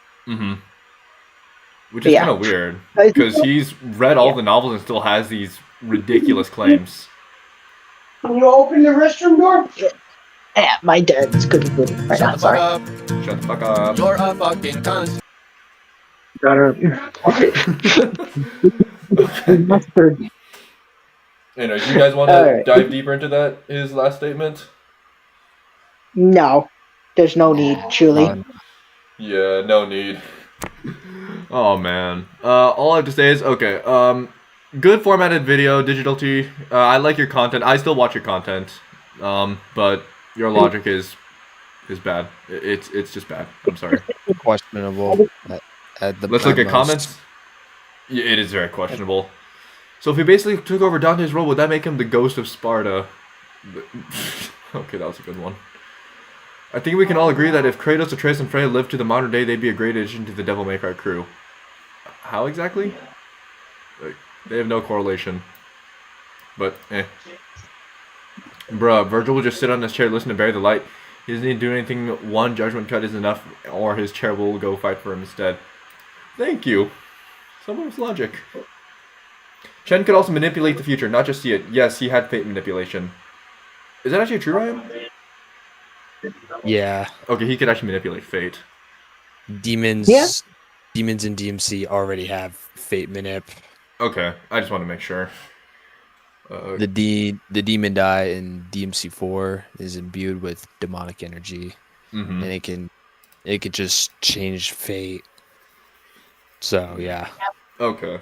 Which is kind of weird because he's read all the novels and still has these ridiculous claims. Can you open the restroom door? Yeah, my dad's cooking food right now. Sorry. Shut the fuck up. You're a fucking cunt. Anyways, you guys want to dive deeper into his last statement? No, there's no need, truly. Yeah, no need. Oh man. All I have to say is good formatted video, Digital T. I like your content. I still watch your content. But your logic is bad. It's just bad. I'm sorry. Questionable. Let's look at comments. Yeah, it is very questionable. So if he basically took over Dante's role, would that make him the ghost of Sparta? Okay, that was a good one. I think we can all agree that if Kratos, Atreus, and Freya lived to the modern day, they'd be a great addition to the Devil May Cry crew. How exactly? Like, they have no correlation. But, Bruh, Virgil will just sit on his chair, listen to Bury the Light. He doesn't need to do anything. One judgment cut is enough, or his chair will go fight for him instead. Thank you. Someone's logic. Chen could also manipulate the future, not just see it. Yes, he had fate manipulation. Is that actually true, Ryan? Yeah. Okay, he could actually manipulate fate. Demons. Yeah. Demons in DMC already have fate manip. Okay, I just want to make sure. The demon die in DMC4 is imbued with demonic energy, Mm-hmm. and it could just change fate. So yeah, Okay.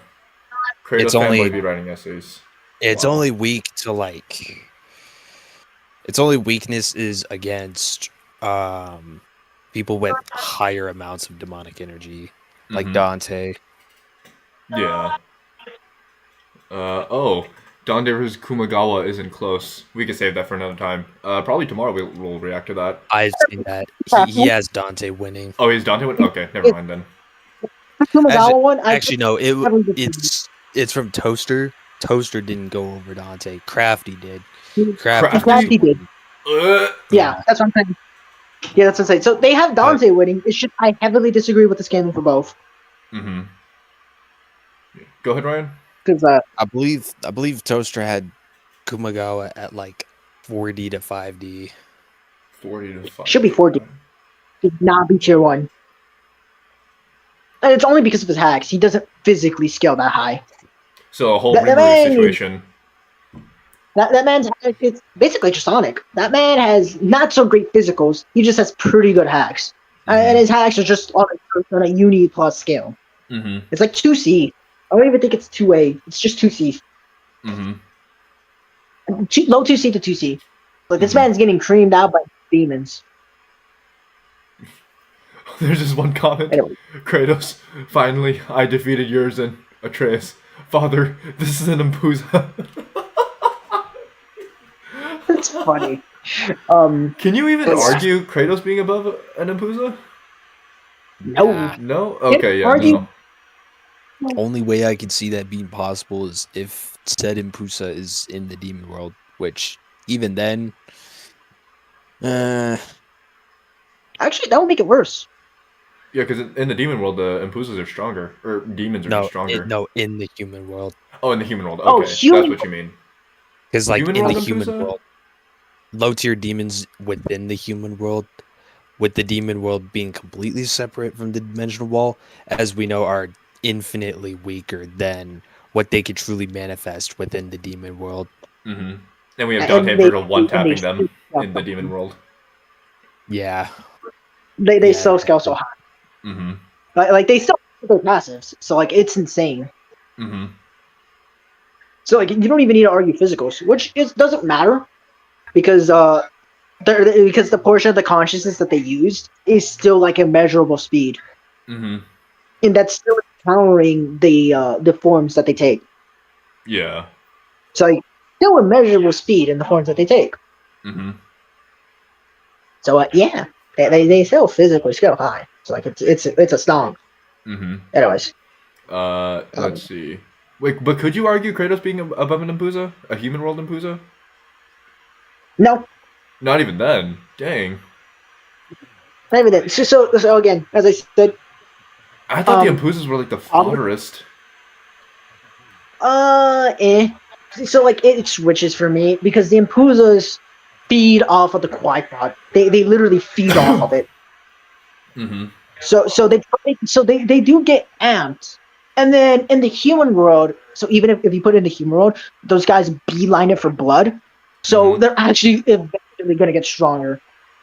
Kratos It's only- fanboy be writing essays. it's Wow. only weak to like. Its only weakness is against people with higher amounts of demonic energy, like Mhm. Dante. Yeah. Dante vs. Kumagawa isn't close. We could save that for another time. Probably tomorrow we'll react to that. I've seen that. He has Dante winning. Oh, he's Dante? Okay, never mind then. Kumagawa one. Actually, no. haven't- It's from Toaster. Toaster didn't go over Dante. Crafty did. Crafty did. Yeah, that's what I'm saying. Yeah, that's what I'm saying. So they have Dante winning. It's just I heavily disagree with the scaling for both. Mm-hmm. Go ahead, Ryan. Because I believe Toaster had Kumagawa at like 4D to 5D. 40 to 5. Should be 4D. did not be tier 1. And it's only because of his hacks. He doesn't physically scale that high. So a whole That Reaper man- situation. That man's hack, it's basically just Sonic. That man has not so great physicals. He just has pretty good hacks. And his hacks are just on a uni plus scale. Mm-hmm. It's like 2C. I don't even think it's 2A. It's just 2C. Mm-hmm. Low 2C to 2C. Like, this Mhm. man's getting creamed out by demons. There's just one comment. Anyway. Kratos, finally, I defeated yours and Atreus. Father, this is an Empusa. It's funny. Can you even It's- argue Kratos being above an Empusa? No. Nah. No? Okay, yeah, argue- no. Only way I could see that being possible is if said Impusa is in the demon world, which even then, Actually, that would make it worse. Yeah, because in the demon world, the Empusas are stronger. Or demons are no, just stronger. in the human world, Oh, in the human world. Okay, Oh, human- that's what you mean. because like Human in the world human Impusa? world, low tier demons within the human world, with the demon world being completely separate from the dimensional wall, as we know, are infinitely weaker than what they could truly manifest within the demon world. Mm-hmm. And we have And Dante and they- Virgil one-tapping and they- them in the demon world. Yeah, They Yeah. still scale so high. Mm-hmm. Like they still have their passives. So, like, it's insane. Mm-hmm. So, like, you don't even need to argue physicals, which doesn't matter because because the portion of the consciousness that they used is still like immeasurable speed, Mm-hmm. and that's still countering the forms that they take. Yeah. So, like, still immeasurable speed in the forms that they take. Mm-hmm. So, yeah, they still physically scale high. So, like, it's a stomp. Mm-hmm. Anyways, Let's see. Wait, but could you argue Kratos being above an Empusa? A human world Empusa? no, Not even then. Dang. not even that. So again, as I said, I thought the Um, Empusas were like the um, fodderest. So, like, it switches for me because the Impuzas feed off of the quadrod. They literally feed off of it. Mm-hmm. So they do get amped. And then in the human world, so even if you put it in the human world, those guys beeline it for blood. So Mhm. they're actually eventually gonna get stronger,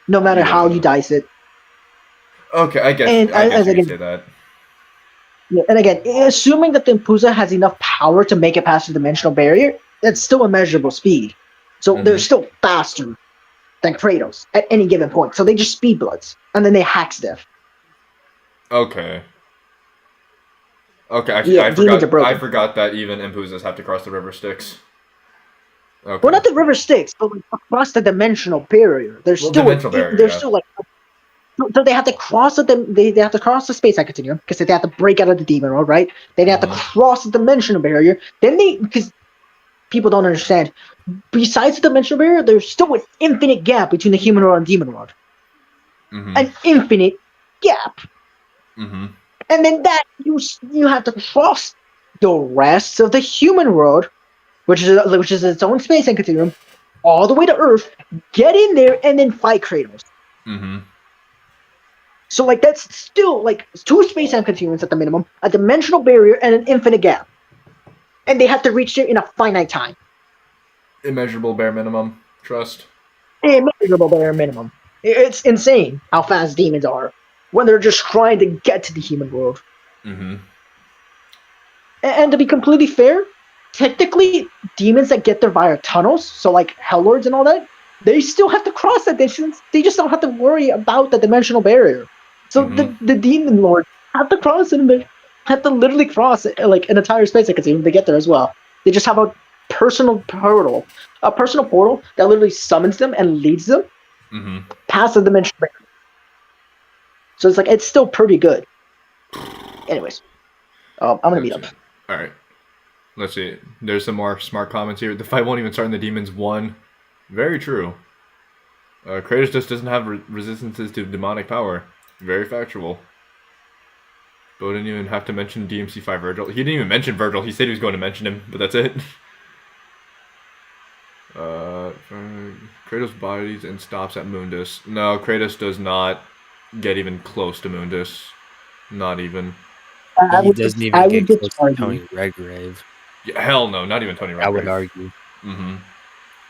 no matter how Yeah. you dice it. Okay, I guess. And I guess as you I could can- say that. Yeah, and again, assuming that the Impusa has enough power to make it past the dimensional barrier, that's still a measurable speed. So they're Mhm. still faster than Kratos at any given point. So they just speed bloods, and then they hack stiff. Okay. Okay, actually, Yeah, demons are broken. I forgot that even Impuzas have to cross the river Styx. Okay. Well, not the river Styx, but like across the dimensional barrier. There's Well, still dimensional barrier, there's yeah. still like so they have to cross they have to cross the space continuum because they have to break out of the demon world, right? Then they have to cross the dimensional barrier. Then because people don't understand. Besides the dimensional barrier, there's still an infinite gap between the human world and demon world. An infinite gap. And then that you have to cross the rest of the human world, which is its own space and continuum, all the way to Earth, get in there, and then fight Kratos. So like that's still like 2 space time continuums at the minimum, a dimensional barrier, and an infinite gap, and they have to reach there in a finite time. Immeasurable bare minimum. Trust. Immeasurable bare minimum. It's insane how fast demons are when they're just trying to get to the human world. And to be completely fair, technically, demons that get there via tunnels, so like Hell Lords and all that, they still have to cross that distance. They just don't have to worry about the dimensional barrier. So the demon lords have to cross it, and they have to literally cross it, like an entire space continuum to get there as well. They just have a personal portal that literally summons them and leads them past the dimensional barrier. So it's like it's still pretty good. Anyways, I'm gonna meet up. All right. Let's see. There's some more smart comments here. The fight won't even start in the demons 1. Very true. Kratos just doesn't have resistances to demonic power. Very factual. But didn't even have to mention DMC5 Virgil. He didn't even mention Virgil. He said he was going to mention him, but that's it. Kratos bodies and stops at Mundus. No, Kratos does not get even close to Mundus. Not even. He doesn't even get close to Tony Redgrave. Yeah, hell no, not even Tony Redgrave. I would argue.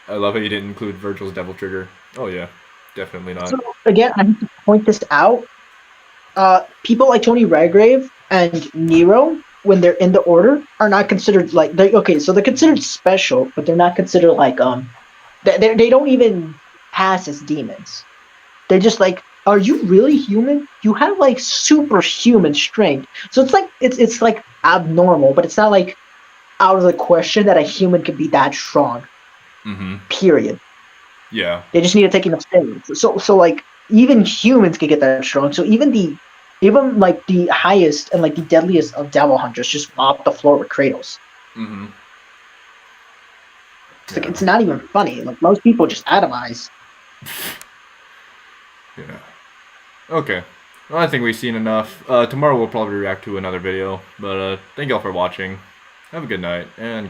I love how you didn't include Virgil's Devil Trigger. Oh yeah, definitely not. So again, I need to point this out. People like Tony Redgrave and Nero, when they're in the order, are not considered like so they're considered special, but they're not considered like they don't even pass as demons. They're just like, are you really human? You have like superhuman strength. So it's like it's like abnormal, but it's not like out of the question that a human could be that strong. Period. Yeah. They just need to take enough steroids. So like even humans can get that strong. So even like the highest and like the deadliest of devil hunters just mop the floor with Kratos. It's like it's not even funny. Like most people just atomize. Yeah. Okay. Well, I think we've seen enough. Tomorrow we'll probably react to another video. But thank y'all for watching. Have a good night and